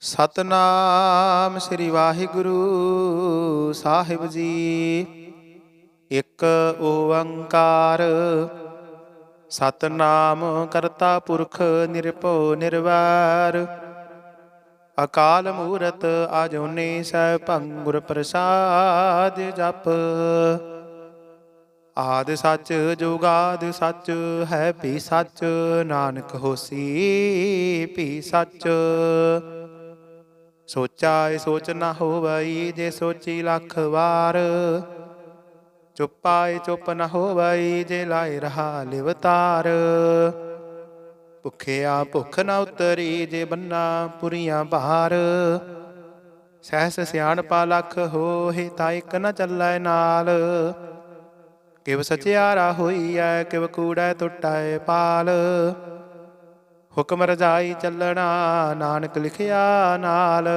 ਸਤਨਾਮ ਸ੍ਰੀ ਵਾਹਿਗੁਰੂ ਸਾਹਿਬ ਜੀ। ਇੱਕ ਓੰਕਾਰ ਸਤਨਾਮ ਕਰਤਾ ਪੁਰਖ ਨਿਰਭਉ ਨਿਰਵੈਰ ਅਕਾਲ ਮੂਰਤ ਆਜੂਨੀ ਸੈਭੰ ਗੁਰ ਪ੍ਰਸਾਦ ਜਪ। ਆਦਿ ਸੱਚ ਜੁਗਾਦ ਸੱਚ ਹੈ ਭੀ ਸੱਚ ਨਾਨਕ ਹੋਸੀ ਭੀ ਸੱਚ। ਸੋਚਾ ਸੋਚ ਨਾ ਹੋਵਈ ਜੇ ਸੋਚੀ ਲੱਖ ਵਾਰ ਚੁੱਪਾਏ ਚੁੱਪ ਨਾ ਹੋਵਈ ਜੇ ਲਾਏ ਰਹਾ ਲਿਵਤਾਰ। ਭੁੱਖਿਆ ਭੁੱਖ ਨਾ ਉਤਰੀ ਜੇ ਬੰਨਾ ਪੁਰੀਆਂ ਭਾਰ। ਸਹਿਸ ਸਿਆਣਪਾ ਲੱਖ ਹੋਏ ਤਾਂ ਇੱਕ ਨ ਚੱਲੈ ਨਾਲ। ਕਿਵ ਸਚਿਆਰਾ ਹੋਈਐ ਕਿਵ ਕੂੜੈ ਟੁੱਟੈ ਪਾਲ। ਹੁਕਮ ਰਜਾਈ ਚੱਲਣਾ ਨਾਨਕ ਲਿਖਿਆ ਨਾਲ।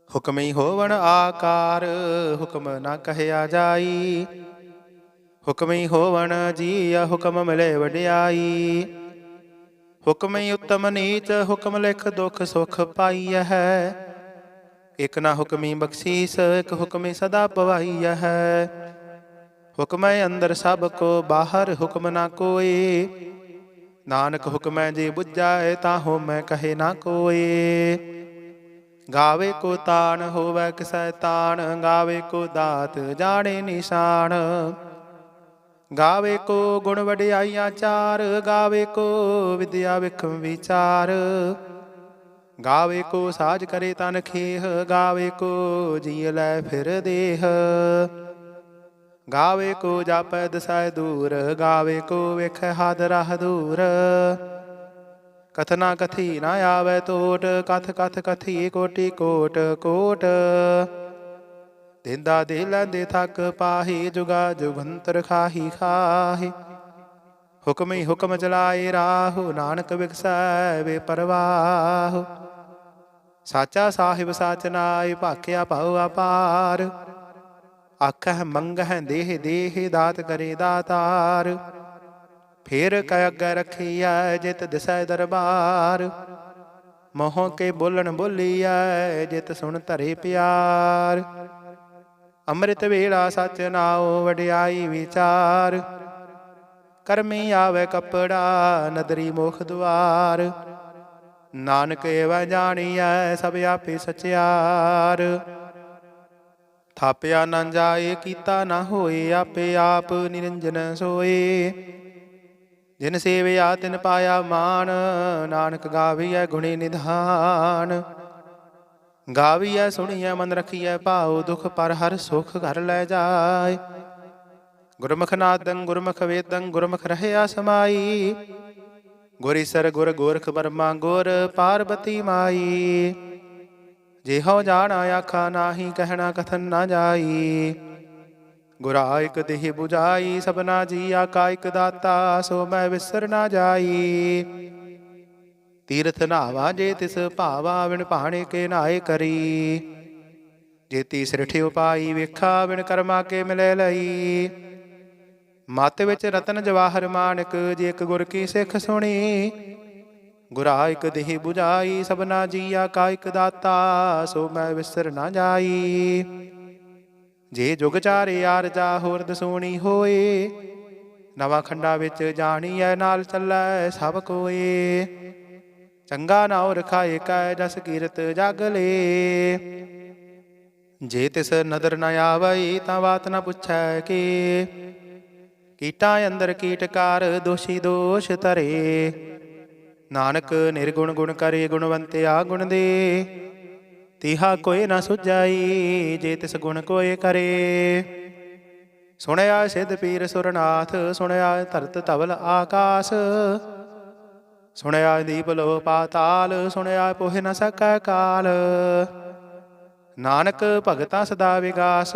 ਹੁਕਮੀ ਹੋਵਣ ਆਕਾਰ ਹੁਕਮ ਨਾ ਕਹਿਆ ਜਾਈ। ਹੁਕਮੀ ਹੋਵਣ ਜੀਅ ਹੁਕਮ ਮਿਲੇ ਵਡਿਆਈ। ਹੁਕਮੀ ਉੱਤਮ ਨੀਚ ਹੁਕਮ ਲਿਖ ਦੁਖ ਸੁਖ ਪਾਈਐ ਹੈ। ਇਕ ਨਾ ਹੁਕਮੀ ਬਖਸ਼ੀਸ ਇਕ ਹੁਕਮੀ ਸਦਾ ਪਵਾਈਐ ਹੈ। ਹੁਕਮੈ ਅੰਦਰ ਸਭ ਕੋ ਬਾਹਰ ਹੁਕਮ ਨਾ ਕੋਇ। ਨਾਨਕ ਹੁਕਮੈ ਜੇ ਬੁੱਝਾਏ ਤਾਹੋ ਮੈਂ ਕਹੇ ਨਾ ਕੋਇ। ਗਾਵੇ ਕੋ ਤਾਣ ਹੋਵੈ ਕਿਸੈ ਤਾਣ ਗਾਵੇ ਕੋ ਦਾਤ ਜਾਣੇ ਨਿਸ਼ਾਨ। ਗਾਵੇ ਕੋ ਗੁਣ ਵਡਿਆਈਆਂ ਚਾਰ ਗਾਵੇ ਕੋ ਵਿਦਿਆ ਵਿਖਮ ਵਿਚਾਰ। ਗਾਵੇ ਕੋ ਸਾਜ ਕਰੇ ਤਨ ਖੇਹ ਗਾਵੇ ਕੋ ਜੀ ਲੈ ਫਿਰ ਦੇਹ। ਗਾਵੇ ਕੋ ਜਾਪੈ ਦਸੈ ਦੂਰ ਗਾਵੇ ਕੋ ਵੇਖੈ ਹਦ ਰਾਹ ਦੂਰ। ਕਥਨਾ ਕਥੀ ਨਾ ਆਵੈ ਟੋਟ ਕਥ ਕਥ ਕਥੀ ਕੋਟਿ ਕੋਟ ਕੋਟ। ਦਿੰਦਾ ਦੇ ਲੈਂਦੇ ਥੱਕ ਪਾਹੀ ਜੁਗਾ ਜੁਗੰਤਰ ਖਾਹੀ ਖਾਹੀ। ਹੁਕਮੀ ਹੁਕਮ ਚਲਾਏ ਰਾਹੁ ਨਾਨਕ ਵਿਗਸੈ ਵੇ ਪਰਵਾਹ। ਸਾਚਾ ਸਾਹਿਬ ਸਾਚ ਨਾਇ ਭਾਖਿਆ ਭਉ ਅਪਾਰ। ਆਖਹਿ ਮੰਗਹਿ ਦੇਹ ਦੇਹ ਦਾਤ ਕਰੇ ਦਾਤਾਰ। ਫੇਰ ਕੈ ਅੱਗੇ ਰਖੀਐ ਜਿਤ ਦਿਸੈ ਦਰਬਾਰ। ਮੋਹ ਕੇ ਬੋਲਣ ਬੋਲੀਐ ਜਿਤ ਸੁਣ ਧਰੇ ਪਿਆਰ। ਅੰਮ੍ਰਿਤ ਵੇਲਾ ਸਚ ਨਾਉ ਵਡਿਆਈ ਵਿਚਾਰ। ਕਰਮੀ ਆਵੈ ਕੱਪੜਾ ਨਦਰੀ ਮੁਖ ਦੁਆਰ। ਨਾਨਕ ਏਵੈ ਜਾਣੀਐ ਸਭ ਆਪੇ ਸਚਿਆਰ। ਥਾਪਿਆ ਨਾ ਜਾਏ ਕੀਤਾ ਨਾ ਹੋਏ ਆਪੇ ਆਪ ਨਿਰੰਜਨ ਸੋਏ। ਜਿਨ ਸੇਵਿਆ ਤਿਨ ਪਾਇਆ ਮਾਨ ਨਾਨਕ ਗਾਵੀਐ ਗੁਣੀ ਨਿਧਾਨ। ਗਾਵੀਐ ਸੁਣੀਐ ਮਨ ਰਖੀਐ ਭਾਉ ਦੁਖ ਪਰ ਹਰ ਸੁਖ ਘਰ ਲੈ ਜਾਏ। ਗੁਰਮੁਖ ਨਾਦੰ ਗੁਰਮੁਖ ਵੇਦੰ ਗੁਰਮੁਖ ਰਹਿਆ ਸਮਾਈ। ਗੁਰ ਈਸਰ ਗੁਰ ਗੋਰਖ ਬਰਮਾ ਗੁਰ ਪਾਰਬਤੀ ਮਾਈ। ਜਿਹੋ ਜਾਣਾ ਆਖਾ ਨਾਹੀ ਕਹਿਣਾ ਕਥਨ ਨਾ ਜਾਈ। ਗੁਰਾ ਇਕ ਦੇਹ 부ਜਾਈ ਸਭਨਾ ਜੀਆ ਕਾ ਇਕ ਦਾਤਾ ਸੋ ਮੈਂ ਵਿਸਰ ਨਾ ਜਾਈ। ਤੀਰਥ ਨਾਵਾ ਜੇ ਤਿਸ ਭਾਵਾ ਵਿਣ ਭਾਣੇ ਕੇ ਨਾਏ ਕਰੀ। ਜੇ ਤੀਸਰ ਠਿਉ ਪਾਈ ਵੇਖਾ ਵਿਣ ਕਰਮਾ ਕੇ ਮਿਲੇ ਲਈ। ਮਤ ਵਿੱਚ ਰਤਨ ਜਵਾਹਰ ਮਾਨਕ ਜੇ ਇੱਕ ਗੁਰ ਕੀ ਸਿੱਖ ਸੁਣੀ। ਗੁਰਾ ਇਕ ਦੇਹ 부ਜਾਈ ਸਭਨਾ ਜੀਆ ਕਾ ਇਕ ਦਾਤਾ ਸੋ ਮੈਂ ਵਿਸਰ ਨਾ ਜਾਈ। ਜੇ ਜੁਗ ਚਾਰੇ ਆਰਜਾ ਹੋਰਦ ਸੋਣੀ ਹੋਏ। ਨਵਾਂ ਖੰਡਾ ਵਿੱਚ ਜਾਣੀਐ ਨਾਲ ਚੱਲੈ ਸਭ ਕੋਏ। ਚੰਗਾ ਨਾਉ ਰਖਾਏ ਕੈ ਜਸ ਕੀਰਤ ਜਗ ਲੇ। ਜੇ ਤਿਸ ਨਦਰ ਨ ਆਵਈ ਤਾਂ ਬਾਤ ਨ ਪੁੱਛੈ ਕੇ। ਕੀਟਾਂ ਅੰਦਰ ਕੀਟਕਾਰ ਦੋਸ਼ੀ ਦੋਸ਼ ਧਰੇ। ਨਾਨਕ ਨਿਰਗੁਣ ਗੁਣ ਕਰੇ ਗੁਣਵੰਤਿਆ ਗੁਣ ਦੇ। ਤਿਹਾ ਕੋਈ ਨਾ ਸੁਝਾਈ ਜੇ ਤਿਸ ਗੁਣ ਕੋਇ ਕਰੇ। ਸੁਣਿਆ ਸਿੱਧ ਪੀਰ ਸੁਰਨਾਥ ਸੁਣਿਆ ਧਰਤ ਧਵਲ ਆਕਾਸ। ਸੁਣਿਆ ਦੀਪ ਲੋ ਪਾਤਾਲ ਸੁਣਿਆ ਪੋਹਿ ਨ ਸਕੈ ਕਾਲ। ਨਾਨਕ ਭਗਤਾ ਸਦਾ ਵਿਗਾਸ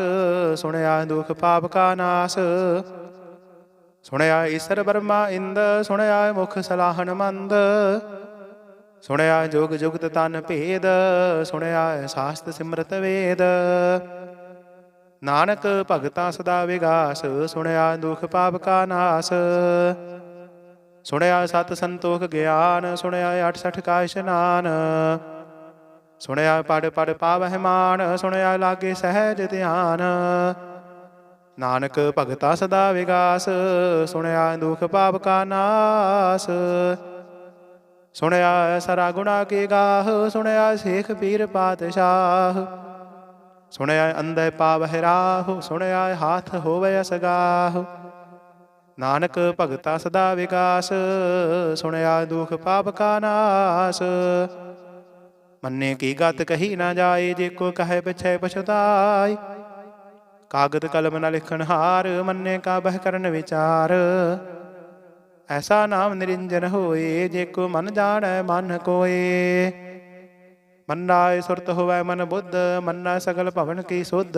ਸੁਣਿਆ ਦੁਖ ਪਾਪ ਕਾ ਨਾਸ। ਸੁਣਿਆ ਈਸਰ ਬਰਮਾ ਇੰਦ ਸੁਣਿਆ ਮੁਖ ਸਲਾਹਨ ਮੰਦ। ਸੁਣਿਆ ਜੁਗ ਜੁਗਤ ਤਨ ਭੇਦ ਸੁਣਿਆ ਸਾਸਤ ਸਿਮਰਤ ਵੇਦ। ਨਾਨਕ ਭਗਤਾ ਸਦਾ ਵਿਗਾਸ ਸੁਣਿਆ ਦੁਖ ਪਾਪ ਕਾ ਨਾਸ। ਸੁਣਿਆ ਸਤ ਸੰਤੋਖ ਗਿਆਨ, ਸੁਣਿਆ 68 ਕਾ ਇਸ਼ਨਾਨ। ਸੁਣਿਆ ਪੜ ਪੜ ਪਾਵਹਿ ਮਾਨ, ਸੁਣਿਆ ਲਾਗੇ ਸਹਿਜ ਧਿਆਨ। ਨਾਨਕ ਭਗਤਾ ਸਦਾ ਵਿਗਾਸ, ਸੁਣਿਆ ਦੁਖ ਪਾਪ ਕਾ ਨਾਸ। ਸੁਣਿਆ ਸਰਾ ਗੁਣਾ ਕੀ ਗਾਹ, ਸੁਣਿਆ ਸੇਖ ਪੀਰ ਪਾਤਸ਼ਾਹ। ਸੁਣਿਆ ਅੰਧੇ ਪਾਵਹਿ ਰਾਹ, ਸੁਣਿਆ ਹਾਥ ਹੋਵੇ ਅਸਗਾਹ। ਨਾਨਕ ਭਗਤਾ ਸਦਾ ਵਿਗਾਸ, ਸੁਣਿਆ ਦੁਖ ਪਾਪ ਕਾ ਨਾਸ। ਮੰਨੇ ਕੀ ਗਤ ਕਹੀ ਨਾ ਜਾਏ, ਜੇ ਕੋ ਕਹੇ ਪਿਛੇ ਪਛਤਾਏ। ਕਾਗਦ ਕਲਮ ਨ ਲਿਖਣ ਹਾਰ, ਮੰਨੇ ਕਾ ਬਹਿ ਕਰਨ ਵਿਚਾਰ। ਐਸਾ ਨਾਮ ਨਿਰੰਜਨ ਹੋਏ, ਜੇ ਕੋ ਮਨ ਜਾਣੈ ਮਨ ਕੋਏ। ਮੰਨਾ ਸੁਰਤ ਹੋਵੈ ਮਨ ਬੁੱਧ, ਮੰਨਾ ਸਗਲ ਭਵਨ ਕੀ ਸੁਧ।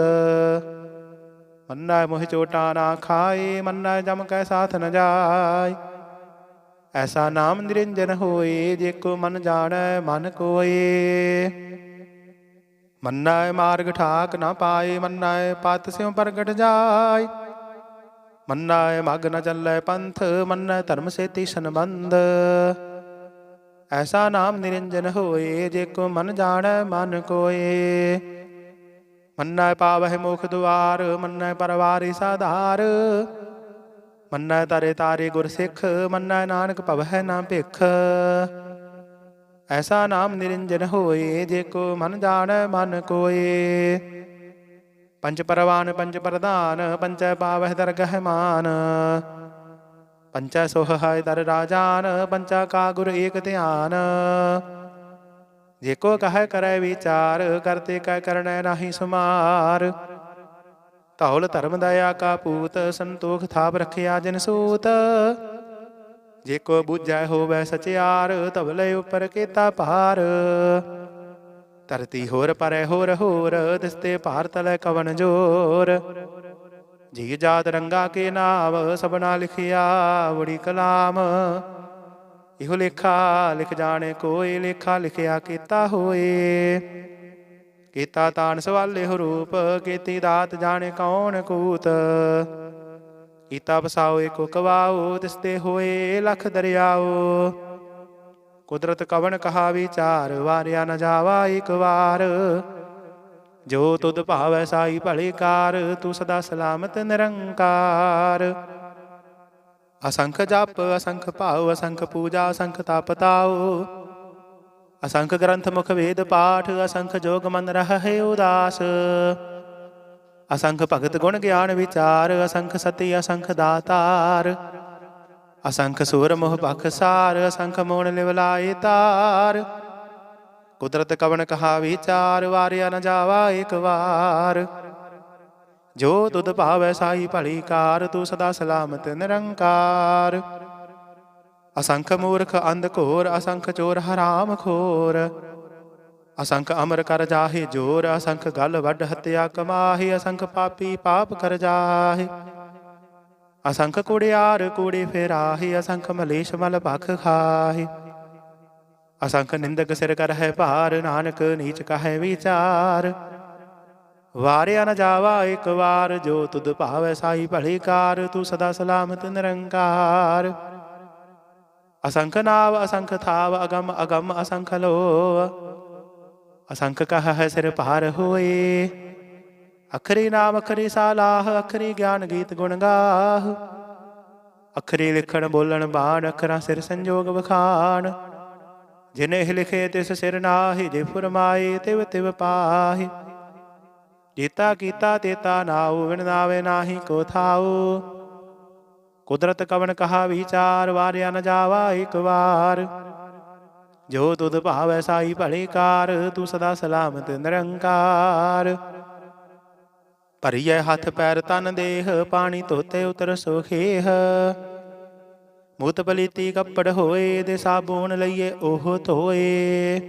ਮੰਨਾ ਮੋਹ ਚੋਟਾ ਨਾ ਖਾਏ, ਮੰਨਾ ਜਮ ਕੈ ਸਾਥ ਨ ਜਾਏ। ਐਸਾ ਨਾਮ ਨਿਰੰਜਨ ਹੋਏ, ਜੇ ਕੋ ਮਨ ਜਾਣੈ ਮਨ ਕੋਏ। ਮੰਨਾ ਮਾਰਗ ਠਾਕ ਨਾ ਪਾਏ, ਮੰਨਾ ਪਤ ਸਿਉ ਪ੍ਰਗਟ ਜਾਏ। ਮੰਨਾ ਮਗ ਨ ਚੱਲੈ ਪੰਥ, ਮੰਨਾ ਧਰਮ ਸੇਤੀ ਸੰਬੰਧ। ਐਸਾ ਨਾਮ ਨਿਰੰਜਨ ਹੋਏ, ਜੇ ਕੋ ਮਨ ਜਾਣੈ ਮਨ ਕੋਏ। ਮੰਨਾ ਪਾਵਹਿ ਮੁਖ ਦੁਆਰ, ਮੰਨਾ ਪਰਵਾਰੀ ਸਾਧਾਰ। ਮੰਨਾ ਤਰੇ ਤਾਰੇ ਗੁਰ ਸਿੱਖ, ਮੰਨਾ ਨਾਨਕ ਭਵਹਿ ਨਾ ਭਿਖ। ਐਸਾ ਨਾਮ ਨਿਰੰਜਨ ਹੋਏ, ਜੇ ਕੋ ਮਨ ਜਾਣੈ ਮਨ ਕੋਏ। ਪੰਚ ਪਰਵਾਨ ਪੰਚ ਪ੍ਰਧਾਨ, ਪੰਚੈ ਪਾਵਹਿ ਦਰਗਹਿ ਮਾਨ। ਪੰਚੈ ਸੋਹੈ ਦਰ ਰਾਜਾਨ, ਪੰਚਾ ਕਾ ਗੁਰ ਏਕ ਧਿਆਨ। ਜੇ ਕੋ ਕਹੈ ਕਰੈ ਵਿਚਾਰ, ਕਰਤੇ ਕੈ ਕਰਨੈ ਨਾਹੀ ਸੁਮਾਰ। ਧੌਲ ਧਰਮ ਦਇਆ ਕਾ ਪੂਤ, ਸੰਤੋਖ ਥਾਪ ਰਖਿਆ ਜਿਨ ਸੂਤ। ਜੇ ਕੋ ਬੁਝੈ ਹੋਵੈ ਸਚਿਆਰ, ਧਵਲੇ ਉਪਰ ਕੀਤਾ ਭਾਰ। ਧਰਤੀ ਹੋਰ ਪਰੈ ਹੋਰ ਹੋਰ, ਦਿਸਤੇ ਭਾਰ ਤਲੈ ਕਵਨ ਜੋਰ। ਜੀ ਜਾਤ ਰੰਗਾ ਕੇ ਨਾਮ, ਸਭਨਾ ਲਿਖਿਆ ਬੜੀ ਕਲਾਮ। ਇਹੋ ਲੇਖਾ ਲਿਖ ਜਾਣੇ ਕੋਇ, ਲੇਖਾ ਲਿਖਿਆ ਕੀਤਾ ਹੋਏ। ਕੀਤਾ ਤਾਣ ਸਵਾਲੇ ਹੋ ਰੂਪ, ਕੀਤੀ ਦਾਤ ਜਾਣੇ ਕੌਣ ਕੂਤ। ਕੀਤਾ ਬਸਾਓ ਏਕੋ ਕਵਾਓ, ਦਿਸਤੇ ਹੋਏ ਲਖ ਦਰਿਆਓ। ਕੁਦਰਤ ਕਵਣ ਕਹਾ ਵਿਚਾਰ, ਵਾਰਿਆ ਨ ਜਾਵਾ ਇਕ ਵਾਰ। ਜੋ ਤੁਧ ਭਾਵੈ ਸਾਈ ਭਲੇ ਕਾਰ, ਤੂੰ ਸਦਾ ਸਲਾਮਤ ਨਿਰੰਕਾਰ। ਅਸੰਖ ਜਪ ਅਸੰਖ ਭਾਉ, ਅਸੰਖ ਪੂਜਾ ਅਸੰਖ ਤਪ ਤਾਉ। ਅਸੰਖ ਗ੍ਰੰਥ ਮੁਖ ਵੇਦ ਪਾਠ, ਅਸੰਖ ਜੋਗ ਮਨ ਰਹੈ ਉਦਾਸ। ਅਸੰਖ ਭਗਤ ਗੁਣ ਗਿਆਨ ਵਿਚਾਰ, ਅਸੰਖ ਸਤੀ ਅਸੰਖ ਦਾਤਾਰ। ਅਸੰਖ ਸੂਰ ਮੋਹ ਬਖਸਾਰ, ਅਸੰਖ ਮੋਣ ਲਿਵ ਲਾਏ ਤਾਰ। ਕੁਦਰਤ ਕਵਣ ਕਹਾ ਵਿਚਾਰ, ਵਾਰਿਆ ਨ ਜਾਵਾ ਇਕ ਵਾਰ। ਜੋ ਤੁਧ ਭਾਵੈ ਸਾਈ ਭਲੀ ਕਾਰ, ਤੂੰ ਸਦਾ ਸਲਾਮਤ ਨਿਰੰਕਾਰ। ਅਸੰਖ ਮੂਰਖ ਅੰਧ ਘੋਰ, ਅਸੰਖ ਚੋਰ ਹਰਾਮ ਖੋਰ। ਅਸੰਖ ਅਮਰ ਕਰ ਜਾਹੇ ਜੋਰ, ਅਸੰਖ ਗਲ ਵੱਡ ਹੱਤਿਆ ਕਮਾਹੇ। ਅਸੰਖ ਪਾਪੀ ਪਾਪ ਕਰ ਜਾਹੇ, ਅਸੰਖ ਕੁੜਿਆਰ ਕੂੜੇ ਫੇਰਾਹੇ। ਅਸੰਖ ਮਲੇਸ਼ ਮਲ ਭਖ ਖਾਹੇ। ਅਸੰਖ ਨਿੰਦਕ ਸਿਰ ਕਰਹਿ ਭਾਰ, ਨਾਨਕ ਨੀਚ ਕਹੈ ਵਿਚਾਰ। ਵਾਰਿਆ ਨ ਜਾਵਾ ਇਕ ਵਾਰ, ਜੋ ਤੁਧ ਭਾਵੈ ਸਾਈ ਭਲੀ ਕਾਰ। ਤੂੰ ਸਦਾ ਸਲਾਮਤ ਨਿਰੰਕਾਰ। ਅਸੰਖ ਨਾਵ ਅਸੰਖ ਥਾਵ, ਅਗਮ ਅਗਮ ਅਸੰਖ ਲੋਹ। ਅਸੰਖ ਕਹੈ ਸਿਰ ਭਾਰ ਹੋਏ। ਅਖਰੀ ਨਾਮ ਅਖਰੀ ਸਾਲਾਹ, ਅਖਰੀ ਗਿਆਨ ਗੀਤ ਗੁਣ ਗਾਹ। ਅਖਰੀ ਲਿਖਣ ਬੋਲਣ ਬਾਣ, ਅਖਰਾਂ ਸਿਰ ਸੰਜੋਗ ਵਖਾਣ। ਜਿਨ ਇਹ ਲਿਖੇ ਤਿਸ ਸਿਰ ਨਾਹੀ, ਜੇ ਫੁਰਮਾਏ ਤਿਵ ਤਿਵ ਪਾਹੀ। ਜੀਤਾ ਕੀਤਾ ਤੇਤਾ ਨਾਉ, ਵਿਣ ਨਾਵੇ ਨਾਹੀ ਕੋ ਥਾਉ। ਕੁਦਰਤ ਕਵਣ ਕਹਾ ਵਿਚਾਰ, ਵਾਰਿਆ ਨ ਜਾਵਾ ਇਕ ਵਾਰ। ਜੋ ਤੁਧ ਭਾਵੈ ਸਾਈ ਭਲੀ ਕਾਰ, ਤੂੰ ਸਦਾ ਸਲਾਮਤ ਨਿਰੰਕਾਰ। ਭਰੀਐ ਹੱਥ ਪੈਰ ਤਨ ਦੇਹ, ਪਾਣੀ ਧੋਤੇ ਉਤਰ ਸੋਖੇਹ। ਮੂਤ ਪਲੀਤੀ ਕੱਪੜ ਹੋਏ, ਦੇ ਸਾਬੂਨ ਲਈਏ ਉਹ ਧੋਏ।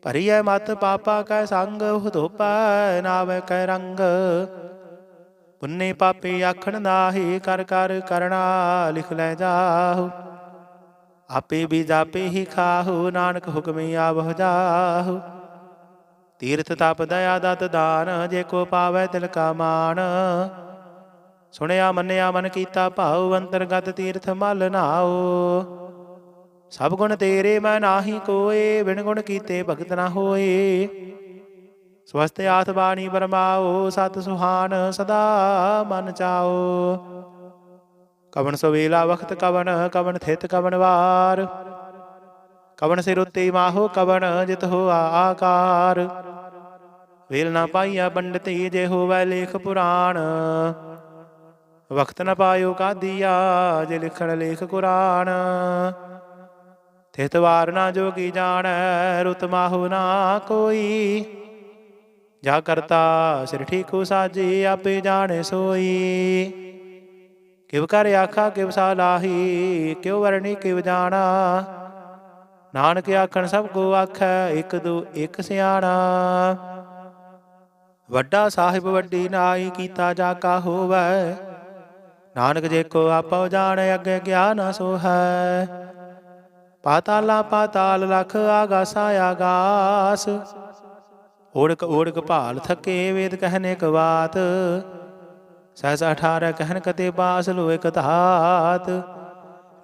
ਭਰੀਐ ਮਤ ਪਾਪਾ ਕੈ ਸੰਗ, ਉਹ ਧੋਪੈ ਨਾਵੈ ਕੈ ਰੰਗ। ਪੁੰਨੇ ਪਾਪੀ ਆਖਣ ਨਾਹੀ, ਕਰ ਕਰ ਕਰਣਾ ਲਿਖ ਲੈ ਜਾਹੂ। ਆਪੇ ਵੀ ਜਾਪੇ ਹੀ ਖਾਹੂ, ਨਾਨਕ ਹੁਕਮੀ ਆਵਹੁ ਜਾਹੂ। ਤੀਰਥ ਤਪ ਦਇਆ ਦਤ ਦਾਨ, ਜੇ ਕੋ ਪਾਵੈ ਤਿਲ ਕਾ ਮਾਨ। ਸੁਣਿਆ ਮੰਨਿਆ ਮਨ ਕੀਤਾ ਭਾਉ, ਅੰਤਰਗਤ ਤੀਰਥ ਮਲ ਨਾਓ। ਸਭ ਗੁਣ ਤੇਰੇ ਮੈਂ ਨਾਹੀ ਕੋਏ, ਬਿਨ ਗੁਣ ਕੀਤੇ ਭਗਤ ਨਾ ਹੋਏ। ਸਵਸਤ ਆਥ ਬਾਣੀ ਬਰਮਾਓ, ਸਤ ਸੁਹਾਨ ਸਦਾ ਮਨ ਚਾਓ। ਕਵਣ ਸਵੇਲਾ ਵਖਤ ਕਵਣ, ਕਵਣ ਥਿਤ ਕਵਣ ਵਾਰ, ਕਵਣ ਸਿਰ ਉੱਤੇ ਮਾਹੋ, ਕਵਣ ਜਿਤ ਹੋਆ ਆਕਾਰ। ਵੇਲ ਨਾ ਪਾਈਆ ਪੰਡਤੀ, ਜੇ ਹੋਵੈ ਲੇਖ ਪੁਰਾਣ। ਵਖਤ ਨ ਪਾਇਓ ਕਾਦੀਆ, ਜੇ ਲਿਖਣ ਲੇਖ ਕੁਰਾਨ। ਥਿਤ ਵਾਰ ਨਾ ਜੋਗੀ ਜਾਣੈ, ਰੁਤ ਮਾਹੋ ਨਾ ਕੋਈ। ਜਾ ਕਰਤਾ ਸਿਰ ਠੀਕੂ ਸਾਜੀ, ਆਪੇ ਜਾਣੇ ਸੋਈ। ਕਿਵ ਕਰ ਆਖਾ ਕਿਵ ਸਾਲਾਹੀ, ਕਿਉ ਵਰਣੀ ਕਿਵ ਜਾਣਾ। ਨਾਨਕ ਆਖਣ ਸਭ ਕੋ ਆਖੈ, ਇੱਕ ਦੂ ਇੱਕ ਸਿਆਣਾ। ਵੱਡਾ ਸਾਹਿਬ ਵੱਡੀ ਨਾਈ, ਕੀਤਾ ਜਾ ਕਾ ਹੋਵੈ। ਨਾਨਕ ਜੇ ਕੋ ਆਪੋ ਜਾਣੈ, ਅੱਗੇ ਗਿਆਨ ਸੋ ਹੈ। ਪਾਤਾਲਾ ਪਾਤਾਲ ਲਖ, ਆਗਾਸਾ ਆਗਾਸ। ਓੜਕ ਓੜਕ ਭਾਲ ਥਕੇ, ਵੇਦ ਕਹਿਨੇ ਕ ਬਾਤ। ਸਹਿਸ 18 ਕਹਿਨ ਕਤੇ ਬਾਸ, ਲੋਏ ਕ ਧਾਤ।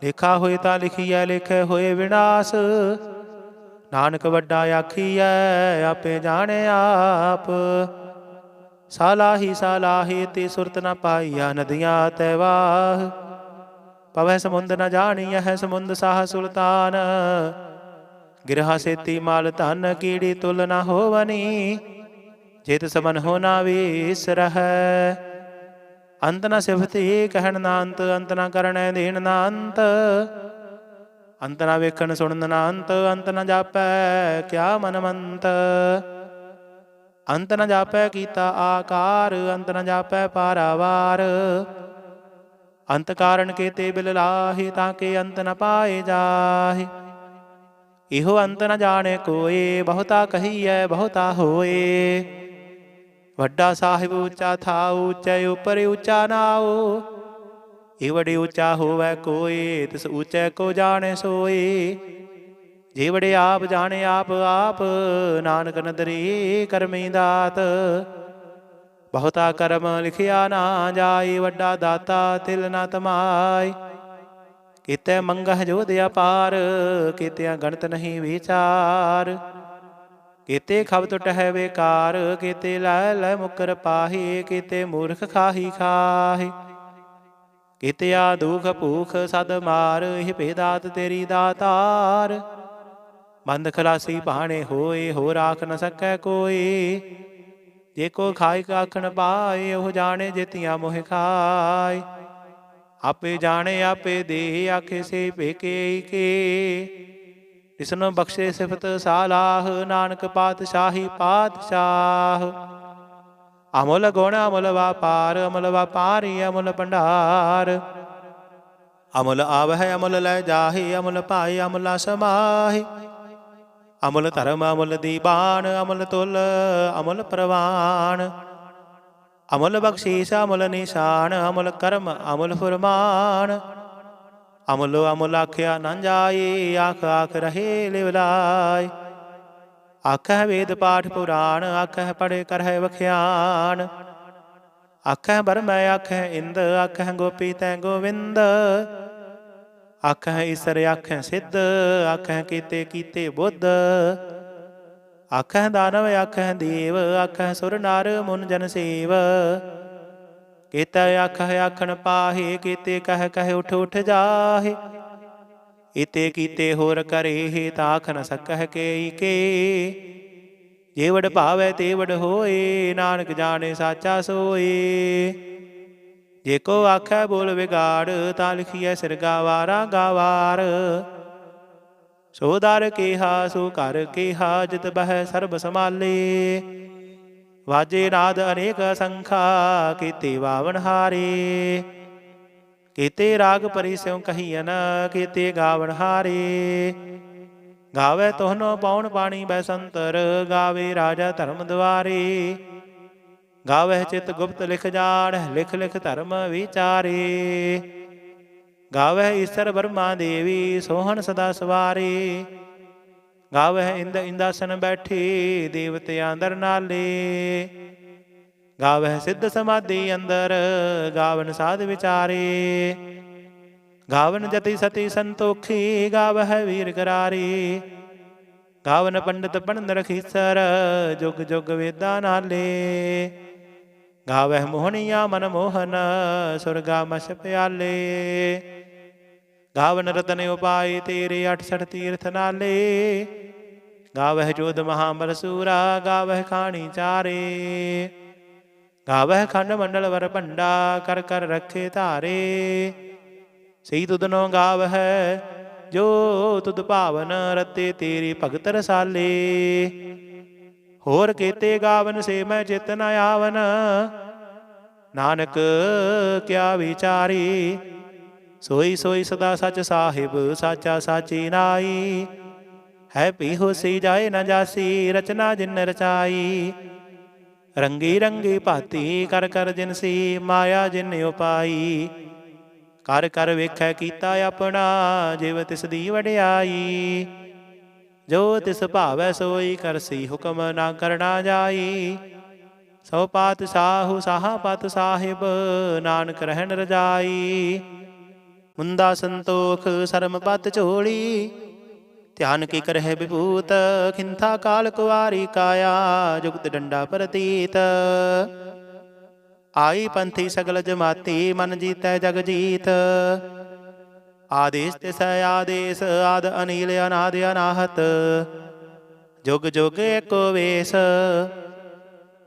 ਲਿਖਾ ਹੋਏ ਤਾਂ ਲਿਖੀਐ, ਲਿਖੇ ਹੋਏ ਵਿਨਾਸ਼। ਨਾਨਕ ਵੱਡਾ ਆਖੀਐ, ਆਪੇ ਜਾਣੇ ਆਪ। ਸਾਲਾਹੀ ਸਾਲਾਹੀ, ਤੇ ਸੁਰਤ ਨ ਪਾਈਆ ਨਦੀਆਂ ਤੈ ਵਾਹ। ਪਵੈ ਸਮੁੰਦ ਨ ਜਾਣੀਐ, ਸਮੁੰਦ ਸਾਹ ਸੁਲਤਾਨ। ਗਿਰਹਾ ਸੇਤੀ ਮਾਲ ਧਨ, ਕੀੜੀ ਤੁਲ ਨ ਹੋਵਨੀ। ਜਿਤ ਸਮਨ ਹੋ ਨਾ ਵਿਸਰਹਿ। ਅੰਤ ਨ ਸਿਫਤੀ ਕਹਿਣ ਨਾ ਅੰਤ, ਅੰਤ ਨ ਕਰਣੈ ਦੇਣ ਨਾ ਅੰਤ। ਅੰਤ ਨ ਵੇਖਣ ਸੁਣਨ ਨਾ ਅੰਤ, ਅੰਤ ਨ ਜਾਪੈ ਕਿਆ ਮਨਮੰਤ। ਅੰਤ ਨ ਜਾਪੈ ਕੀਤਾ ਆਕਾਰ, ਅੰਤ ਨ ਜਾਪੈ ਪਾਰਾਵਾਰ। ਅੰਤ ਕਾਰਨ ਕੇਤੇ ਬਿਲ ਲਾਹੀ, ਤਾਂ ਕੇ ਅੰਤ ਨ ਪਾਏ ਜਾਹੇ। ਇਹੋ ਅੰਤ ਨ ਜਾਣੇ ਕੋਏ, ਬਹੁਤਾ ਕਹੀਐ ਬਹੁਤਾ ਹੋਏ। ਵੱਡਾ ਸਾਹਿਬ ਉੱਚਾ ਥਾਉ, ਉੱਚੇ ਉਪਰ ਉੱਚਾ ਨਾਉ। ਇਹ ਵਡੇ ਉੱਚਾ ਹੋਵੈ ਕੋਏ, ਤਿਸ ਉੱਚੇ ਕੋ ਜਾਣੇ ਸੋਏ। ਜੇ ਵੜੇ ਆਪ ਜਾਣੇ ਆਪ ਆਪ, ਨਾਨਕ ਨਦਰੀ ਕਰਮੀ ਦਾਤ। ਬਹੁਤਾ ਕਰਮ ਲਿਖਿਆ ਨਾ ਜਾਏ, ਵੱਡਾ ਦਾਤਾ ਤਿਲ ਨਾ ਤਮਾਏ। ਕੀਤੇ ਮੰਗਹ ਜੋਧ ਅਪਾਰ, ਕੀਤਿਆਂ ਗਣਤ ਨਹੀਂ ਵਿਚਾਰ। ਕੀਤੇ ਖਬ ਟੁਟਹਿ ਬੇਕਾਰ, ਕੀਤੇ ਲੈ ਲੈ ਮੁਕਰ ਪਾਹੀ। ਕੀਤੇ ਮੂਰਖ ਖਾਹੀ ਖਾਹੀ। ਕੀਤਿਆ ਦੁਖ ਭੂਖ ਸਦ ਮਾਰ, ਇਹ ਭੇਦਾਤ ਤੇਰੀ ਦਾਤਾਰ। ਬੰਦ ਖਲਾਸੀ ਭਾਣੇ ਹੋਏ, ਹੋ ਰਾਖ ਨ ਸਕੈ ਕੋਈ। ਜੇ ਕੋ ਖਾਇ ਆਖਣ ਪਾਏ, ਉਹ ਜਾਣੇ ਜਿਤੀਆਂ ਮੋਹਿ ਖਾਏ। ਆਪੇ ਜਾਣੇ ਆਪੇ ਦੇ, ਆਖੇ ਸੇ ਭੇਕੇ ਕੇ। ਜਿਸਨੂੰ ਬਖਸ਼ੇ ਸਿਫਤ ਸਾਲਾਹ, ਨਾਨਕ ਪਾਤਸ਼ਾਹੀ ਪਾਤਸ਼ਾਹ। ਅਮੁਲ ਗੁਣ ਅਮੁਲ ਵਾਪਾਰ, ਅਮੁਲ ਵਾਪਾਰੀ ਅਮੁਲ ਭੰਡਾਰ। ਅਮੁਲ ਆਵਹਿ ਅਮੁਲ ਲੈ ਜਾਹੇ, ਅਮੁਲ ਭਾਏ ਅਮੁਲਾ ਸਮਾਹੇ। ਅਮੁਲ ਧਰਮ ਅਮੁਲ ਦੀਬਾਨ, ਅਮੁਲ ਤੁਲ ਅਮੁਲ ਪ੍ਰਵਾਨ। ਅਮੁਲ ਬਖਸ਼ੀਸ ਅਮੁਲ ਨਿਸ਼ਾਨ, ਅਮੁਲ ਕਰਮ ਅਮੁਲ ਫੁਰਮਾਨ। ਅਮੁਲ ਅਮੁਲ ਆਖਿਆ ਨਾ ਜਾਏ, ਆਖ ਆਖ ਰਹੇ ਲਿਵ ਲਾਏ। ਆਖਹਿ ਵੇਦ ਪਾਠ ਪੁਰਾਣ, ਆਖਹਿ ਪੜ੍ਹੇ ਕਰਹਿ ਵਖਿਆਨ। ਆਖਹਿ ਬਰਮੈ ਆਖਹਿ ਇੰਦ, ਆਖਹਿ ਗੋਪੀ ਤੈ ਗੋਵਿੰਦ। ਆਖਹਿ ਈਸਰ ਆਖਹਿ ਸਿੱਧ, ਆਖਹਿ ਕੀਤੇ ਕੀਤੇ ਬੁੱਧ। ਆਖਹਿ ਦਾਨਵ ਆਖਹਿ ਦੇਵ, ਆਖਹਿ ਸੁਰ ਨਰ ਮੁਨ ਜਨ ਸੇਵ। ਕੀਤੇ ਆਖਹਿ ਆਖਣ ਪਾਹੇ, ਕੀਤੇ ਕਹਿ ਕਹਿ ਉਠ ਉਠ ਜਾਹੇ। ਇਤੇ ਕੀਤੇ ਹੋਰ ਕਰੇ, ਤਾਂ ਆਖ ਨ ਸਕਹਿ ਕੇ ਕੇ। ਜੇ ਵਡ ਭਾਵੈ ਤੇ ਵਡ ਹੋਏ, ਨਾਨਕ ਜਾਣੇ ਸਾਚਾ ਸੋਏ। ਜੇ ਕੋ ਆਖੈ ਬੋਲ ਵਿਗਾੜ, ਤਾਂ ਲਿਖੀਐ ਸਿਰ ਗਾਵਾਰਾ ਗਾਵਾਰ। ਸੋ ਦਰ ਕੇਹਾ ਸੋ ਘਰ ਕੇਹਾ, ਜਿਤ ਬਹਿ ਸਰਬ ਸਮਾਲੇ। ਵਾਜੇ ਨਾਦ ਅਨੇਕ ਸੰਖਾ, ਕੀਤੇ ਵਾਵਨ ਹਾਰੇ। ਕੀਤੇ ਰਾਗ ਪਰੀ ਸਿਉ ਕਹੀਅਨ, ਕੀਤੇ ਗਾਵਨ ਹਾਰੇ। ਗਾਵੇ ਤੋਹਨੋ ਪਉਣ ਪਾਣੀ ਬੈਸੰਤਰ, ਗਾਵੇ ਰਾਜਾ ਧਰਮ ਦੁਆਰੇ। ਗਾਵਹਿ ਚਿਤ ਗੁਪਤ ਲਿਖ ਜਾਣ, ਲਿਖ ਲਿਖ ਧਰਮ ਵਿਚਾਰੇ। ਗਾਵਹਿ ਈਸਰ ਬਰਮਾ ਦੇਵੀ, ਸੋਹਣ ਸਦਾ ਸਵਾਰੇ। ਗਾਵਹਿ ਇੰਦ ਇੰਦਾਸਨ ਬੈਠੇ, ਦੇਵਤਿਆਂ ਦਰ ਨਾਲੇ। ਗਾਵਹਿ ਸਿੱਧ ਸਮਾਧੀ ਅੰਦਰ, ਗਾਵਨ ਸਾਧ ਵਿਚਾਰੇ। ਗਾਵਨ ਜਤੀ ਸਤੀ ਸੰਤੋਖੀ, ਗਾਵਹਿ ਵੀਰ ਕਰਾਰੀ। ਗਾਵਨ ਪੰਡਤ ਪੰਡ ਰਖੀਸਰ, ਜੁਗ ਜੁਗ ਵੇਦਾਂ ਨਾਲੇ। ਗਾਵਹਿ ਮੋਹਣੀਆ ਮਨ ਮੋਹਨ, ਸੁਰਗਾ ਮਛ ਪਿਆਲੇ। ਗਾਵਨ ਰਤਨ ਉਪਾਏ ਤੇਰੇ, 68 ਤੀਰਥ ਨਾਲੇ। ਗਾਵਹਿ ਜੋਧ ਮਹਾਬਲ ਸੂਰਾ, ਗਾਵਹਿ ਖਾਣੀ ਚਾਰੇ। ਗਾਵਹਿ ਖੰਡ ਮੰਡਲ ਵਰ ਭੰਡਾ, ਕਰ ਕਰ ਰੱਖੇ ਧਾਰੇ। ਸਹੀ ਤੁਧਨੋ ਗਾਵਹਿ ਜੋ ਤੁਧ ਭਾਵਨ, ਰਤੇ ਤੇਰੀ ਭਗਤ ਰਸਾਲੇ। ਹੋਰ ਕੀਤੇ ਗਾਵਨ ਸੇ ਮੈਂ ਚਿਤ ਨ ਆਵਨ, ਨਾਨਕ ਕਿਆ ਵਿਚਾਰੀ। ਸੋਈ ਸੋਈ ਸਦਾ ਸਚ ਸਾਹਿਬ, ਸਾਚਾ ਸਾਚੀ ਨਾਈ। ਹੈ ਪੀ ਹੋਸੀ ਜਾਏ ਨ ਜਾਸੀ, ਰਚਨਾ ਜਿਨ ਰਚਾਈ। ਰੰਗੀ ਰੰਗੀ ਭਾਤੀ, ਕਰ ਕਰ ਜਿਨਸੀ, ਮਾਇਆ ਜਿਨ ਉਪਾਈ। ਕਰ ਕਰ ਵੇਖੈ ਕੀਤਾ ਆਪਣਾ, ਜਿਵ ਤਿਸ ਦੀ ਵਡਿਆਈ। ਜੋ ਤਿਸ ਭਾਵੈ ਸੋਈ ਕਰਸੀ, ਹੁਕਮ ਨਾ ਕਰਨਾ ਜਾਈ। ਸੋ ਪਾਤਸ਼ਾਹੂ ਸਾਹਾ ਪਤ ਸਾਹਿਬ, ਨਾਨਕ ਰਹਿਣ ਰਜਾਈ। ਮੁੰਦਾ ਸੰਤੋਖ ਸਰਮ ਪਤ ਝੋਲੀ, ਧਿਆਨ ਕੀ ਕਰਹਿ ਵਿਭੂਤ। ਖਿੰਥਾ ਕਾਲ ਕੁਵਾਰੀ ਕਾਇਆ, ਜੁਗਤ ਡੰਡਾ ਪ੍ਰਤੀਤ। ਆਈ ਪੰਥੀ ਸਗਲ ਜਮਾਤੀ, ਮਨ ਜੀਤੈ ਜਗ ਜੀਤ। ਆਦੇਸ ਤਿਸੈ ਆਦੇਸ, ਆਦ ਅਨੀਲ ਅਨਾਦਿ ਅਨਾਹਤ। ਜੁਗ ਜੁਗ ਏਕੋ ਵੇਸ,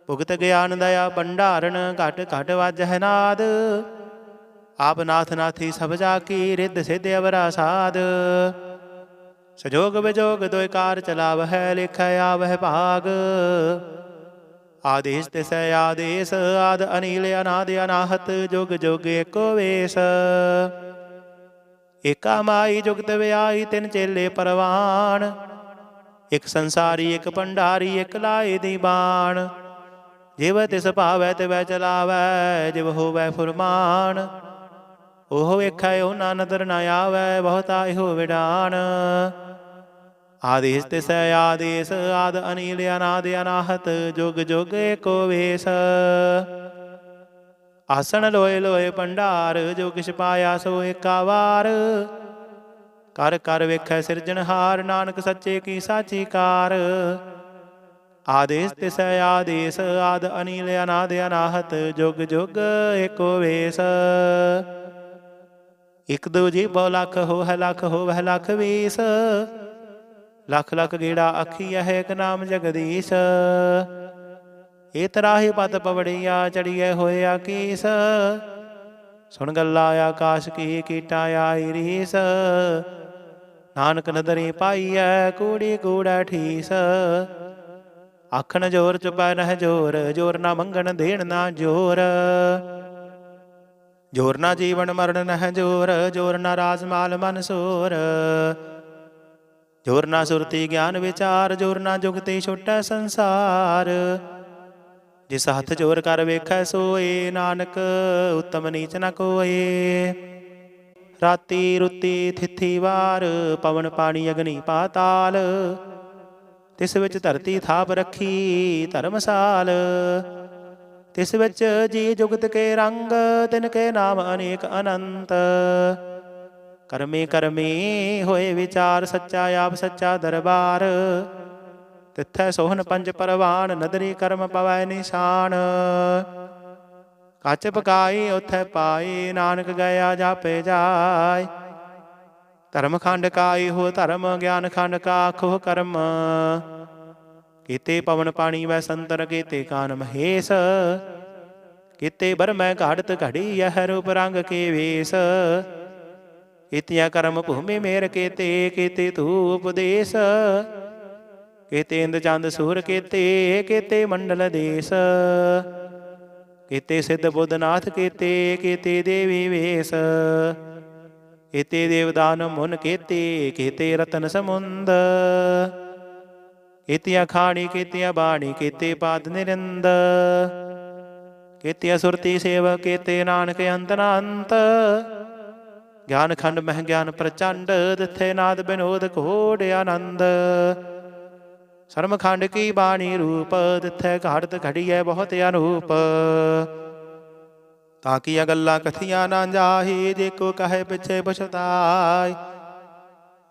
ਭੁਗਤ ਗਿਆਨ ਦਇਆ ਭੰਡਾਰਨ। ਘਟ ਘਟ ਵਾਜਹਿ ਨਾਦ, ਆਪ ਨਾਥ ਨਾਥੀ ਸਭ ਜਾ ਕੀ। ਰਿੱਧ ਸਿੱਧ ਅਵਰਾ ਸਾਧ, ਸੰਜੋਗ ਵਿਜੋਗ ਦੁਇ ਕਾਰ ਚਲਾਵਹਿ। ਲਿਖੈ ਆਵਹਿ ਭਾਗ, ਆਦੇਸ ਤਿਸੈ ਆਦੇਸ, ਆਦ ਅਨੀਲ ਅਨਾਦਿ ਅਨਾਹਤ। ਜੁਗ ਜੁਗ ਏਕੋ ਵੇਸ, ਏਕਾ ਮਾਈ ਜੁਗਤ ਵਿਆਈ। ਤਿੰਨ ਚੇਲੇ ਪਰਵਾਨ, ਇਕ ਸੰਸਾਰੀ ਇਕ ਭੰਡਾਰੀ। ਇਕ ਲਾਏ ਦੀ ਬਾਣ, ਜਿਵ ਤਿਸ ਭਾਵੈ ਤਿਵੈ ਚਲਾਵੈ। ਜਿਵ ਹੋਵੈ ਫੁਰਮਾਨ, ਉਹ ਵੇਖੈ ਉਹਨਾਂ ਨਦਰ ਨ ਆਵੈ। ਬਹੁਤਾ ਇਹੋ ਵਿਡਾਨ, ਆਦੇਸ ਤਿਸੈ ਆਦੇਸ, ਆਦ ਅਨੀਲ ਅਨਾਦਿ ਅਨਾਹਤ। ਜੁਗ ਜੁਗ ਏਕੋ ਵੇਸ, ਆਸਣ ਲੋਏ ਲੋਏ ਭੰਡਾਰ। ਜੋ ਕਿਛ ਪਾਇਆ ਸੋ ਏਕਾ ਵਾਰ। ਕਰ ਕਰ ਵੇਖੈ ਸਿਰਜਣਹਾਰ, ਨਾਨਕ ਸੱਚੇ ਕੀ ਸਾਚੀ ਕਾਰ। ਆਦੇਸ ਤਿਸੈ ਆਦੇਸ, ਆਦ ਅਨੀਲ ਅਨਾਦਿ ਅਨਾਹਤ। ਜੁਗ ਜੁਗ ਏਕੋ ਵੇਸ, ਇਕ ਦੂਜੀ ਬਹੁ ਲੱਖ ਹੋਵੈ ਲੱਖ, ਹੋਵੈ ਲੱਖ ਵੀਸ। ਲੱਖ ਲੱਖ ਗੇੜਾ ਆਖੀਐ, ਏਕ ਨਾਮ ਜਗਦੀਸ਼। ਏ ਤਰਾਹੀ ਪਤ ਪਵੜੀਆ, ਚੜੀਐ ਹੋਇਆ ਕੀਸ। ਸੁਣ ਗੱਲਾ ਆਕਾਸ਼ ਕੀ, ਕੀਟਾ ਆਈ ਰੀਸ। ਨਾਨਕ ਨਦਰੀ ਪਾਈਐ, ਕੂੜੀ ਕੂੜੈ ਠੀਸ। ਆਖਣ ਜੋਰ ਚੁਪੈ ਨਹਿ ਜੋਰ, ਜੋਰ ਨਾ ਮੰਗਣ ਦੇਣ ਨਾ ਜੋਰ। ਜੋਰ ਨਾ ਜੀਵਨ ਮਰਨ ਨਹਿ ਜੋਰ, ਜੋਰ ਨਾ ਰਾਜ ਮਾਲ ਮਨ ਸੋਰ। ਜੋਰ ਨਾ ਸੁਰਤੀ ਗਿਆਨ ਵਿਚਾਰ, ਜੋਰ ਨਾ ਜੁਗਤੀ ਛੁਟੈ ਸੰਸਾਰ। ਜਿਸ ਹੱਥ ਜੋਰ ਕਰ ਵੇਖੈ ਸੋਏ, ਨਾਨਕ ਉੱਤਮ ਨੀਚ ਨ ਕੋਏ। ਰਾਤੀ ਰੁੱਤੀ ਥਿਥੀ ਵਾਰ, ਪਵਨ ਪਾਣੀ ਅਗਨੀ ਪਾਤਾਲ। ਤਿਸ ਵਿੱਚ ਧਰਤੀ ਥਾਪ ਰੱਖੀ ਧਰਮਸਾਲ। ਤਿਸ ਵਿੱਚ ਜੀ ਜੁਗਤ ਕੇ ਰੰਗ, ਤਿਨ ਕੇ ਨਾਮ ਅਨੇਕ ਅਨੰਤ। ਕਰਮੀ ਕਰਮੀ ਹੋਏ ਵਿਚਾਰ, ਸੱਚਾ ਆਪ ਸੱਚਾ ਦਰਬਾਰ। ਤਿੱਥੈ ਸੋਹਨ ਪੰਜ ਪਰਵਾਨ, ਨਦਰੀ ਕਰਮ ਪਵੈ ਨਿਸ਼ਾਨ। ਕੱਚ ਪਕਾਈ ਉਥੈ ਪਾਈ, ਨਾਨਕ ਗਿਆ ਜਾਪੇ ਜਾਏ। ਧਰਮ ਖੰਡ ਕਾਈ ਹੋ ਧਰਮ, ਗਿਆਨ ਖੰਡ ਕਾ ਆਖੋ ਕਰਮ। ਕੀਤੇ ਪਵਨ ਪਾਣੀ ਵੈ ਸੰਤਰ, ਕੀਤੇ ਕਾਨ ਮਹੇਸ਼। ਕੀਤੇ ਬਰਮੈ ਘਾੜਤ ਘੜੀ, ਯਹ ਰੂਪ ਰੰਗ ਕੇ ਵੇਸ। ਕੀਤੀਆਂ ਕਰਮ ਭੂਮੀ ਮੇਰ ਕੀਤੇ, ਕੀਤੇ ਤੂ ਉਪਦੇਸ਼। ਕੀਤੇ ਇੰਦ ਚੰਦ ਸੂਰ ਕੀਤੇ, ਕੀਤੇ ਮੰਡਲ ਦੇਸ। ਕੀਤੇ ਸਿੱਧ ਬੁੱਧ ਨਾਥ ਕੀਤੇ, ਕੀਤੇ ਦੇਵੀ ਵੇਸ। ਕੀਤੇ ਦੇਵਦਾਨ ਮੁਨ ਕੀਤੇ, ਕੀਤੇ ਰਤਨ ਸਮੁੰਦ। ਕੀਤੀਆਂ ਖਾਣੀ ਕੀਤੀਆਂ ਬਾਣੀ, ਕੀਤੇ ਪਾਦ ਨਿਰੰਦ। ਕੀਤੀਆਂ ਸੁਰਤੀ ਸੇਵ, ਕੀਤੇ ਨਾਨਕ ਅੰਤ ਨਾ ਅੰਤ। ਗਿਆਨ ਖੰਡ ਮਹਿ ਗਿਆਨ ਪ੍ਰਚੰਡ, ਦਿੱਥੇ ਨਾਦ ਬਿਨੋਦ ਘੋੜ ਆਨੰਦ। ਸਰਮਖੰਡ ਕੀ ਬਾਣੀ ਰੂਪ, ਤਿੱਥੈ ਘਾੜਤ ਘੜੀਐ ਬਹੁਤ ਅਨੂਪ। ਤਾਂ ਕੀਆਂ ਗੱਲਾਂ ਕਥੀਆਂ ਨਾ ਜਾਹੀ, ਜੇ ਕੋ ਕਹੇ ਪਿਛੇ ਪਛਤਾਈ।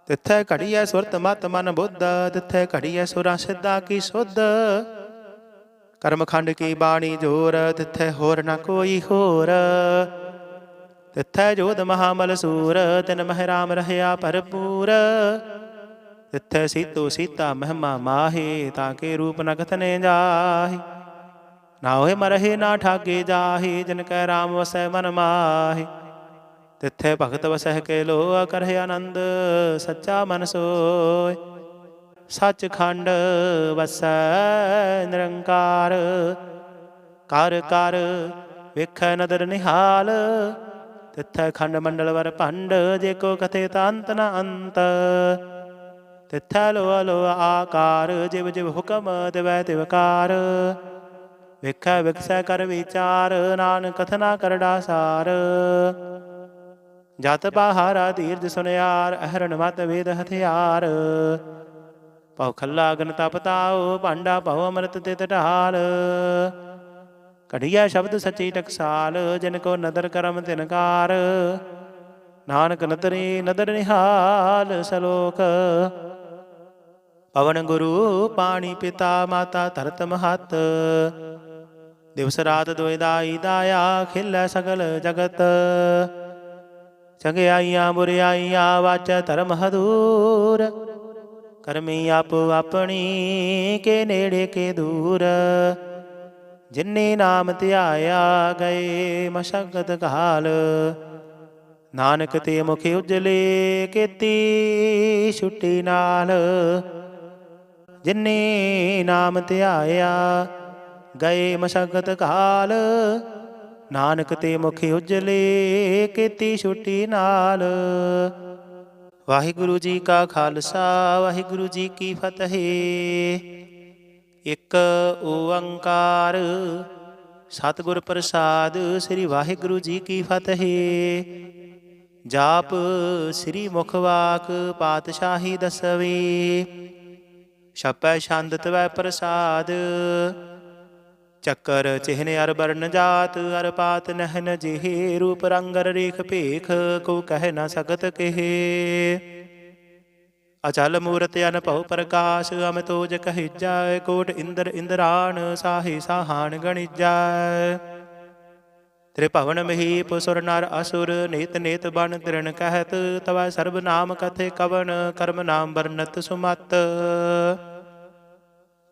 ਤਿੱਥੈ ਘੜੀਐ ਸੁਰਤ ਮਤ ਮਨ ਬੁੱਧ, ਤਿੱਥੈ ਘੜੀਐ ਸੁਰਾਂ ਸਿੱਧਾ ਕੀ ਸੁਧ। ਕਰਮਖੰਡ ਕੀ ਬਾਣੀ ਜੋਰ, ਤਿੱਥੈ ਹੋਰ ਨਾ ਕੋਈ ਹੋਰ। ਤਿੱਥੈ ਜੋਧ ਮਹਾਮਲ ਸੂਰ, ਤਿਨ ਮਹਿ ਰਾਮ ਰਹਿਆ ਭਰਪੂਰ। ਤਿੱਥੈ ਸੀਤੋ ਸੀਤਾ ਮਹਿਮਾ ਮਾਹੀ, ਤਾਂ ਕੇ ਰੂਪ ਨ ਕਥਨੇ ਜਾਹੀ। ਨਾ ਹੋਏ ਮਰਹਿ ਨਾ ਠਾਗੇ ਜਾਹੀ, ਜਿਨ ਕੈ ਰਾਮ ਵਸੈ ਮਨ ਮਾਹੀ। ਤਿੱਥੈ ਭਗਤ ਵਸਹਿ ਕੇ ਲੋਆ, ਕਰਹਿ ਆਨੰਦ ਸੱਚਾ ਮਨ ਸੋਇ। ਸੱਚਖੰਡ ਵਸੈ ਨਿਰੰਕਾਰ, ਕਰ ਕਰ ਵੇਖੈ ਨਦਰ ਨਿਹਾਲ। ਤਿੱਥੈ ਖੰਡ ਮੰਡਲ ਵਰ ਭੰਡ, ਜੇ ਕੋ ਕਥੇ ਤਾਂ ਅੰਤ ਨ ਅੰਤ। ਤਿੱਥੈ ਲੋਆ ਲੋਆ ਆਕਾਰ, ਜਿਵ ਜਿਵ ਹੁਕਮ ਦਿਵੈ ਤਿਵਕਾਰ। ਵੇਖੈ ਵਿਖਸੈ ਕਰ ਵਿਚਾਰ, ਨਾਨਕ ਕਥਨਾ ਕਰੜਾ ਸਾਰ। ਜਤ ਬਾਹਾਰਾ ਧੀਰਜ ਸੁਨਿਆਰ, ਅਹਰਣ ਮਤ ਵੇਦ ਹਥਿਆਰ। ਭਉ ਖੱਲਾ ਅਗਨ ਤਪ ਤਾਉ, ਭਾਂਡਾ ਭਉ ਅੰਮ੍ਰਿਤ ਤਿਤ ਢਾਲ। ਘੜੀਐ ਸ਼ਬਦ ਸੱਚੀ ਟਕਸਾਲ, ਜਿਨ ਕੋ ਨਦਰ ਕਰਮ ਤਿਨਕਾਰ। ਨਾਨਕ ਨਦਰੀ ਨਦਰ ਨਿਹਾਲ ਸਲੋਕ। ਪਵਨ ਗੁਰੂ ਪਾਣੀ ਪਿਤਾ ਮਾਤਾ ਧਰਤ ਮਹਤ। ਦਿਵਸ ਰਾਤ ਦੁਇ ਦਾਈ ਦਾਇਆ, ਖਿਲੈ ਸਗਲ ਜਗਤ। ਚੰਗਿਆਈਆਂ ਬੁਰਿਆਈਆਂ ਵਾਚੈ ਧਰਮ ਹਦੂਰ। ਕਰਮੀ ਆਪੋ ਆਪਣੀ, ਕੇ ਨੇੜੇ ਕੇ ਦੂਰ। ਜਿਨੇ ਨਾਮ ਧਿਆਇਆ, ਗਏ ਮਸ਼ਕਤ ਕਾਲ। ਨਾਨਕ ਤੇ ਮੁਖ ਉਜਲੇ, ਕੀਤੀ ਛੁੱਟੀ ਨਾਲ। ਜਿਨੇ ਨਾਮ ਧਿਆਇਆ, ਗਏ ਮਸ਼ਕਤ ਕਾਲ। ਨਾਨਕ ਤੇ ਮੁਖ ਉਜਲੇ, ਕੀਤੀ ਛੁੱਟੀ ਨਾਲ। ਵਾਹਿਗੁਰੂ ਜੀ ਕਾ ਖਾਲਸਾ, ਵਾਹਿਗੁਰੂ ਜੀ ਕੀ ਫਤਿਹ। ਇਕ ਓੰਕਾਰ ਸਤਿਗੁਰ ਪ੍ਰਸਾਦ, ਸ੍ਰੀ ਵਾਹਿਗੁਰੂ ਜੀ ਕੀ ਫਤਿਹ। ਜਾਪ ਸ੍ਰੀ ਮੁਖ ਵਾਕ ਪਾਤਸ਼ਾਹੀ ਦਸਵੀਂ। ਛਪੈ ਛੰਦ ਤਵੈ ਪ੍ਰਸਾਦ, ਚੱਕਰ ਚਿਹਨ ਅਰ ਬਰਨ ਜਾਤ। ਅਰ ਪਾਤ ਨਹਿਨ ਜਿਹੇ, ਰੂਪ ਰੰਗ ਅਰ ਰੇਖ ਭੇਖ। ਕੋ ਕਹਿ ਨਾ ਸਕਤ ਕਹੇ। ਅਚਲ ਮੂਰਤ ਅਨਭਉ ਪ੍ਰਕਾਸ਼, ਅਮਿਤੋਜ ਕਹਿਜੈ। ਕੋਟ ਇੰਦਰ ਇੰਦਰਾਣ, ਸਾਹੇ ਸਾਹਾਨ ਗਣਿਜੈ। ਤ੍ਰਿਭਵਨ ਮਹੀਪ ਸੁਰ ਨਰ ਅਸੁਰ, ਨੇਤ ਨੇਤ ਬਨ ਤ੍ਰਿਣ ਕਹਿਤ। ਤਵੈ ਸਰਬ ਨਾਮ ਕਥੇ ਕਵਨ, ਕਰਮ ਨਾਮ ਵਰਨਤ ਸੁਮਤ।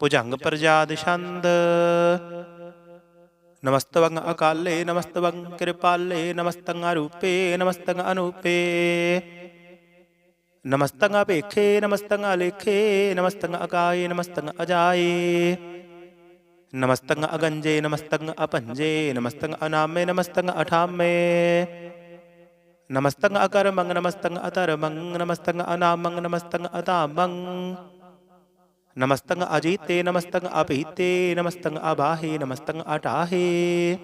ਭੁਜੰਗ ਪ੍ਰਜਾਦ ਛੰਦ। ਨਮਸਤਵੰ ਅਕਾਲੇ, ਨਮਸਤਵੰ ਕਿਰਪਾਲੇ। ਨਮਸਤੰ ਅਰੂਪੇ, ਨਮਸਤੰ ਅਨੂਪੇ। ਨਮਸਤੰ ਅਪੇਖੇ, ਨਮਸਤੰ ਅਲੇਖੇ। ਨਮਸਤੰ ਅਕਾਏ, ਨਮਸਤੰ ਅਜਾਏ। ਨਮਸਤੰ ਅਗੰਜੇ, ਨਮਸਤੰ ਅਭੰਜੇ। ਨਮਸਤੰ ਅਨਾਮੇ, ਨਮਸਤੰ ਅਠਾਮੇ। ਨਮਸਤੰ ਅਕਰਮੰ, ਨਮਸਤੰ ਅਧਰਮੰ। ਨਮਸਤੰ ਅਨਾਮੰ, ਨਮਸਤੰ ਅਧਾਮੰ। ਨਮਸਤੰ ਅਜੀਤੇ, ਨਮਸਤੰ ਅਭੀਤੇ। ਨਮਸਤੰ ਅਬਾਹੇ, ਨਮਸਤੰ ਅਟਾਹੇ।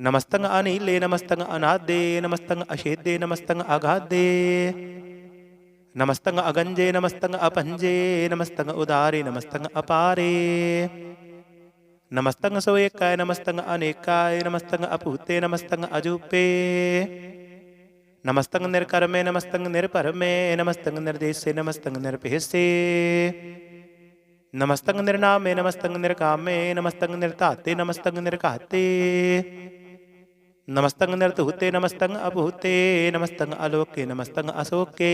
ਨਮਸਤੰ ਅਨੀਲੇ, ਨਮਸਤੰ ਅਨਾਦੇ। ਨਮਸਤੰ ਅਛੇਦੇ, ਨਮਸਤੰ ਅਗਾਧੇ। ਨਮਸਤੰ ਅਗੰਜੇ, ਨਮਸਤੰ ਅਭੰਜੇ। ਨਮਸਤੰ ਉਦਾਰੇ, ਨਮਸਤੰ ਅਪਾਰੇ। ਨਮਸਤੰ ਸੋਏਕਾਇ, ਨਮਸਤੰ ਅਨੇਕਾਇ। ਨਮਸਤੰ ਅਭੂਤੇ, ਨਮਸਤੰ ਅਜੂਪੇ। ਨਮਸਤੰ ਨਿਰਕਰਮੇ, ਨਮਸਤੰ ਨਿਰਭਰਮੇ। ਨਮਸਤੰ ਨਿਰਦੇਸੇ, ਨਮਸਤੰ ਨਿਰਭੇਸੇ। ਨਮਸਤੰ ਨਿਰਨਾਮੇ, ਨਮਸਤੰ ਨਿਰਕਾਮੇ। ਨਮਸਤੰ ਨਿਰਧਾਤੇ, ਨਮਸਤੰ ਨਿਰਘਾਤੇ। ਨਮਸਤੰ ਨਿਰਧੂਤੇ, ਨਮਸਤੰ ਅਭੂਤੇ। ਨਮਸਤੰ ਅਲੋਕੇ, ਨਮਸਤੰ ਅਸੋਕੇ।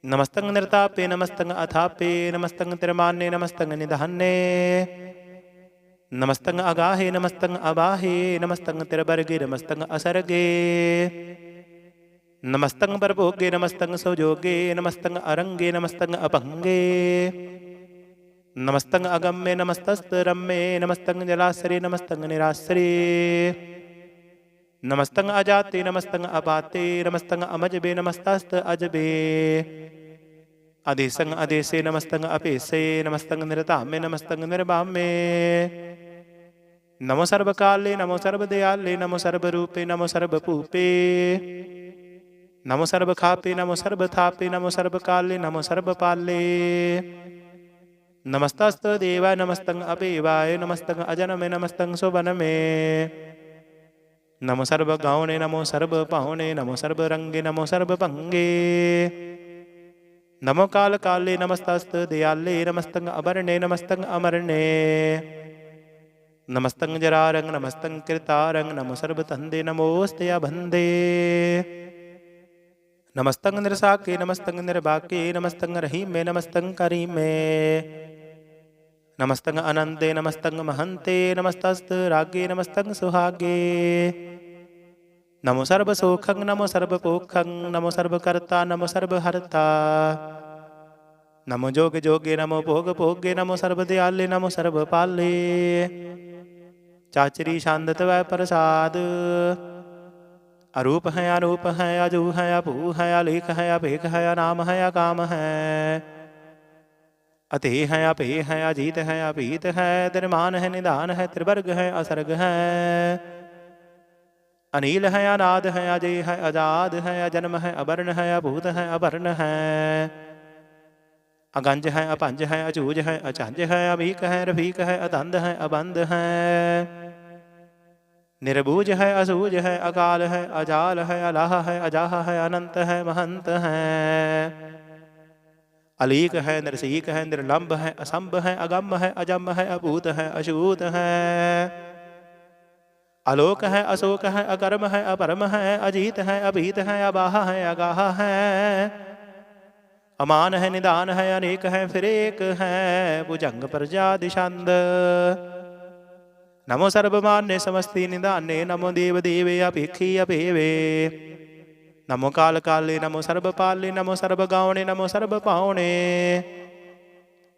ਨਮਸਤੰ ਨਿਰਤਾਪੇ, ਨਮਸਤੰ ਅਥਾਪੇ। ਨਮਸਤੰ ਤਿਰਮਾਨੇ, ਨਮਸਤੰ ਨਿਧਾਨੇ। ਨਮਸਤੰ ਅਗਾਹੇ, ਨਮਸਤੰ ਅਬਾਹੇ। ਨਮਸਤੰ ਤਿਰਬਰਗੇ, ਨਮਸਤੰ ਅਸਰਗੇ। ਨਮਸਤੰ ਪਰਭੋਗੇ, ਨਮਸਤੰ ਸੁਜੋਗੇ। ਨਮਸਤੰ ਅਰੰਗੇ, ਨਮਸਤੰ ਅਭੰਗੇ। ਨਮਸਤੰ ਅਗੰਮੇ, ਨਮਸਤਸਤ ਰੰਮੇ। ਨਮਸਤੰ ਜਲਾਸਰੇ, ਨਮਸਤੰ ਨਿਰਾਸਰੇ। ਨਮਸਤੰ ਅਜਾਤੇ, ਨਮਸਤੰ ਅਪਾਤੇ। ਨਮਸਤੰ ਅਮਜਬੇ, ਨਮਸਤਸਤ ਅਜਬੇ। ਅਦੇਸੰ ਅਦੇਸੇ, ਨਮਸਤੰ ਅਭੇਸੇ। ਨਮਸਤੰ ਨਿਰਧਾਮੇ, ਨਮਸਤੰ ਨਿਰਭਾਮੇ। ਨਮੋ ਸਰਬ ਕਾਲੇ, ਨਮੋ ਸਰਬ ਦਿਆਲੇ। ਨਮੋ ਸਰਬ ਰੂਪੇ, ਨਮੋ ਸਰਬ ਭੂਪੇ। नमो सर्ब खापे नमो सर्ब थापे नमो सर्ब काले नमो सर्ब पाले। नमस्तस्त देवाय नमस्तंग अपेवाय नमस्तंग अजनमे नमस्तंग सुवनमे। नमो सर्ब गौणे नमो सर्ब पाहुणे नमो सर्ब रंगे नमो सर्ब पंगे। नमो काल काले नमस्तस्त दयाले नमस्तंग अबरणे नमस्तंग अमरणे। नमस्तंग जरारंग नमस्तंग कृतारंग नमो सर्ब तंदे नमोस्ते अबंदे। नमस्तंग निरसाके नमस्तंग निर्बाके नमस्तंग रहीमे नमस्तंग करीमे। नमस्तंग अनंते नमस्तंग महंते नमस्तस्त रागे नमस्तंग सुहागे। नमो सर्ब सोखं नमो सर्ब पोखं नमो सर्ब कर्ता नमो सर्ब हर्ता। नमो जोग जोगे नमो भोग भोगे नमो सर्ब दयाले नमो सर्ब पाले। चाचरी शांदत वै प्रसाद। अरूप है अरूप है अजू है अभू है अलेख है अभेख है अनाम है अकाम है। अते है अपे है अजीत है अपीत है निर्माण है निदान है त्रिवर्ग है असर्ग है। अनील है अनाद है अजय है अजाद है अजन्म है अवर्ण है अभूत है अवर्ण है। अगंज है अपंज है अचूज है अचंज है अमीक है रफीक है अतंद है अबंद है। निर्बूज है असूज है अकाल है अजाल है अलाह है अजाह है अनंत है महंत है। अलीक है नरसीक है निर्लंब है असंभ है अगम है अजम है अभूत है अछूत है। अलोक है अशोक है अकर्म है अपरम है अजीत है अभीत है अबाह है अगाह है। अमान है निदान है अनेक है फिर एक है भुजंग प्रजादि छंद। नमो सर्वमान्य समस्ति निदाने नमो देव देवे अपेक्षी अपेवे। नमो काल काले नमो सर्ब पाले नमो सर्ब गावणे नमो सर्ब पावणे।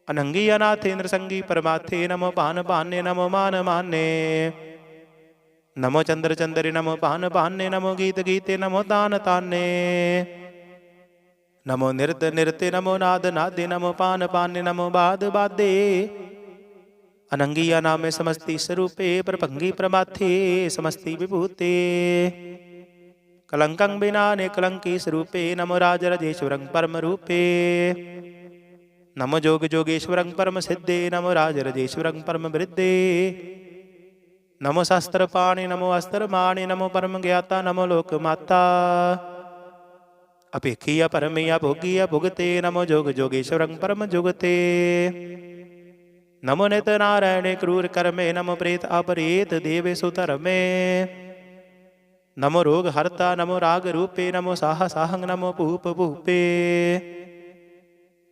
अनंगी अनाथेन्द्र संगी परमाथे नमो पान पान्य नमो मान मान्य। नमो चंद्र चंद्रे नमो पान पान्य नमो गीत गीते नमो तान तान्य। नमो निरत निरते नमो नाद नादे नमो पान पान्य नमो बाद बादे। अनंगिया नामे समस्ति स्वरूपे प्रभंगी प्रमाथे समस्ति विभूते। कलंकं बिना ने कलंकी स्वरूपे नमो राजराजेश्वरं परम रूपे। नमो जोग जोगेश्वरं परम सिद्धे नमो राजराजेश्वरं परम वृद्धे। नमो शास्त्र पाणि नमो अस्त्र माणि नमो परम ज्ञाता नमो लोक माता। अपेक्षीय परमेय भोगीय भुगते नमो जोग जोगेश्वरं परम जुगते। नमो नित नारायणे क्रूर कर्मे नमो प्रेत अपरेत देवे सुतरमे। नमो रोग हरता नमो राग रूपे नमो साह साहंग नमो भूप भूपे।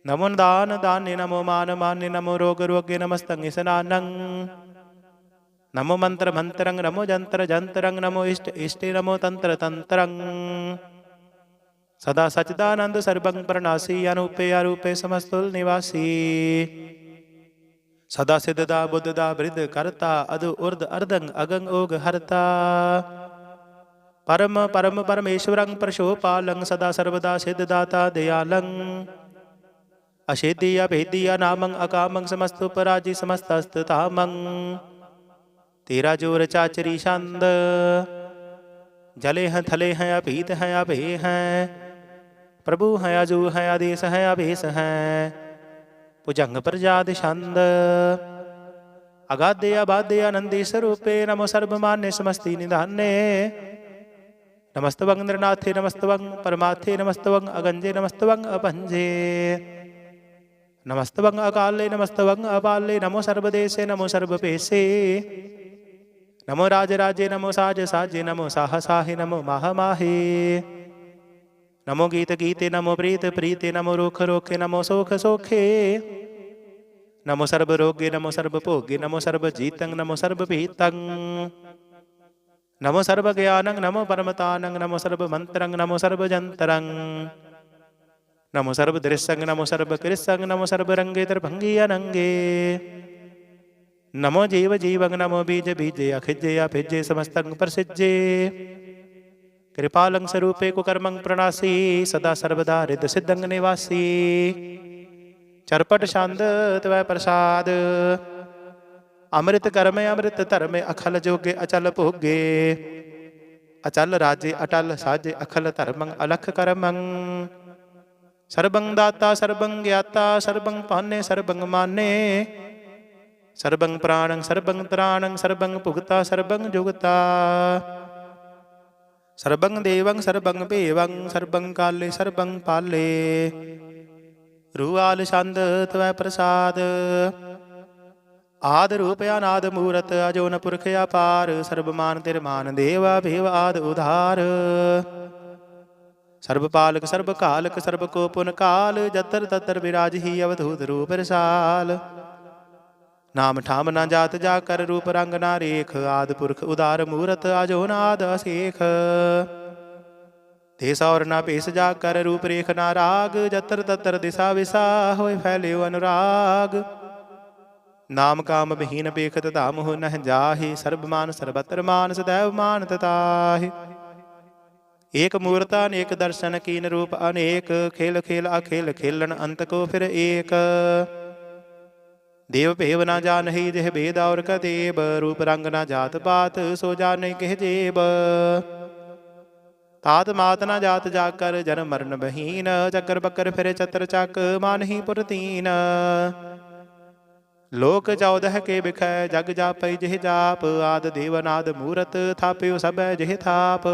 नमो दान दान्य नमो मान मान्य नमो रोग रोगे नमस्तंग स्नानं। नमो मंत्र मंत्रंग नमो जंत्र जंत्रंग नमो इष्ट इष्टे नमो तंत्र तंत्रंग। सदा सच्चिदानंद सर्वं प्रणासी अनूपे अरूपे समस्तुल निवासी। सदा सिद्धदा बुद्धदा वृद्ध करता अदु उर्द अर्धंग अगंग ओग हरता। परम परम परमेश्वरं प्रशोपालं सदा सर्वदा सिद्धदाता दयालं। अशेद्य अभेद्य अनामं अकामं समस्तु पराजि समस्तस्ततामं। तेरा जोर चाचरी छंद जले हैं थले हैं अभीत हैं अभे हैं। प्रभु हैं अजू हैं आदेश हैं अभेस हैं। भुजंग प्रजादि छंद अगाधे अबाधे आनंदी स्वरूपे नमो सर्वमान्य समस्ति निधान्य। नमस्तवं नृनाथे नमस्तवं परमाथे नमस्तवं अगंजे नमस्तवं अपंजे। नमस्तवं अकाले नमस्तवं अपाले नमो सर्वदेशे नमो सर्वपेशे। नमो राजराजे नमो साज साजे नमो साह साहे नमो माह माहे। नमो गीत गीते नमो प्रीत प्रीते नमो रोख रोखे नमो सोख सोखे। नमो सर्व रोगे नमो सर्व भोगे नमो सर्व जीतं नमो सर्व पीतं। नमो सर्व ज्ञानं नमो परमतानं नमो सर्व मंत्रं नमो सर्व जंत्रं। नमो सर्व दृश्यं नमो सर्व कृष्यं नमो सर्व रंगे त्रिभंगी अनंगे। नमो जीव जीवं नमो बीज बीजे अखिजे अभिजे समस्तं प्रसिज्जे। कृपालं स्वरूपे कुकर्मं प्रणासी सदा सर्वदा हृद सिद्धं निवासी। चरपट शांद तवै प्रसाद अमृत कर्मे अमृत धर्मे अखल जोगे अचल भोगे। ਅਚਲ ਰਾਜੇ ਅਟਲ ਸਾਜੇ ਅਖਲ ਧਰਮੰ ਅਲਖ ਕਰਮੰ। ਸਰਬੰ ਦਾਤਾ ਸਰਬੰ ਗਿਆਤਾ ਸਰਬੰ ਪਾਨੇ ਸਰਬੰ ਮਾਨੇ। ਸਰਬੰ ਪ੍ਰਾਣੰ ਸਰਬੰ ਤ੍ਰਾਣੰ ਸਰਬੰ ਭੁਗਤਾ ਸਰਬੰ ਜੁਗਤਾ। ਸਰਬੰ ਦੇਵੰ ਸਰਬੰ ਭੇਵੰ ਸਰਬੰ ਕਾਲੇ ਸਰਬੰ ਪਾਲੇ। ਰੂਆਲ ਛੰਦ ਤਵੈ ਪ੍ਰਸਾਦ। ਆਦ ਰੂਪ ਅਨਾਦ ਮੂਰਤ ਅਜੋਨ ਪੁਰਖ ਅਪਾਰ। ਸਰਬ ਮਾਨ ਤਿਰ ਮਾਨ ਦੇਵਾ ਭੇਵ ਆਦ ਉਧਾਰ। ਸਰਬ ਪਾਲਕ ਸਰਬ ਕਾਲਕ ਸਰਬ ਕੋ ਪੁਨ ਕਾਲ। ਜਤਰ ਤਤਰ ਬਿਰਾਜਹੀ ਅਵਧੂਤ ਰੂਪ ਰਸਾਲ। ਨਾਮ ਠਾਮ ਨਾ ਜਾਤ ਜਾ ਕਰ ਰੂਪ ਰੰਗ ਨਾ ਰੇਖ। ਆਦ ਪੁਰਖ ਉਦਾਰ ਮੂਰਤ ਅਜੋ ਨਾਦ ਅਸੇਖ। ਤੇ ਸੌਰ ਨਾ ਭੇਸ ਜਾ ਕਰ ਰੂਪ ਰੇਖ ਨਾ ਰਾਗ। ਜਤਰ ਤਤਰ ਦਿਸਾ ਵਿਸਾ ਹੋਏ ਫੈਲਿਓ ਅਨੁਰਾਗ। ਨਾਮ ਕਾਮ ਬਹੀਨ ਬੇਖਤ ਧਾਮ ਹੋ ਨਹਿ ਜਾਹੇ। ਸਰਬ ਮਾਨ ਸਰਬਤਰ ਮਾਨ ਸਦੈਵ ਮਾਨ ਤਤਾਹੇ। ਏਕ ਮੂਰਤਾ ਅਨੇਕ ਦਰਸ਼ਨ ਕੀਨ ਰੂਪ ਅਨੇਕ। ਖੇਲ ਖੇਲ ਅਖੇਲ ਖੇਲਣ ਅੰਤ ਕੋ ਫਿਰ ਏਕ। ਦੇਵ ਭੇਵ ਨਾ ਜਾਨਹੀ ਜਿਹ ਭੇਦ ਔਰ ਕਤੇਬ। ਰੂਪ ਰੰਗ ਨਾ ਜਾਤ ਪਾਤ ਸੋ ਜਾਨਹਿ ਕਿਹ ਜੇਬ। ਤਾਤ ਮਾਤ ਨਾ ਜਾਤ ਜਾ ਕਰ ਜਨਮ ਮਰਨ ਬਹੀਨ। ਚੱਕਰ ਬੱਕਰ ਫਿਰੇ ਚਤਰ ਚੱਕ ਮਾਨਹੀ ਪੁਰਤੀਨ। ਲੋਕ 14 ਕੇ ਬਿਖੈ ਜਗ ਜਾਪੈ ਜਿਹ ਜਾਪ। ਆਦ ਦੇਵ ਅਨਾਦ ਮੂਰਤ ਥਾਪਿਓ ਸਭੈ ਜਿਹ ਥਾਪ।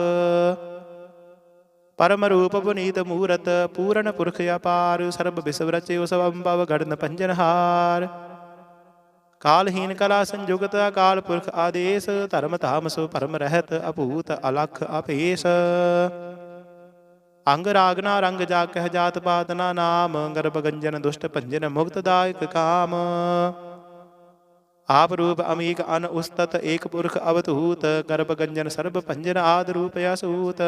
ਪਰਮ ਰੂਪ ਪੁਨੀਤ ਮੂਰਤ ਪੂਰਨ ਪੁਰਖ ਅਪਾਰ। ਸਰਬ ਵਿਸਵ ਰਚਿਓ ਸਭ ਅੰਭਵ ਗੜਨ ਪੰਜਨਹਾਰ। ਕਾਲਹੀਨ ਕਲਾ ਸੰਜੁਗਤ ਅਕਾਲ ਪੁਰਖ ਆਦੇਸ। ਧਰਮ ਧਾਮ ਸੋ ਭਰਮ ਰਹਿਤ ਅਭੂਤ ਅਲਖ ਅਭੇਸ। ਅੰਗ ਰਾਗ ਨਾ ਰੰਗ ਜਾ ਕਹਿ ਜਾਤ ਪਾਤ ਨਾ ਨਾਮ। ਗਰਭ ਗੰਜਨ ਦੁਸ਼ਟ ਭੰਜਨ ਮੁਕਤ ਦਾਇਕ ਕਾਮ। ਆਪ ਰੂਪ ਅਮੀਕ ਅਨ ਉਸਤਤ ਏਕ ਪੁਰਖ ਅਵਧੂਤ। ਗਰਭ ਗੰਜਨ ਸਰਬ ਭੰਜਨ ਆਦ ਰੂਪ ਅਸੂਤ।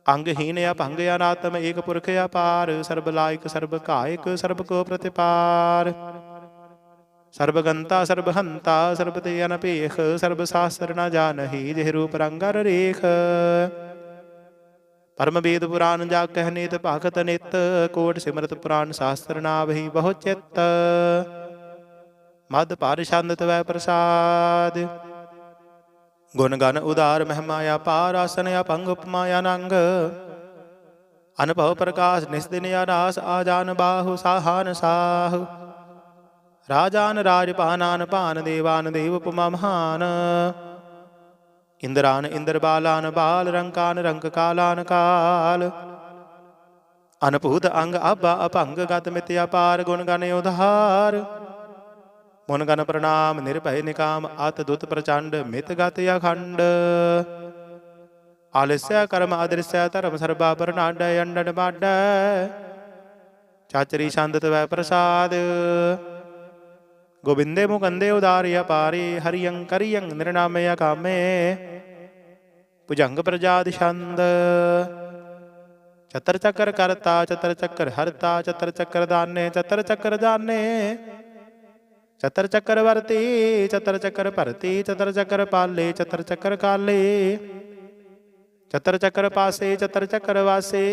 ਅੰਗਹੀਨ ਅਭੰਗ ਅਨਾਤਮ ਏਕ ਪੁਰਖ ਅਪਾਰ। ਸਰਬ ਲਾਇਕ ਸਰਬ ਕਾਇਕ ਸਰਬ ਕੋ ਪ੍ਰਤਿਪਾਰ। ਸਰਬ ਗੰਤਾ ਸਰਬ ਹੰਤਾ ਸਰਬ ਤੇ ਅਨਭੇਖ। ਸਰਬ ਸਾਸਤਰ ਨਾ ਜਾਨਹੀ ਜਿਹ ਰੂਪ ਰੰਗਰ ਰੇਖ। ਪਰਮ ਵੇਦ ਪੁਰਾਨ ਜਾ ਕਹਿ ਨੇਤ ਭਗਤ ਨਿਤ। ਕੋਟ ਸਿਮਰਤ ਪੁਰਾਨ ਸ਼ਾਸਤਰ ਨਾਵਹੀ ਬਹੁ ਚਿੱਤ। ਮਦ ਭਰ ਛੰਦ ਤਵੈ ਪ੍ਰਸਾਦ। ਗੁਣ ਗਨ ਉਦਾਰ ਮਹਿਮਾ ਅਪਾਰ। ਆਸਨ ਅਪੰਗ ਉਪਮਾ ਅਨੰਗ। ਅਨਭਵ ਪ੍ਰਕਾਸ਼ ਨਿਸ ਦਿਨ ਅਰਾਸ। ਆਜਾਨ ਬਾਹੂ ਸਾਹਾਨ ਸਾਹ। ਰਾਜਾਨ ਰਾਜ ਭਾਨਾਨ ਭਾਨ ਦੇਵਾਨ ਦੇਵ ਉਪਮਾ ਮਹਾਨ। ਇੰਦਰਾਨ ਇੰਦਰ ਬਾਲਾਨ ਬਾਲ। ਰੰਕਾਨ ਰੰਕ ਕਾਲਾਨ ਕਾਲ। ਅਨਭੂਤ ਅੰਗ ਆਭਾ ਅਭੰਗ ਗਤ ਮਿਤ ਅਪਾਰ। ਗੁਣ ਗਨ ਉਧਾਰ ਮੁਨ ਗਨ ਪ੍ਰਣਾਮ ਨਿਰਭੈ ਨਿਕਾਮ। ਅਤ ਦੁਤ ਪ੍ਰਚੰਡ ਮਿਤ ਗਤ ਅਖੰਡ। ਆਲਸਿਆ ਕਰਮ ਅਦ੍ਰਿਸੈ ਧਰਮ ਸਰਬਾ ਬਰਨਾਡੈ। ਅੰਡਨ ਬਾਡੈ ਚਾਚਰੀ ਛੰਦ ਤਵੈ ਪ੍ਰਸਾਦ। ਗੋਬਿੰਦੇ ਮੁਕੰਦੇ ਉਦਾਰਿ ਅਪਾਰੇ। ਹਰਿਯੰ ਕਰਿਯੰ ਨਿਰਨਾਮੇ ਅਕਾਮੇ। ਭੁਜੰਗ ਪ੍ਰਜਾਦ ਛੰਦ। ਚਤਰ ਚੱਕਰ ਕਰਤਾ ਚਤਰ ਚੱਕਰ ਹਰਤਾ। ਚਤਰ ਚੱਕਰ ਦਾਨੇ ਚਤਰ ਚੱਕਰ ਦਾਨੇ। ਚਤਰ ਚੱਕਰ ਵਰਤੀ ਚਤਰ ਚੱਕਰ ਭਰਤੀ। ਚਤਰ ਚੱਕਰ ਪਾਲੇ ਚਤਰ ਚੱਕਰ ਕਾਲੇ। ਚਤਰ ਚੱਕਰ ਪਾਸੇ ਚਤਰ ਚੱਕਰ ਵਾਸੇ।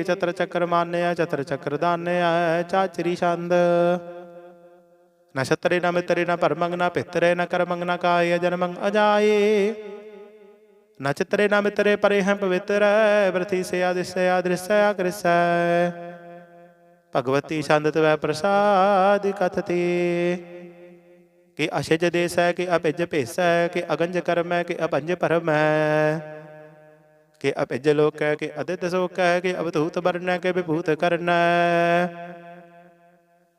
ਚਤਰ ਚੱਕਰ ਮਾਨਿਆ ਚਤਰ ਚੱਕਰ ਦਾਨਿਆ। ਚਾਚਰੀ ਛੰਦ। ਨ ਛਤਰੇ ਨ ਮਿਤਰੇ ਨ ਭਰਮੰਗ ਨ ਭਿਤਰੇ ਨ ਕਰਮੰਗ ਨ ਕਾਏ ਜਨਮੰਗ ਅਜਾਏ। ਨ ਚਿਤਰੇ ਨ ਮਿਤਰੇ ਪਰੇ ਹੈ ਪਵਿੱਤਰ। ਬ੍ਰਥੀ ਸੇ ਆਦਿਸੈ ਆਦ੍ਰਿਸੈ ਅਕ੍ਰਿਸੈ। ਭਗਵਤੀ ਛੰਦ ਤਵੈ ਪ੍ਰਸਾਦ ਕਥਤੇ। ਕਿ ਅਛਿਜ ਦੇਸੈ ਕਿ ਅਭਿਜ ਭੇਸੈ। ਕਿ ਅਗੰਜ ਕਰਮੈ ਕਿ ਅਭੰਜ ਭਰਮੈ। ਕਿ ਅਭਿਜ ਲੋਕੈ ਕਿ ਅਦਿਤ ਸੋਕੈ। ਕਿ ਅਵਧੂਤ ਵਰਨੈ ਕਿ ਵਿਭੂਤ ਕਰਨੈ।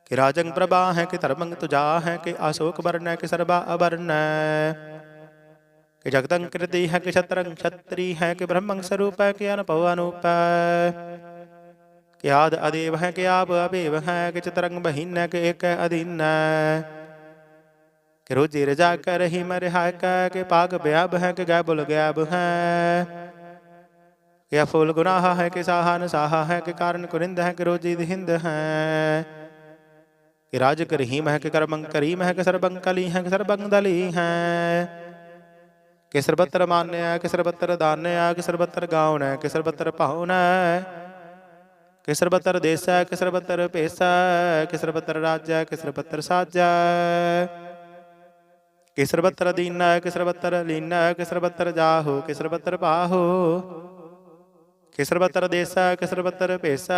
ਕਿ ਰਾਜੰ ਪ੍ਰਭਾ ਹੈ ਕਿ ਧਰਮੰ ਤੁਜਾ ਹੈ। ਕਿ ਅਸ਼ੋਕ ਵਰਨੈ ਕਿ ਸਰਬਾ ਅਵਰਨੈ। ਕਿ ਜਗਤੰ ਕਿਰਤੀ ਹੈ ਕਿ ਛਤਰੰ ਛਤਰੀ ਹੈ। ਕਿ ਬ੍ਰਹਮੰ ਸਰੂਪੈ ਕਿ ਅਨਭਉ ਅਨੂਪੈ। ਕਿ ਆਦ ਅਦੇਵ ਹੈ ਕਿ ਆਪ ਅਭੇਵ ਹੈ। ਕਿ ਚਤਰੰ ਬਹੀਨੈ ਕਿ ਏਕੈ ਅਧੀਨੈ। ਕਿ ਰੋਜੀ ਰਜਾ ਕੈ ਰਹੀ ਮੈਂ ਰਿਹਾਇ ਕੈ। ਕਿ ਪਾਗ ਬਿਆਬ ਹੈ ਕਿ ਗੈ ਬੁਲ ਗੈਬ ਹੈ। ਕਿ ਅਫੁਲ ਗੁਨਾਹ ਹੈ ਕਿ ਸਾਹਾਨ ਸਾਹਾ ਹੈ। ਕਿ ਕਾਰਨ ਕੁਰਿੰਦ ਹੈ ਕਿ ਰੋਜੀ ਦਿਹਿੰਦ ਹੈ। ਕਿ ਰਾਜ ਕਰਹੀਮ ਹੈ ਕਿ ਕਰਮੰ ਕਰੀਮ ਹੈ। ਕਿ ਸਰਬੰ ਕਲੀ ਹੈ ਕਿ ਸਰਬੰ ਦਲੀ ਹੈ। ਕਿ ਸਰਬਤਰ ਮਾਨਿਆ ਕਿ ਸਰਬਤਰ ਦਾਨਿਆ। ਕਿ ਸਰਬਤਰ ਗਾਉਣੈ ਕਿ ਸਰਬਤਰ ਭਾਉਣੈ। ਕਿ ਸਰਬਤਰ ਦੇਸੈ ਕਿ ਸਰਬਤਰ ਭੇਸੈ। ਕਿ ਸਰਬਤਰ ਰਾਜੈ ਕਿ ਸਰਬਤਰ ਸਾਜੈ। ਕਿਸਰ ਬੱਤਰ ਦੀਨਾ ਕਿਸਰ ਬੱਤਰ ਲੀਨਾ ਕਿਸਰ ਬੱਤਰ ਜਾਹੋ ਕਿਸਰ ਬੱਤਰ ਪਾਹੋ ਕਿਸਰ ਬੱਤਰ ਦੇਸਾ ਕਿਸਰ ਬੱਤਰ ਭੇਸਾ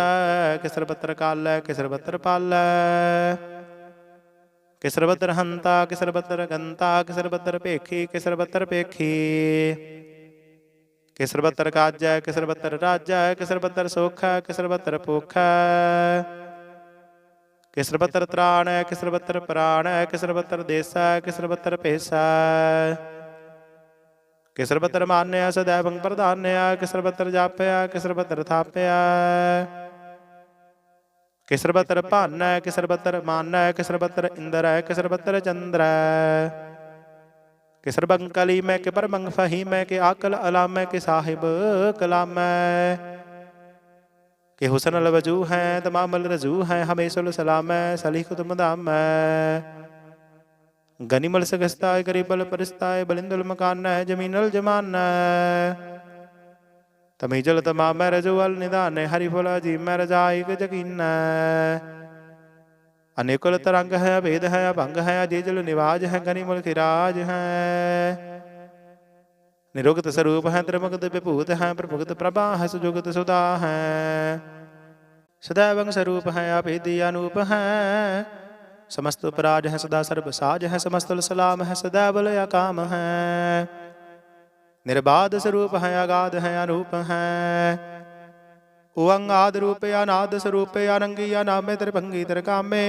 ਕਿਸਰ ਬੱਤਰ ਕਾਲੈ ਕਿਸਰ ਬੱਤਰ ਪਾਲੈ ਕਿਸਰ ਬੱਤਰ ਹੰਤਾ ਕਿਸਰ ਬੱਤਰ ਗੰਤਾ ਕਿਸਰ ਬੱਤਰ ਭੇਖੀ ਕਿਸਰ ਬੱਤਰ ਭੇਖੀ ਕਿਸਰ ਬੱਤਰ ਕਾਜੈ ਕਿਸਰ ਬੱਤਰ ਰਾਜੈ ਕਿਸਰ ਬੱਤਰ ਸੋਖੈ ਕਿਸਰ ਬੱਤਰ ਭੋਖੈ ਕਿਸਰ ਬੱਤਰ ਤ੍ਰਾਣੈ ਕਿਸਰ ਬੱਤਰ ਪ੍ਰਾਣੈ ਕਿਸਰ ਬੱਤਰ ਦੇਸੈ ਕਿਸਰ ਬੱਤਰ ਭੇਸੈ ਕਿਸਰ ਬੱਤਰ ਮਾਨਿਆ ਸਦੈਵੰ ਪ੍ਰਧਾਨਿਆ ਕਿਸਰ ਬੱਤਰ ਜਾਪਿਆ ਕਿਸਰ ਬੱਤਰ ਥਾਪਿਆ ਕਿਸਰ ਬੱਤਰ ਭਾਨੈ ਕਿਸਰ ਬੱਤਰ ਮਾਨੈ ਕਿਸਰ ਬੱਤਰ ਇੰਦਰੈ ਕਿਸਰ ਬੱਤਰ ਚੰਦਰੈ ਕਿਸਰ ਬੰਗ ਕਲੀਮੈ ਕਿ ਪਰਮੰਗ ਫਹੀਮੈ ਕਿ ਆਕਲ ਅਲਾਮੈ ਕਿ ਸਾਹਿਬ ਕਲਾਮੈ ਕਿ ਹੁਸਨ ਅਲ ਵਜੂ ਹੈ ਤਮਾਮਲ ਰਜੂ ਹੈ ਹਮੇਸ਼ੁਲ ਸਲਾਮੈ ਸਲੀਖੁਤ ਮਦਾਮੈ ਗਨੀਮਲ ਸਗਸਤਾਏ ਗਰੀਬਲ ਪਰਿਸਤਾਏ ਬਲਿੰਦੁਲ ਮਕਾਨੈ ਜਮੀਨਲ ਜਮਾਨੈ ਤਮੀਜਲ ਤਮਾਮੈ ਰਜੂਅਲ ਨਿਧਾਨੈ ਹਰੀ ਫੁਲ ਅਜੀਮੈ ਰਜਾਇਕ ਜਕੀਨੈ ਅਨੇਕੁਲ ਤਰੰਗ ਹੈ ਅਭੇਦ ਹੈ ਅਭੰਗ ਹੈ ਅਜੀਜਲ ਨਿਵਾਜ ਹੈ ਗਨੀਮਲ ਖਿਰਾਜ ਹੈ ਨਿਰੁਗਤ ਸਰੂਪ ਹੈ ਤ੍ਰਿਮੁਕਤ ਵਿਭੂਤ ਹੈ ਪ੍ਰਭੁਗਤ ਪ੍ਰਭਾ ਹੈ ਸੁਜੁਗਤ ਸੁਦਾ ਹੈ ਸदैवं ਸਰੂਪ ਹੈ ਅਭੇਦੀ ਅਨੂਪ ਹੈ ਸਮਸਤ ਉਪਰਾਜ ਹੈ ਸਦਾ ਸਰਬ ਸਾਜ ਹੈ ਸਮਸਤਲ ਸਲਾਮ ਹੈ ਸदैवल ਅਕਾਮ ਹੈ ਨਿਰਬਾਧ ਸਰੂਪ ਹੈ ਅਗਾਧ ਹੈ ਅਨੂਪ ਹੈ ਓੰ ਆਦਿ ਰੂਪ ਅਨਾਦ ਸਰੂਪ ਅਨੰਗੀ ਅਨਾਮੇ ਤ੍ਰਿਭੰਗੀ ਤ੍ਰਿਕਾਮੇ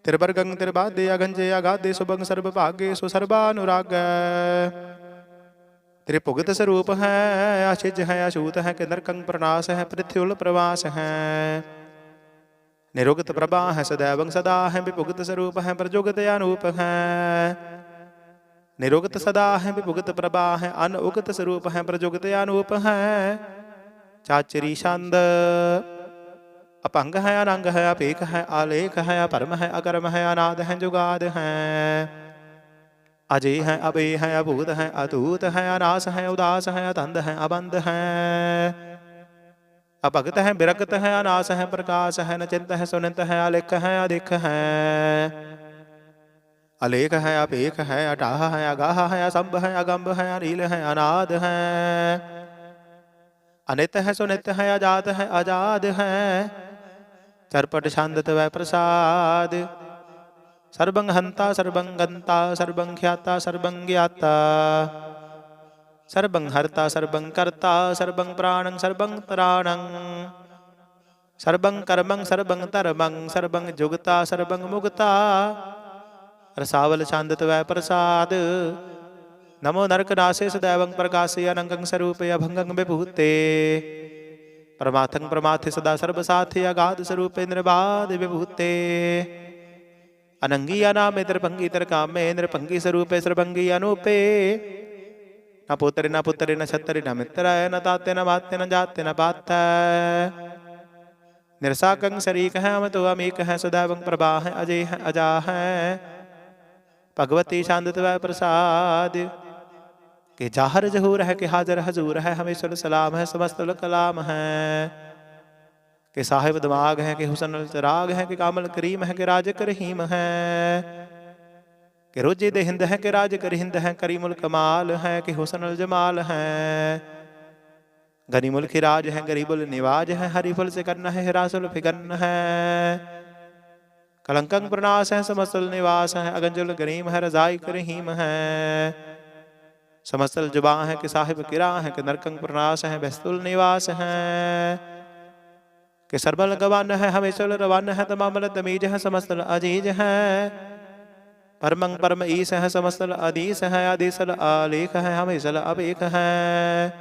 ਤ੍ਰਿਵਰਗੰ ਤ੍ਰਿਬਾਧੇ ਅਗੰਜੇ ਅਗਾਧੇ ਸੁਭੰਗ ਸਰਬ ਭਾਗੇ ਸੁ ਸਰਬਾਨੁਰਾਗੈ ਤ੍ਰਿਭੁਗਤ ਸਰੂਪ ਹੈ ਅਛਿਜ ਹੈ ਅਛੂਤ ਹੈ ਕਿ ਨਰਕੰ ਪ੍ਰਨਾਸ ਹੈ ਪ੍ਰਿਥਿਉਲ ਪ੍ਰਵਾਸ ਹੈ ਨਿਰੁਗਤ ਪ੍ਰਭਾ ਹੈ ਸदैवं ਸਦਾ ਹੈ ਵਿਭੁਗਤ ਸਰੂਪ ਹੈ ਪ੍ਰਜੁਗਤ ਅਨੂਪ ਹੈ ਨਿਰੁਗਤ ਸਦਾ ਹੈ ਵਿਭੁਗਤ ਪ੍ਰਭਾ ਹੈ ਅਨਉਗਤ ਸਰੂਪ ਹੈ ਪ੍ਰਜੁਗਤ ਅਨੂਪ ਹੈ ਚਾਚਰੀ ਛੰਦ ਅਭੰਗ ਹੈ ਅਨੰਗ ਹੈ ਅਭੇਕ ਹੈ ਆਲੇਖ ਹੈ ਅਪਰਮ ਹੈ ਅਕਰਮ ਹੈ ਅਨਾਦ ਹੈ ਜੁਗਾਦ ਹੈ ਅਜੇ ਹੈ ਅਬੇ ਹੈ ਅਭੂਤ ਹੈ ਅਤੂਤ ਹੈ ਅਨਾਸ ਹੈ ਉਦਾਸ ਹੈ ਅਤੰਦ ਹੈ ਅਬੰਧ ਹੈ ਅਭਗਤ ਹੈ ਬਿਰਗਤ ਹੈ ਅਨਾਸ ਹੈ ਪ੍ਰਕਾਸ਼ ਹੈ ਨਚਿੰਤ ਹੈ ਸੁਨਿਤ ਹੈ ਅਲਿਖ ਹੈ ਅਦਿਖ ਹੈ ਅਲੇਖ ਹੈ ਅਭੇਖ ਹੈ ਅਟਾਹ ਹੈ ਅਗਾਹ ਹੈ ਅਸੰਭ ਹੈ ਅਗੰਭ ਹੈ ਅਨੀਲ ਹੈ ਅਨਾਦ ਹੈ ਅਨਿਤ ਹੈ ਸੁਨਿਤ ਹੈ ਅਜਾਤ ਹੈ ਆਜ਼ਾਦ ਹੈ ਚਰਪਟ ਛੰਦਤ ਵੈ ਪ੍ਰਸਾਦ ਸਰਬੰ ਹੰਤਾ ਸਰਬੰ ਗੰਤਾ ਸਰਬੰ ਖਿਆਤਾ ਸਰਬੰ ਗਿਆਤਾ ਸਰਬੰ ਹਰਤਾ ਸਰਬੰ ਕਰਤਾ ਸਰਬੰ ਪ੍ਰਾਣੰ ਸਰਬੰ ਤਰਾਣੰ ਸਰਬੰ ਕਰਮੰ ਸਰਬੰ ਧਰਮੰ ਸਰਬੰ ਜੁਗਤਾ ਸਰਬੰ ਮੁਗਤਾ ਰਸਾਵਲ ਛੰਦਤ ਵੈ ਪ੍ਰਸਾਦ ਨਮੋ ਨਰਕ ਨਾਸੇ ਸदैवं ਪ੍ਰਕਾਸੇ ਅਨੰਗੰ ਸਰੂਪੇ ਅਭੰਗੰ ਵਿਭੂਤੇ ਪਰਮਾਥੰ ਪਰਮਾਥੇ ਸਦਾ ਸਰਬ ਸਾਥੇ ਅਗਾਧ ਸਰੂਪੇ ਨਿਰਬਾਧ ਵਿਭੂਤੇ ਅਨੰਗੀ ਅਨਾਮੇ ਤ੍ਰਿਭੰਗੀ ਤ੍ਰਿਕਾਮੇ ਨਿਰਭੰਗੀ ਸਰੂਪੇ ਸਰਬੰਗੀ ਅਨੂਪੇ ਨ ਪੁੱਤਰੇ ਨ ਪੁੱਤਰੇ ਨ ਛਤਰੇ ਨ ਮਿੱਤਰੈ ਨ ਤਾਤੇ ਨ ਮਾਤੇ ਨ ਜਾਤੇ ਨ ਪਾਤੈ ਨਿਰਸਾਕੰ ਸ਼ਰੀਕ ਹੈ ਅਮਿਤੋ ਅਮੀਕ ਹੈ ਸदैवं ਪ੍ਰਭਾ ਹੈ ਅਜੇ ਹੈ ਅਜਾ ਹੈ ਭਗਵਤੀ ਛੰਦਤ ਵੈ ਪ੍ਰਸਾਦ ਕਿ ਜਾਹਰ ਜਹੂਰ ਹੈ ਕਿ ਹਾਜ਼ਰ ਹਜ਼ੂਰ ਹੈ ਹਮੇਸ਼ਾ ਸਲਾਮ ਹੈ ਸਮਸਤਲ ਕਲਾਮ ਹੈ ਕਿ ਸਾਹਿਬ ਦਿਮਾਗ ਹੈ ਕਿ ਹੁਸਨ ਚਰਾਗ ਹੈ ਕਿ ਕਾਮਲ ਕਰੀਮ ਹੈ ਕਿ ਰਾਜ ਕਰਹੀਮ ਹੈ ਕਿ ਰੋਜੇ ਦੇ ਹਿੰਦ ਹੈ ਕਿ ਰਾਜ ਕਰਹਿੰਦ ਹੈ ਕਰੀਮੁਲ ਕਮਾਲ ਹੈ ਕਿ ਹੁਸਨ ਜਮਾਲ ਹੈ ਗਨੀਮੁਲ ਖਿਰਾਜ ਹੈ ਗਰੀਬੁਲ ਨਿਵਾਜ ਹੈ ਹਰੀਫੁਲ ਸਿਕਰਨ ਹੈ ਹਿਰਾਸੁਲ ਫਿਕਰਨ ਹੈ ਕਲੰਕੰ ਪ੍ਰਨਾਸ ਹੈ ਸਮਸਤਲ ਨਿਵਾਸ ਹੈ ਅਗੰਜੁਲ ਗਰੀਮ ਹੈ ਰਜ਼ਾਈ ਕਰਹੀਮ ਹੈ ਸਮਸਤਲ ਜੁਬਾ ਹੈ ਕਿ ਸਾਹਿਬ ਕਿਰਾ ਹੈ ਕਿ ਨਰਕੰ ਪ੍ਰਨਾਸ ਹੈ ਬਹਿਸਤੁਲ ਨਿਵਾਸ ਹੈ ਕਿ ਸਰਬਲ ਗਵਨ ਹੈ ਹਮੇਸ਼ਲ ਰਵਨ ਹੈ ਤਮਾਮਲ ਤਮੀਜ ਹੈ ਸਮਸਤਲ ਅਜੀਜ ਹੈ ਪਰਮੰ ਪਰਮ ਈਸ ਹੈ ਸਮਸਤਲ ਅਦੀਸ ਹੈ ਆਦੀਸਲ ਆਲੇਖ ਹੈ ਹਮੇਸ਼ਲ ਅਭੇਖ ਹੈ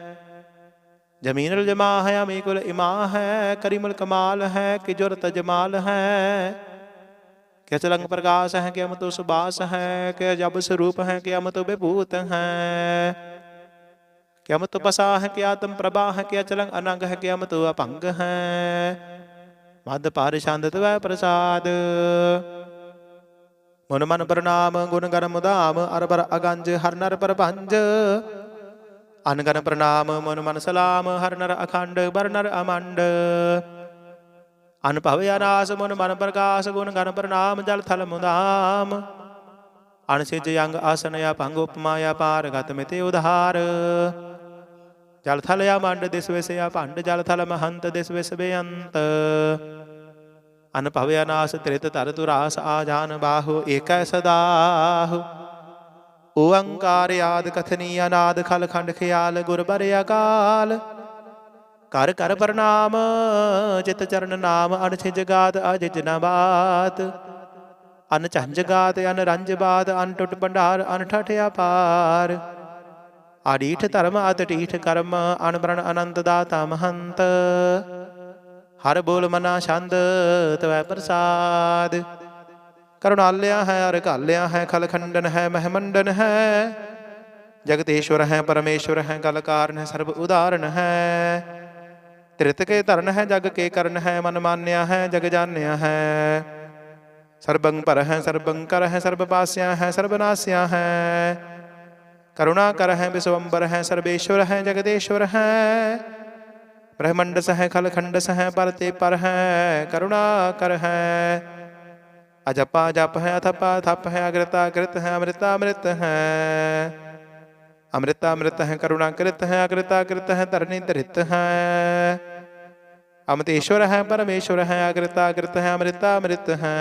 ਜਮੀਨਲ ਜਮਾ ਹੈ ਅਮੀਕੁਲ ਇਮਾ ਹੈ ਕਰੀਮੁਲ ਕਮਾਲ ਹੈ ਕਿ ਜੁਰਤ ਜਮਾਲ ਹੈ ਕਿ ਅਚਲੰਗ ਪ੍ਰਕਾਸ਼ ਹੈ ਕਿ ਅਮਤੋ ਸੁਬਾਸ ਹੈ ਕਿ ਅਜਬ ਸਰੂਪ ਹੈ ਕਿ ਅਮਤੋ ਵਿਭੂਤ ਹੈ ਕਿ ਅਮਤੋ ਪਸਾ ਹੈ ਕਿ ਆਤਮ ਪ੍ਰਭਾ ਹੈ ਕਿ ਅਚਲੰਗ ਅਨੰਗ ਹੈ ਕਿ ਅਮਤੋ ਅਭੰਗ ਹੈ ਮਦ ਪਾਰ ਛੰਦਤ ਵੈ ਪ੍ਰਸਾਦ ਮਨ ਮਨ ਪ੍ਰਣਾਮ ਗੁਣ ਗਨ ਮੁਦਾਮ ਅਰ ਪਰ ਅਗੰਜ ਹਰ ਨਰ ਪਰਭੰਜ ਅਨਗਨ ਪ੍ਰਣਾਮ ਮਨ ਮਨ ਸਲਾਮ ਹਰ ਨਰ ਅਖੰਡ ਬਰ ਨਰ ਅਮੰਡ ਅਨਭਵ ਅਨਾਸ ਮਨ ਮਨ ਪ੍ਰਕਾਸ਼ ਗੁਣ ਗਨ ਪ੍ਰਣਾਮ ਜਲ ਥਲ ਮੁਦਾਮ अणसिज अंग आसन या भंग उपमा या पार गत मिते उधार। जल थल या मंड दिस विस या भंड जल थल महंत दिस विस बेअंत। अनभव अनास त्रित तर तुरास आजान बाहु एक सदाहु। ओंकार याद कथनी अनाद खल खंड ख्याल गुर बर अकाल। कर कर प्रणाम जित चरण नाम अनछिज गात अजिज न बात। अन झंझ गात अन रंज बात अन टुट भंडार अन ठठ अपार। आडीठ धर्म अतटीठ कर्म अनबरण अनंत दाता महंत। हर बोल मना छंद तवै प्रसाद। करुणाल्या है अरकाल्या है खल खंडन है महमंडन है। जगतेश्वर है परमेश्वर है गल कारण है सर्व उदाहरण है। त्रित के धरण है जग के करण है मन मान्या है जग जान्या है। सर्वं पर है सर्वं कर है सर्व पास्या है सर्वनास्या है। करुणा कर है विश्वम्बर है सर्वेश्वर है जगदेश्वर है। ब्रह्मंड सह खल खंड सह परते पर है करुणा कर है। अजपा जप है अथपा थप है अग्रता कृत है अमृता अमृत है। अमृता अमृत है करुणा कृत है अग्रता कृत है धरणी धृत है। अमृतेश्वर है परमेश्वर है अग्रता कृत है अमृता अमृत है।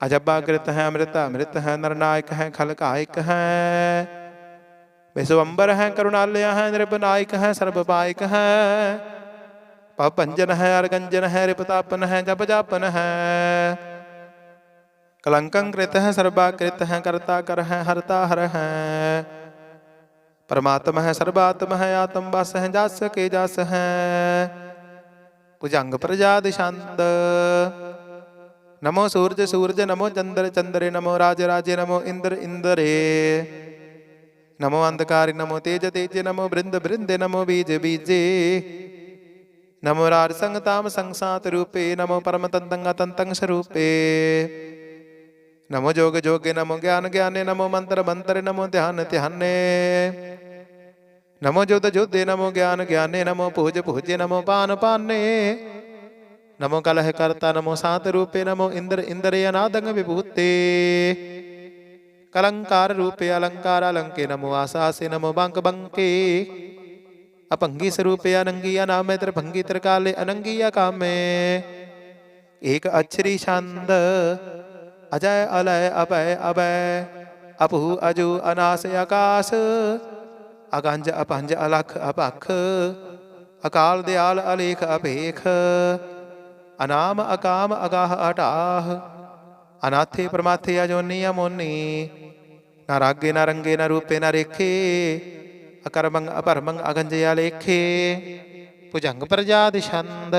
अजबा कृत है अमृता अमृत है नरनायक है खल कायक है। विश्वम्बर है करुणालय है नृपनायक है सर्वपायक है। पभंजन है अरगंजन है रिपतापन है जप जापन है। कलंकं कृत है सर्वाकृत है करता कर है हरता हर है। परमात्मा है सर्वात्मा है आत्म बस है जास के जास है। भुजंग प्रजाद छंद। नमो सूरज सूरज नमो चंद्र चंद्रे नमो राज राजे नमो इंद्र इंद्रे। नमो अंधकार नमो तेज तेजे नमो बृंद बृंदे नमो बीज बीजे। नमो राज संग ताम संग सात रूपे नमो परम तंतंग तंतंग स्वरूपे। नमो जोग जोगे नमो ज्ञान ज्ञाने नमो मंत्र मंत्रे नमो ध्यान ध्याने। नमो जोत जोधे नमो ज्ञान ज्ञाने नमो पूज पूजे नमो पान पाने। नमो कलह करता नमो सात रूपे नमो इंद्र इंद्रे अनादंग विभूते। कलंकार रूपे अलंकार अलंके नमो आसासे नमो बंक बंके। अपंगी स्वरूपे अनंगी अनामे त्रिभंगी त्रिकाले अनंगी अकामे। एक अक्षरी छंद अजय अलय अभय अभय। अपहु अजु अनास आकाश। अगंज अपंज अलख अपख। अकाल दयाल अलेख अपेख। अनाम अकाम अगाह अटाह। अनाथे परमाथे अजोनी अमोनी। न रागे न रंगे न रूपे न रेखे। अकर्मंग अपरमंग अगंजया लेखे। भुजंग प्रजाद छंद।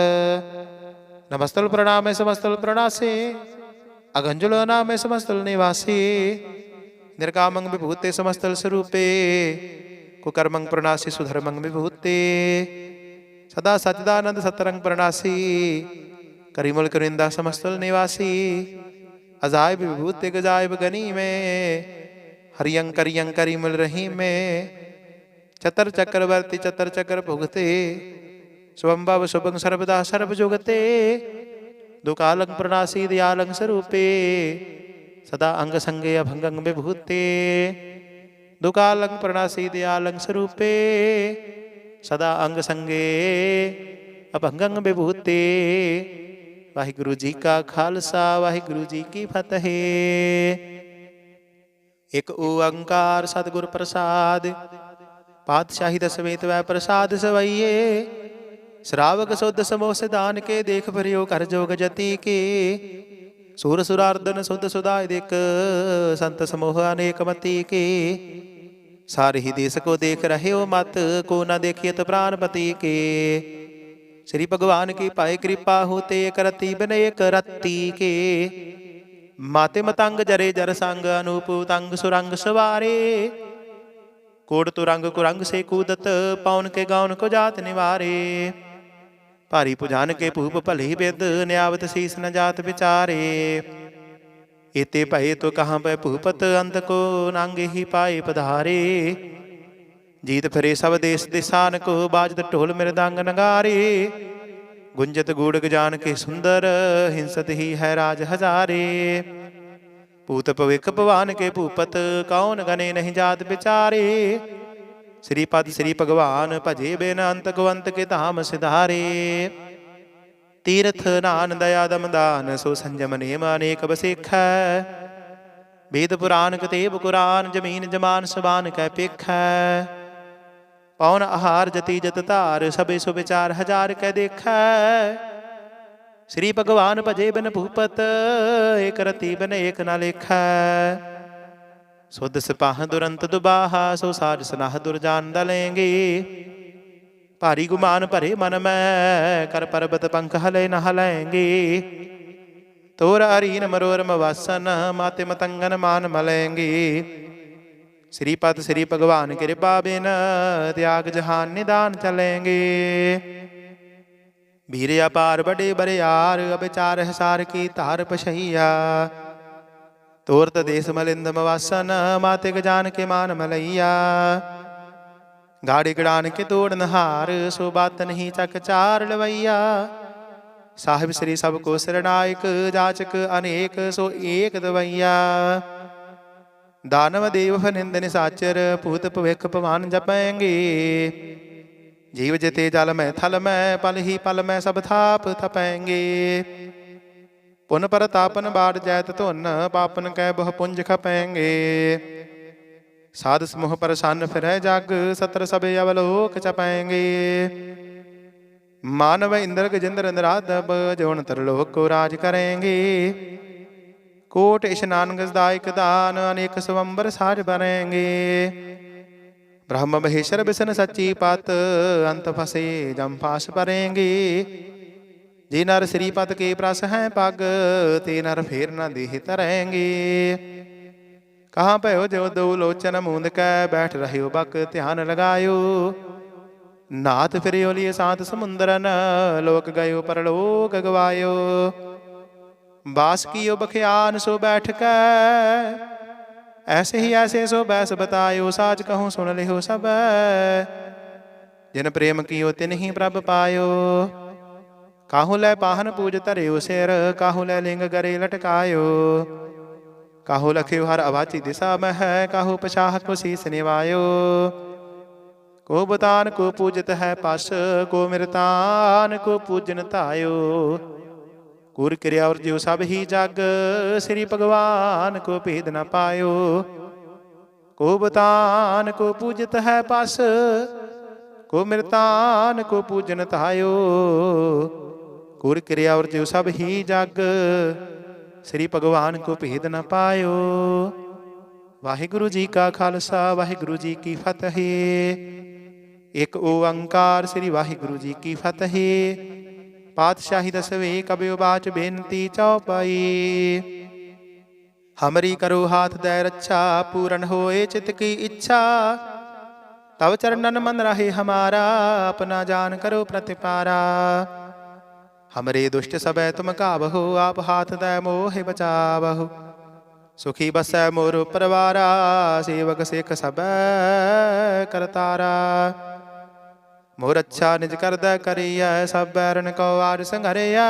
नमस्तल प्रणामे समस्तल प्रणासे। अगंजुल नामे समस्तल निवासी। निर्कामंग विभूते समस्तल स्वरूपे। कुकर्मंग प्रणासी सुधर्मंग विभूते। सदा सचिदानंद सतरंग प्रणासी। करीमुल करिंदा समस्तल निवासी। अजायब विभूते गजायब गनी में। हरियं करियं करीमुल रही में। चतर चक्रवर्ती चतर चक्र भुगते। स्वंभव शुभंग सर्वदा सर्व जुगते। दुकालंग प्रणासी दयालंग स्वरूपे। सदा अंग संगे अभंगंग विभूते। दुकालंग प्रणासी दयालंग स्वरूपे। सदा अंग संगे अभंगंग विभूते। वाहिगुरु जी का खालसा वाहिगुरु जी की फतेह। एक ओंकार सतगुर प्रसाद। पातशाही दसवें वै प्रसाद सवैये। श्रावक शुद्ध समोह सिदान के देख भरियो कर जोग जति के। सूर सुरार्दन शुद्ध सुदाय देख संत समूह अनेक मति के। सारे ही देश को देख रहे हो मत को न देखिए तो प्राणपति के। श्री भगवान की पाए कृपा होते करती बने करती के। माते मतंग जरे जर संग अनूप तंग सुरंग सवारे। कोड तुरंग कुरंग से कूदत पौन के गाउन को जात निवारे। भारी पुजान के भूप भले बेद न्यावत शीस न जात विचारे। एते भय तो कहाँ पे भूपत अंत को नांगे ही पाए पधारे। जीत फिरे सब देश दिशान को बाजत ढोल मृदंग नगारे। गुंजत गूढ़ जान के सुंदर हिंसत ही है राज हजारे। भूत भविख भवान के भूपत कौन गने नहीं जात बिचारे। श्रीपद श्री भगवान भजे बिन अंत गुवंत के धाम सिधारे। तीर्थ नान दया दम दान सो संजम नेम अनेक बसेख। वेद पुराण कतेब कुरान जमीन जमान सबान कै पेख। पौन आहार जति जत तार सबे सुविचार हजार कै देख। श्री भगवान भजे बिन भूपत एक रति बिन एक न लेख। सुध सिपाह दुरंत दुबाहा सो साज सनाह दुरजान दलेंगे। भारी गुमान भरे मन में कर पर्वत पंख हले न हलेंगे। तोर अरीन मरोरम वासन माते मतंगन मान मलेंगे। श्रीपद श्री भगवान कृपा बिन त्याग जहान निदान चलेंगे। वीर अपार बड़े बरियार अबिचार हसार की तार पशैया। तोरत देश मलिंद मवासन माते गजान के मान मलैया। गाड़ी गड़ान के तोड़ नहार सो बात नहीं चक चार लवैया। साहिब श्री सबको सिरनायक जाचक अनेक सो एक दवैया। दानव देव निंदन साचर भूत भविख भवान जपेंगे। जीव जिते जल में थल में पल ही पल में सब थाप थपेंगे। पुन परतापन बाढ़ जैत धुन पापन कै बहु पुंज खपेंगे। साध समूह प्रसन्न फिर जग सत्र सबे अवलोक चपेंगे। मानव इंद्र गजेंद्र निराधब जौन तरलोक को राज करेंगे। कोट स्नान गजदायक दान अनेक स्वंबर साज बनेंगे। ब्रह्म महेश्वर बिसन सच्ची पत अंत फसे जम फास परेंगे। जे नर श्रीपद के प्रस हैं पग ते नर फेर न देह तरेंगे। कहाँ पयो जो दो लोचन मूंद कै बैठ रहे हो बक ध्यान लगायो। नाथ फिर लिए सात समुंदरन लोक गयो परलोक गवायो। बास कियो बख्यान सो बैठ कै ऐसे ही ऐसे सो बैस बतायो। साज कहूँ सुन ले हो सब जिन प्रेम कियो तिन ही प्रभ पायो। काहू लै पाहन पूज धरियो सिर काहू लै लिंग गरे लटकायो। काहू लख्यो हर अवाची दिशा में है काहू पछाह को शीस निवायो। को बतान को पूजत है पस को मृतान को पूजन तायो। कूर क्रिया और जीव सब ही जग श्री भगवान को भेद न पायो। को बतान को पूजत है पस को मृतान को पूजन तायो। कूर क्रिया और जीव सब ही जग श्री भगवान को भेद न पायो। वाहिगुरु जी का खालसा वाहिगुरु जी की फतेह। एक ओंकार श्री वाहिगुरु जी की फतेह। पातशाही दसवें कबि बाच बेनती चौपाई। हमरी करो हाथ दे रक्षा पूरन होए चित की इच्छा। तब चरणन मन रहे हमारा अपना जान करो प्रतिपारा। हमरे दुष्ट सबे तुम काबहो आप हाथ दे मोहे बचावहो। सुखी बसै मोर परवारा सेवक सिख सब करतारा। मोर अच्छा निज करद करिया सब बैरन को आर संघरिया।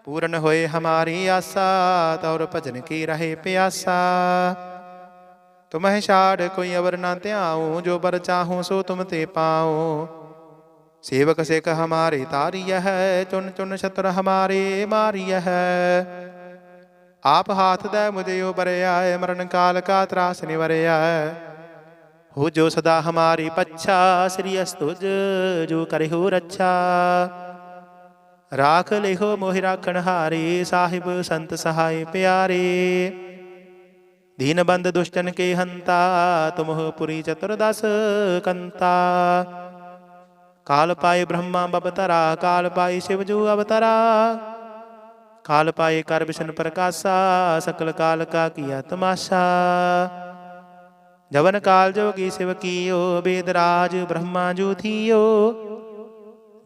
पूरन होए हमारी आशा तौर भजन की रहे प्यासा। तुम्हें छाड़ कोई अवर ना त्याऊं जो बर चाहूं सो तुम ते पाऊं। सेवक सिख हमारे तारिय है चुन चुन शत्रु हमारे मारिय है। आप हाथ दे मुझे यो बरया मरण काल का त्रास निवरया। हो जो सदा हमारी पच्छा श्री अस्तुज जो करे हो रक्षा। राख ले हो मोहि राखण हारे साहिब संत सहाय प्यारे। दीन बंद दुष्टन के हंता तुम हो पुरी चतुर्दश कंता। काल पाए ब्रह्मा बबतरा काल पाए शिव जो अवतरा। काल पाए कर विष्णु प्रकाशा सकल काल का किया तमाशा। जवन काल जोगी शिव कियो वेदराज ब्रह्मा जू थियो।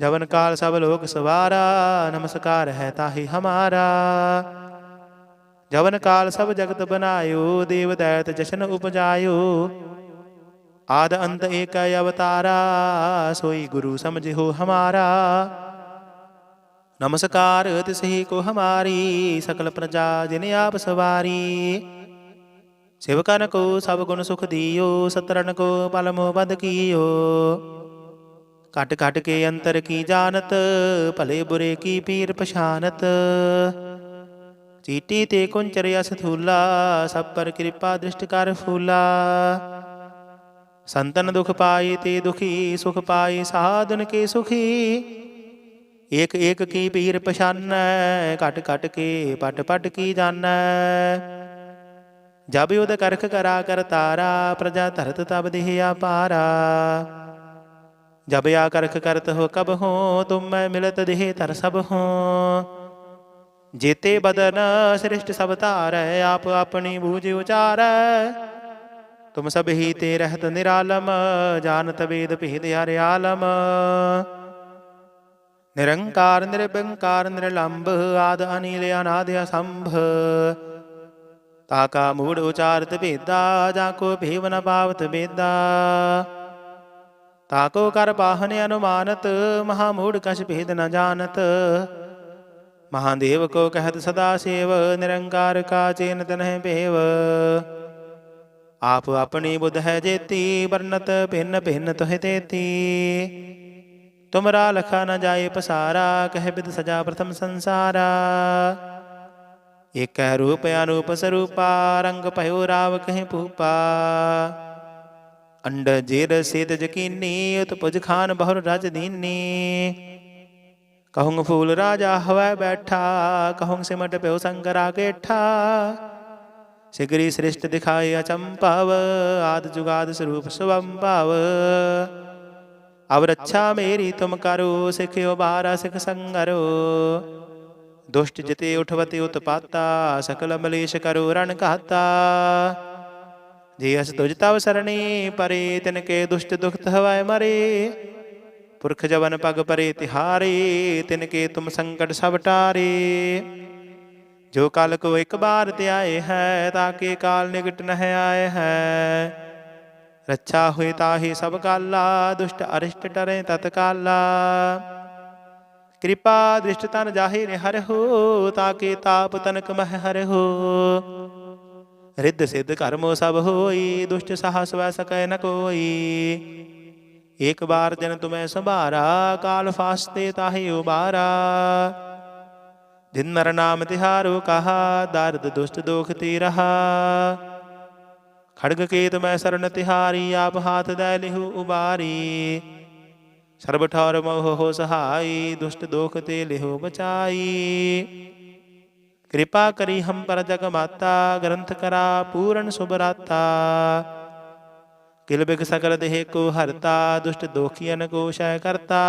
जवन काल सब लोग सवारा नमस्कार है ताहि हमारा। जवन काल सब जगत बनायो देव दैत जशन उपजायो। आद अंत एक एक नमस्कार तिसहि को हमारी, सकल प्रजा जिन आप सवारी। सेवकन को सब गुण सुख दियो, सतरन को पलमो बद कियो। कट कट के अंतर की जानत, भले बुरे की पीर पछानत। चीटी ते कुंचर यस थूला, सब पर कृपा दृष्टि कर फूला। संतन दुख पाए ते दुखी, सुख पाए साधन के सुखी। एक एक की पीर पछान, कट कट के पट पट की जान। जब युद्ध करख करा कर तारा, प्रजा धरत तब देह अपारा। जब या करख करत हो कब हो, तुम मैं मिलत देह तर सब हो। जेते बदन श्रेष्ठ सब तारै, आप अपनी बूझ उचार। तुम सब ही ते रहत निरालम, जानत वेद भेद हर आलम। निरंकार निर्विकार निर्लंब, आद अनिल अनादि असंभ। ताका मूढ़ उचारत भेदा, जाको भेव न पावत बेदा। ताको कर पाहन अनुमानत, महामूढ़ कछ भेद न जानत। महादेव को कहत सदा सेव, निरंकार का चेन तनह भेव। आप अपनी बुध है जेती, वर्णत भिन्न भिन्न तुह तेती। तुमरा लखा न जाए पसारा, कह बिद सजा प्रथम संसारा। एक रूप अनूप स्वरूपा, रंग भयो राव कहीं भूपा। अंड जेर सेत जकीनी, उत्पुज खान बहुर रज दीनी। कहूँ फूल राजा हवै बैठा, कहूँ सिमट प्यो शंकरा गेठा। सिगरी श्रेष्ठ दिखाए अचंपाव, आद जुगाद स्वरूप सुवंपाव। अब रक्षा मेरी तुम करो, सिखियो बारा सिख संगरो। दुष्ट जिते उठवते उत्पाता, सकल मलेश करो रण कहता। जे अस तुझ तव सरणी परे, तिनके दुष्ट दुखत हवै मरे। पुरख जवन पग परे तिहारे, तिनके तुम संकट सब टारे। जो काल को एक बार त्याए है, ताके काल निकट नह आए है। रक्षा हुए ताहि सब काला, दुष्ट अरिष्ट टरे तत्काला। कृपा दृष्ट तन जाहि हर हो, ताके ताप तनक मह हर हो। रिद्ध सिद्ध कर्मो सब होई, दुष्ट साहस वै सकै न कोई। एक बार जन तुम्हें संभारा, काल फासते ताहि उबारा। जिन नर नाम तिहारो कहा, दारद दुष्ट दोख ती रहा। खड़ग केत मैं शरण तिहारी, आप हाथ दै लिहु उबारी। सर्ब ठौर मोह हो सहाई, दुष्ट दोख ते लिहु बचाई। कृपा करी हम पर जग माता, ग्रंथ करा पूर्ण सुबराता। किल बिग सकल देह को हरता, दुष्ट दोखियन को शय करता।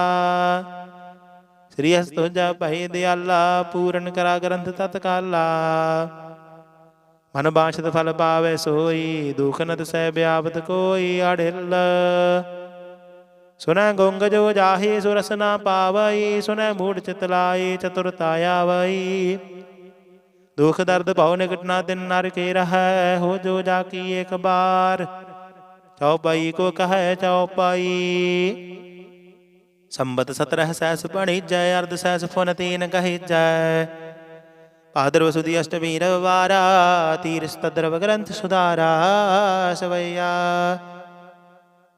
श्री हस तुझा भय दयाला, पूर्ण करा ग्रंथ तत्काला। मन बांछत फल पावे सोई, दुख नत सह व्यापत कोई अढ़िल। सुन गुंग जो जाहि सुरस ना पावई, सुन मूढ़ चितलाई चतुरता आवई। दुख दर्द भाव निकट ना दिन नर के रहै, हो जो जाकी एक बार। चौपाई को कहे चौपाई, संबत 17 सहस बणिजय, अर्ध सहस फुन 3 कहिजय। भाद्रव सुदी अष्टमी रविवारा, तीरस तद्रव ग्रंथ सुधारा सवैया।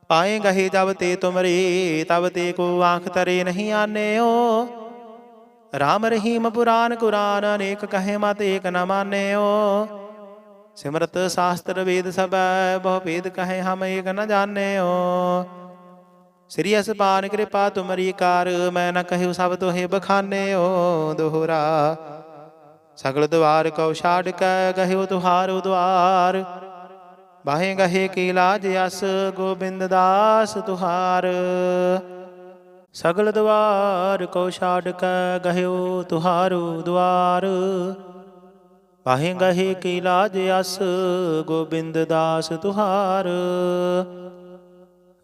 पाए गहे जब ते तुमरे, तब ते को आंख तरे नहीं आने हो। राम रहीम पुराण कुरान, अनेक कहे मत एक न माने हो। सिमरत शास्त्र वेद सब, बहु भेद कहे हम एक न जाने हो। श्री असपान कृपा तुमरी कार, मैं न कहु सब तुहे बखाने हो। दोहरा सगल द्वार कौ छाड़ कै, गह्यो तुहारो द्वार। बाहे गहे की लाज यस, गोबिंद दास तुहार। सगल द्वार को छाड़ कै, गह्यो तुहारो द्वार। बाहे गहे की लाज यस, गोबिंद दास तुहार।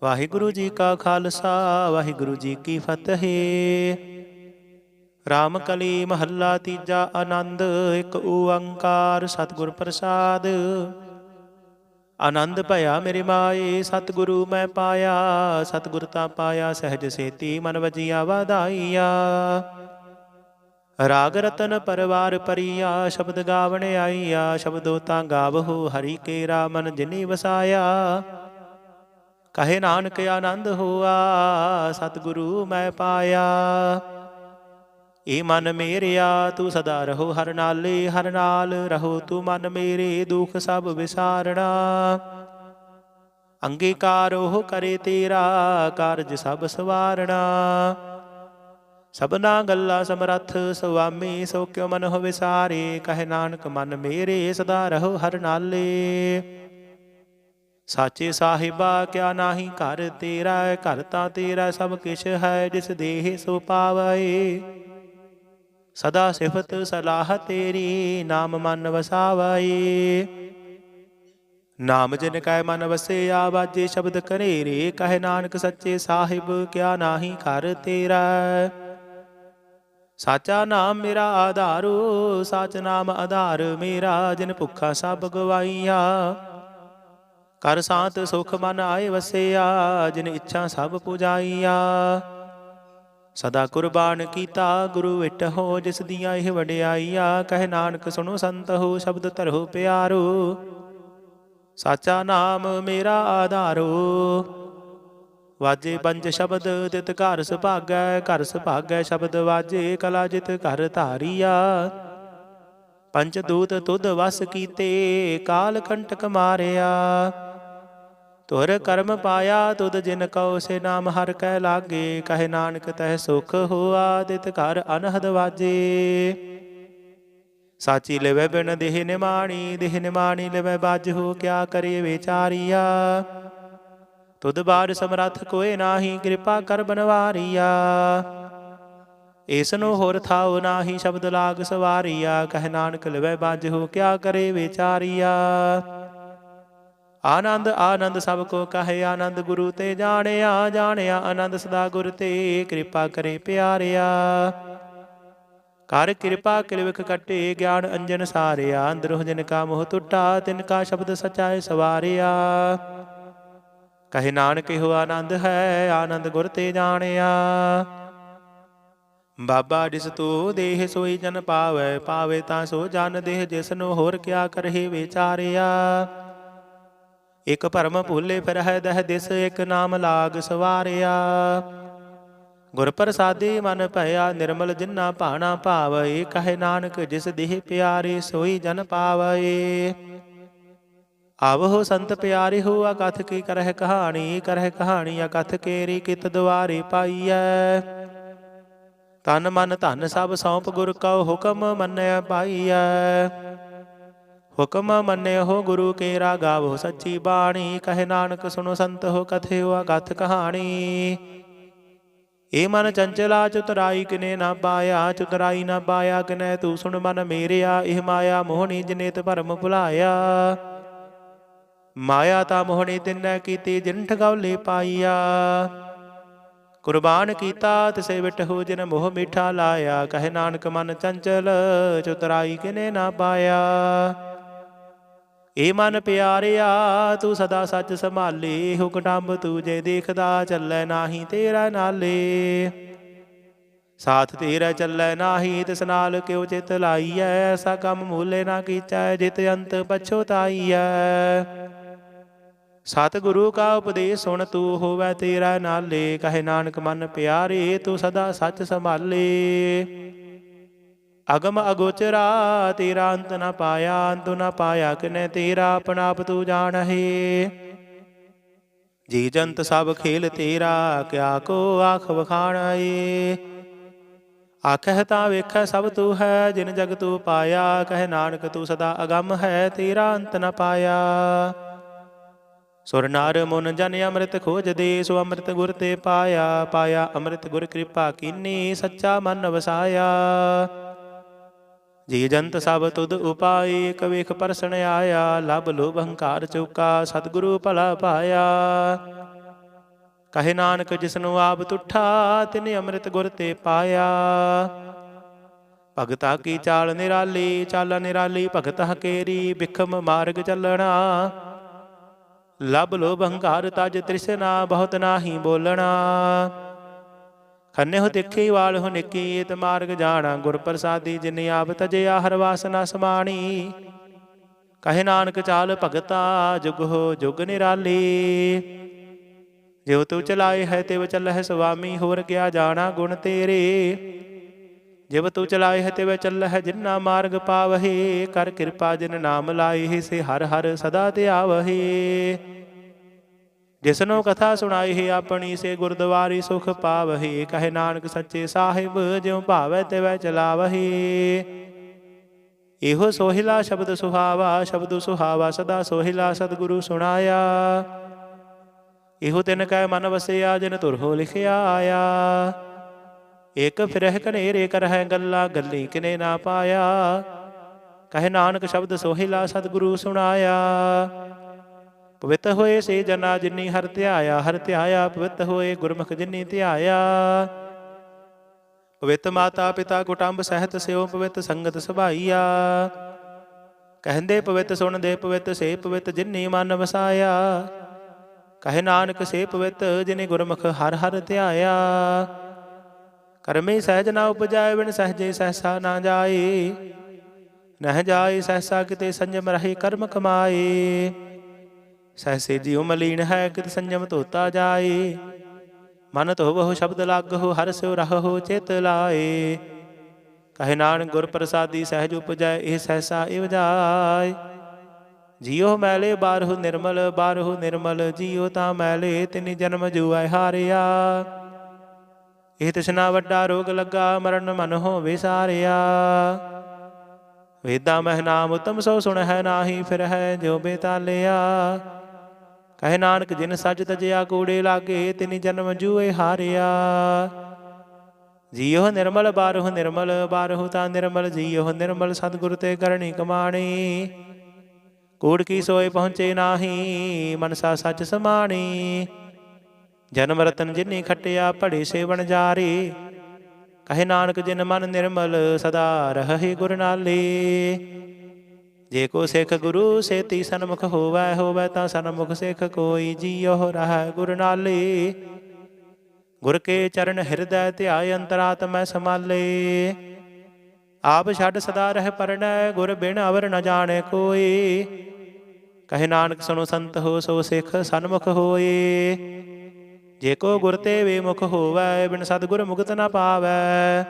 वाहिगुरु जी का खालसा, वाहिगुरु जी की फतेह। राम कली महला तीजा आनंद, एक ओंकार सतगुर प्रसाद। आनंद भया मेरे माए, सतगुरु मैं पाया। सतगुर ता पाया सहज सेती, मन वजिया वाधाइया। ਰਾਗ ਰਤਨ ਪਰਵਾਰ ਪਰੀਆ ਸ਼ਬਦ ਗਾਵਣ ਆਈਆ ਸ਼ਬਦੋ ਤਾਂ ਗਾਵਹੁ ਹਰੀ ਕੇਰਾ ਮਨ ਜਿਨੀ ਵਸਾਇਆ ਕਹੇ ਨਾਨਕ ਆਨੰਦ ਹੋਆ ਸਤਿਗੁਰੂ ਮੈਂ ਪਾਇਆ ਏ ਮਨ ਮੇਰਿਆ ਤੂੰ ਸਦਾ ਰਹੋ ਹਰ ਨਾਲੇ ਹਰ ਨਾਲ ਰਹੋ ਤੂੰ ਮਨ ਮੇਰੇ ਦੁਖ ਸਭ ਵਿਸਾਰਣਾ ਅੰਗੀਕਾਰ ਉਹ ਕਰੇ ਤੇਰਾ ਕਾਰਜ ਸਭ ਸਵਾਰਣਾ ਸਭਨਾ ਗੱਲਾਂ ਸਮਰੱਥ ਸੁਆਮੀ ਸੋ ਕਿਉ ਮਨ ਹੋ ਵਿਸਾਰੇ ਕਹੇ ਨਾਨਕ ਮਨ ਮੇਰੇ ਸਦਾ ਰਹੋ ਹਰ ਨਾਲੇ ਸਾਚੇ ਸਾਹਿਬਾ ਕਿਆ ਨਾਹੀ ਘਰ ਤੇਰਾ ਘਰ ਤਾਂ ਤੇਰਾ ਸਭ ਕਿਛ ਹੈ ਜਿਸ ਦੇਹ ਸੋ ਪਾਵੈ ਸਦਾ ਸਿਫਤ ਸਲਾਹ ਤੇਰੀ ਨਾਮ ਮਨ ਵਸਾਵੈ ਨਾਮ ਜਿਨ ਕੈ ਮਨ ਵਸਿਆ ਵਾਜੇ ਸ਼ਬਦ ਕਰੇਰੇ ਕਹੇ ਨਾਨਕ ਸੱਚੇ ਸਾਹਿਬ ਕਿਆ ਨਾਹੀ ਘਰ ਤੇਰਾ ਸਾਚਾ ਨਾਮ ਮੇਰਾ ਆਧਾਰੋ ਸਾਚ ਨਾਮ ਆਧਾਰ ਮੇਰਾ ਜਿਨ ਭੁੱਖਾ ਸਭ ਗਵਾਈਆ ਕਰ ਸਾਤ ਸੁਖ ਮਨ ਆਏ ਵਸਿਆ ਜਿਨ ਇੱਛਾ ਸਭ ਪੁਜਾਈਆ ਸਦਾ ਕੁਰਬਾਨ ਕੀਤਾ ਗੁਰੂ ਵਿਟ ਹੋ ਜਿਸ ਦੀਆਂ ਇਹ ਵਡਿਆਈਆ ਕਹੇ ਨਾਨਕ ਸੁਣੋ ਸੰਤ ਹੋ ਸ਼ਬਦ ਧਰੋ ਪਿਆਰੋ ਸਾਚਾ ਨਾਮ ਮੇਰਾ ਆਧਾਰੋ ਵਾਜੇ ਪੰਜ ਸ਼ਬਦ ਤਿਤ ਘਰ ਸੁਭਾਗੈ ਸ਼ਬਦ ਵਾਜੇ ਕਲਾ ਜਿਤ ਘਰ ਧਾਰੀਆ ਪੰਚ ਦੂਤ ਤੁਧ ਵਸ ਕੀਤੇ ਕਾਲ ਕੰਟਕ ਮਾਰਿਆ ਤੁਰ ਕਰਮ ਪਾਇਆ ਤੁਧ ਜਿਨ ਕਉ ਸੇ ਨਾਮ ਹਰ ਕੈ ਲਾਗੇ ਕਹੇ ਨਾਨਕ ਤਹਿ ਸੁਖ ਹੋਆ ਤਿਤ ਘਰ ਅਨਹਦ ਵਾਜੇ ਸਾਚੀ ਲਿਵੈ ਬਿਨ ਦੇਹ ਨਿਮਾਣੀ ਲਿਵੈ ਬਾਜਹੁ ਕਿਆ ਕਰੇ ਵਿਚਾਰੀਆ ਤੁਧ ਬਾਰ ਸਮਰੱਥ ਕੋਇ ਨਾਹੀ ਕਿਰਪਾ ਕਰ ਬਨਵਾਰੀਆ ਇਸਨੂੰ ਹੋਰ ਥਾਉ ਨਾਹੀ ਸ਼ਬਦ ਲਾਗ ਸਵਾਰੀਆ ਕਹੇ ਨਾਨਕ ਲਿਵੈ ਬਾਜਹੁ ਕਿਆ ਕਰੇ ਵਿਚਾਰੀਆ ਆਨੰਦ ਆਨੰਦ ਸਭ ਕੋ ਕਹੇ ਆਨੰਦ ਗੁਰੂ ਤੇ ਜਾਣਿਆ ਆਨੰਦ ਸਦਾ ਗੁਰ ਤੇ ਕਿਰਪਾ ਕਰੇ ਪਿਆਰਿਆ ਕਰ ਕਿਰਪਾ ਕਿਲਵਿਖ ਕੱਟੇ ਗਿਆਨ ਅੰਜਨ ਸਾਰਿਆ ਅੰਦਰੋਂ ਜਿਨ ਕਾ ਮੋਹ ਟੁੱਟਾ ਤਿਨ ਕਾ ਸ਼ਬਦ ਸਚਾਏ ਸਵਾਰਿਆ ਕਹੇ ਨਾਨਕ ਇਹੋ ਆਨੰਦ ਹੈ ਆਨੰਦ ਗੁਰ ਤੇ ਜਾਣਿਆ ਬਾਬਾ ਜਿਸ ਤੂੰ ਦੇਹ ਸੋਈ ਜਨ ਪਾਵੇ ਤਾਂ ਸੋ ਜਨ ਦੇਹ ਜਿਸ ਨੂੰ ਹੋਰ ਕਿਆ ਕਰਹਿ ਵਿਚਾਰਿਆ ਇਕ ਭਰਮ ਭੁੱਲੇ ਫਿਰਹਿ ਦਹਿ ਦਿਸ ਇਕ ਨਾਮ ਲਾਗ ਸਵਾਰਿਆ ਗੁਰ ਪ੍ਰਸਾਦੀ ਮਨ ਭਇਆ ਨਿਰਮਲ ਜਿਨਾ ਭਾਣਾ ਭਾਵੈ ਕਹੇ ਨਾਨਕ ਜਿਸ ਦੇਹ ਪਿਆਰੇ ਸੋਈ ਜਨ ਪਾਵੈ ਆਵਹੁ ਸੰਤ ਪਿਆਰੇ ਹੋਆ ਕਥ ਕੀ ਕਰਹਿ ਕਹਾਣੀ ਅਕਥ ਕੇਰੀ ਕਿਤ ਦੁਆਰੇ ਪਾਈਐ ਤਨ ਮਨ ਧਨ ਸਭ ਸੌਂਪ ਗੁਰ ਕਉ ਹੁਕਮ ਮੰਨਿਆ ਪਾਈਐ ਹੁਕਮ ਮੰਨਿਓ ਗੁਰੂ ਕੇਰਾ ਗਾਵੋ ਸੱਚੀ ਬਾਣੀ ਕਹੇ ਨਾਨਕ ਸੁਣੋ ਸੰਤ ਹੋ ਕਥਿਓ ਅਕਥ ਕਹਾਣੀ ਏ ਮਨ ਚੰਚਲਾ ਚੁਤਰਾਈ ਕਿਨੇ ਨਾ ਪਾਇਆ ਕਿਨੇ ਤੂੰ ਸੁਣ ਮਨ ਮੇਰਿਆ ਇਹ ਮਾਇਆ ਮੋਹਣੀ ਜਨੇਤ ਭਰਮ ਭੁਲਾਇਆ ਮਾਇਆ ਤਾਂ ਮੋਹਣੀ ਤਿਨੈ ਕੀਤੀ ਜਿਨ ਠਗੌਲੇ ਪਾਈਆ ਕੁਰਬਾਨ ਕੀਤਾ ਤਿਸੇ ਵਿਟ ਹੋ ਜਿਨ ਮੋਹ ਮਿੱਠਾ ਲਾਇਆ ਕਹੇ ਨਾਨਕ ਮਨ ਚੰਚਲ ਚੁਤਰਾਈ ਕਿਨੇ ਨਾ ਪਾਇਆ ਏ ਮਨ ਪਿਆਰਿਆ ਤੂੰ ਸਦਾ ਸੱਚ ਸੰਭਾਲੇ ਹੋ ਕੁਟੰਬ ਤੂੰ ਜੇ ਦੇਖਦਾ ਚੱਲੈ ਨਾਹੀ ਤੇਰਾ ਨਾਲੇ ਸਾਥ ਤੇਰਾ ਚੱਲੈ ਨਾਹੀ ਤਿਸ ਨਾਲ ਕਿਉ ਚਿਤ ਲਾਈਐ ਐਸਾ ਕੰਮ ਮੂਲੇ ਨਾ ਕੀਚੈ ਜਿਤ ਅੰਤ ਪਛੋਤਾਈਐ ਸਤਿਗੁਰੂ ਕਾ ਉਪਦੇਸ਼ ਸੁਣ ਤੂੰ ਹੋਵੈ ਤੇਰਾ ਨਾਲੇ ਕਹੇ ਨਾਨਕ ਮਨ ਪਿਆਰੇ ਤੂੰ ਸਦਾ ਸੱਚ ਸੰਭਾਲੇ ਅਗਮ ਅਗੋਚਰਾ ਤੇਰਾ ਅੰਤ ਨ ਪਾਇਆ ਕਿਨੇ ਤੇਰਾ ਆਪਣਾ ਆਪ ਤੂੰ ਜਾਣਹਿ ਜੀ ਜੰਤ ਸਭ ਖੇਲ ਤੇਰਾ ਕਿਆ ਕੋ ਆਖ ਵਖਾਣੈ ਆਖਹਿ ਤਾਂ ਵੇਖੈ ਸਭ ਤੂੰ ਹੈ ਜਿਨ ਜਗ ਤੂੰ ਪਾਇਆ ਕਹੇ ਨਾਨਕ ਤੂੰ ਸਦਾ ਅਗੰਮ ਹੈ ਤੇਰਾ ਅੰਤ ਨ ਪਾਇਆ ਸੁਰ ਨਰ ਮੁਨ ਜਨ ਅੰਮ੍ਰਿਤ ਖੋਜਦੇ ਸੋ ਅੰਮ੍ਰਿਤ ਗੁਰ ਤੇ ਪਾਇਆ ਅੰਮ੍ਰਿਤ ਗੁਰ ਕਿਰਪਾ ਕੀਨੀ ਸੱਚਾ ਮਨ ਵਸਾਇਆ ਜੀ ਜੰਤ ਸਭ ਤੁਧ ਉਪਾਏ ਕਵੇਖ ਪਰਸਣ ਆਇਆ ਲਬ ਲੋਭ ਹੰਕਾਰ ਚੁਕਾ ਸਤਿਗੁਰੂ ਭਲਾ ਪਾਇਆ ਕਹੇ ਨਾਨਕ ਜਿਸਨੂੰ ਆਪ ਤੁਠਾ ਤਿਨੇ ਅੰਮ੍ਰਿਤ ਗੁਰ ਤੇ ਪਾਇਆ ਭਗਤਾ ਕੀ ਚਾਲ ਨਿਰਾਲੀ ਭਗਤ ਹਕੇਰੀ ਬਿਖਮ ਮਾਰਗ ਚੱਲਣਾ ਲਬ ਲੋਭ ਹੰਕਾਰ ਤਜ ਤ੍ਰਿਸ਼ਨਾ ਬਹੁਤ ਨਾਹੀ ਬੋਲਣਾ ਖੰਨੇ ਹੋ ਤਿੱਖੀ ਵਾਲ ਹੋ ਨਿੱਕੀ ਏਤ ਮਾਰਗ ਜਾਣਾ। ਗੁਰ ਪ੍ਰਸਾਦੀ ਜਿਨ ਆਪ ਤਜਿਆ ਹਰ ਵਾਸਨਾ ਸਮਾਣੀ। ਕਹੇ ਨਾਨਕ ਚਾਲ ਭਗਤਾ ਜੁਗ ਹੋ ਜੁਗ ਨਿਰਾਲੀ। ਜਿਉ ਤੂੰ ਚਲਾਏ ਹੈ ਤਿਵ ਚੱਲਹਿ ਸੁਆਮੀ। ਹੋਰ ਕਿਆ ਜਾਣਾ ਗੁਣ ਤੇਰੇ। ਜਿਵ ਤੂੰ ਚਲਾਏ ਹੈ ਤਿਵ ਚੱਲਹਿ ਜਿਨਾ ਮਾਰਗ ਪਾਵਹਿ। ਕਰ ਕਿਰਪਾ ਜਿਨ ਨਾਮ ਲਾਏ ਸੇ ਹਰ ਹਰ ਸਦਾ ਧਿਆਵਹਿ। ਜਿਸਨੋ ਕਥਾ ਸੁਣਾਈ ਆਪਣੀ ਸੇ ਗੁਰਦੁਆਰੀ ਸੁਖ ਪਾਵਹਿ। ਕਹੇ ਨਾਨਕ ਸੱਚੇ ਸਾਹਿਬ ਜਿਉ ਭਾਵੈ ਤਿਵੈ ਚਲਾਵਹਿ। ਇਹੋ ਸੋਹਿਲਾ ਸ਼ਬਦ ਸੁਹਾਵਾ। ਸ਼ਬਦ ਸੁਹਾਵਾ ਸਦਾ ਸੋਹਿਲਾ ਸਤਿਗੁਰੂ ਸੁਣਾਇਆ। ਇਹੋ ਤਿਨ ਕੈ ਮਨ ਵਸਿਆ ਜਿਨ ਧੁਰ ਹੋ ਲਿਖਿਆ ਆਇਆ। ਇਕ ਫਿਰਹਿ ਕਨੇਰੇ ਕਰਹਿ ਗੱਲਾਂ ਗੱਲੀ ਕਿਨੇ ਨਾ ਪਾਇਆ। ਕਹੇ ਨਾਨਕ ਸ਼ਬਦ ਸੋਹਿਲਾ ਸਤਿਗੁਰੂ ਸੁਣਾਇਆ। ਪਵਿੱਤ ਹੋਏ ਸੇ ਜਨਾ ਜਿਨੀ ਹਰਿ ਧਿਆਇਆ। ਹਰਿ ਧਿਆਇਆ ਪਵਿੱਤ ਹੋਏ ਗੁਰਮੁਖ ਜਿਨੀ ਧਿਆਇਆ। ਪਵਿੱਤ ਮਾਤਾ ਪਿਤਾ ਕੁਟੰਬ ਸਹਿਤ ਸਿਓ ਪਵਿੱਤ ਸੰਗਤ ਸਭਾਈਆ। ਕਹਿੰਦੇ ਪਵਿੱਤ ਸੁਣਦੇ ਪਵਿੱਤ ਸੇ ਪਵਿੱਤ ਜਿਨੀ ਮਨ ਵਸਾਇਆ। ਕਹੇ ਨਾਨਕ ਸੇ ਪਵਿੱਤ ਜਿਨੇ ਗੁਰਮੁਖ ਹਰਿ ਹਰਿ ਧਿਆਇਆ। ਕਰਮੇ ਸਹਿਜ ਨਾ ਉਪਜਾਏ ਬਿਨ ਸਹਜੇ ਸਹਿਸਾ ਨਾ ਜਾਏ। ਨਹਿ ਜਾਏ ਸਹਿਸਾ ਕਿਤੇ ਸੰਜਮ ਰਹੇ ਕਰਮ ਕਮਾਏ। ਸਹਿਸੇ ਜਿਉ ਮਲੀਨ ਹੈ ਕਿਤ ਸੰਜਮ ਧੋਤਾ ਜਾਏ। ਮਨ ਧੋਵਹੁ ਸ਼ਬਦ ਲਾਗਹੁ ਹਰਿ ਸਿਉ ਰਹਹੁ ਚਿਤ ਲਾਏ। ਕਹੇ ਨਾਨਕ ਗੁਰ ਪ੍ਰਸਾਦੀ ਸਹਿਜ ਉਪਜੈ ਇਹ ਸਹਿਸਾ ਇਵ ਜਾਏ। ਜੀਉ ਮੈਲੇ ਬਾਰਹੁ ਨਿਰਮਲ ਬਾਰਹੁ ਨਿਰਮਲ। ਜੀਉ ਤਾਂ ਮੈਲੇ ਤਿਨਿ ਜਨਮ ਜੁਆਇ ਹਾਰਿਆ। ਇਹ ਤ੍ਰਿਸ਼ਨਾ ਵੱਡਾ ਰੋਗ ਲੱਗਾ ਮਰਨ ਮਨ ਹੋਵੇ ਸਾਰਿਆ। ਵੇਦਾਂ ਮਹਿ ਨਾਮ ਉਤਮ ਸੋ ਸੁਣਹਿ ਨਾਹੀ ਫਿਰ ਹੈ ਜਿਉ ਬੇਤਾਲਿਆ। ਕਹੇ ਨਾਨਕ ਜਿਨ ਸੱਜ ਤਜਿਆ ਕੂੜੇ ਲਾਗੇ ਤਿਨਿ ਜਨਮ ਜੂਏ ਹਾਰਿਆ। ਜੀਉ ਨਿਰਮਲ ਬਾਰਹੁ ਨਿਰਮਲ ਬਾਰਹੁ ਤਾਂ ਨਿਰਮਲ। ਜੀਉ ਨਿਰਮਲ ਸਤਿਗੁਰ ਤੇ ਕਰਨੀ ਕਮਾਣੀ। ਕੂੜ ਕੀ ਸੋਏ ਪਹੁੰਚੇ ਨਾਹੀ ਮਨਸਾ ਸੱਚ ਸਮਾਣੀ। ਜਨਮ ਰਤਨ ਜਿਨੀ ਖਟਿਆ ਭੜੇ ਸੇਵਨ ਜਾਰੇ। ਕਹੇ ਨਾਨਕ ਜਿਨ ਮਨ ਨਿਰਮਲ ਸਦਾ ਰਹੈ ਗੁਰ ਨਾਲੇ। ਜੇ ਕੋ ਸਿੱਖ ਗੁਰੂ ਸੇਤੀ ਸਨਮੁਖ ਹੋਵੈ ਹੋਵੈ ਤਾਂ ਸਨਮੁਖ ਸਿੱਖ ਕੋਈ। ਜੀਉ ਰਹੈ ਗੁਰ ਨਾਲੇ। ਗੁਰ ਕੇ ਚਰਨ ਹਿਰਦੈ ਧਿਆਇ ਅੰਤਰਾਤਮੈ ਸਮਾਲੇ। ਆਪ ਛੱਡ ਸਦਾ ਰਹਿ ਪਰਣੈ ਗੁਰ ਬਿਨ ਅਵਰ ਨ ਜਾਣੈ ਕੋਈ। ਕਹੇ ਨਾਨਕ ਸੁਣੋ ਸੰਤ ਹੋ ਸੋ ਸਿੱਖ ਸਨਮੁਖ ਹੋਏ। ਜੇ ਕੋ ਗੁਰ ਤੇ ਵਿਮੁਖ ਹੋਵੈ ਬਿਨ ਸਤਿਗੁਰ ਮੁਕਤ ਨ ਪਾਵੈ।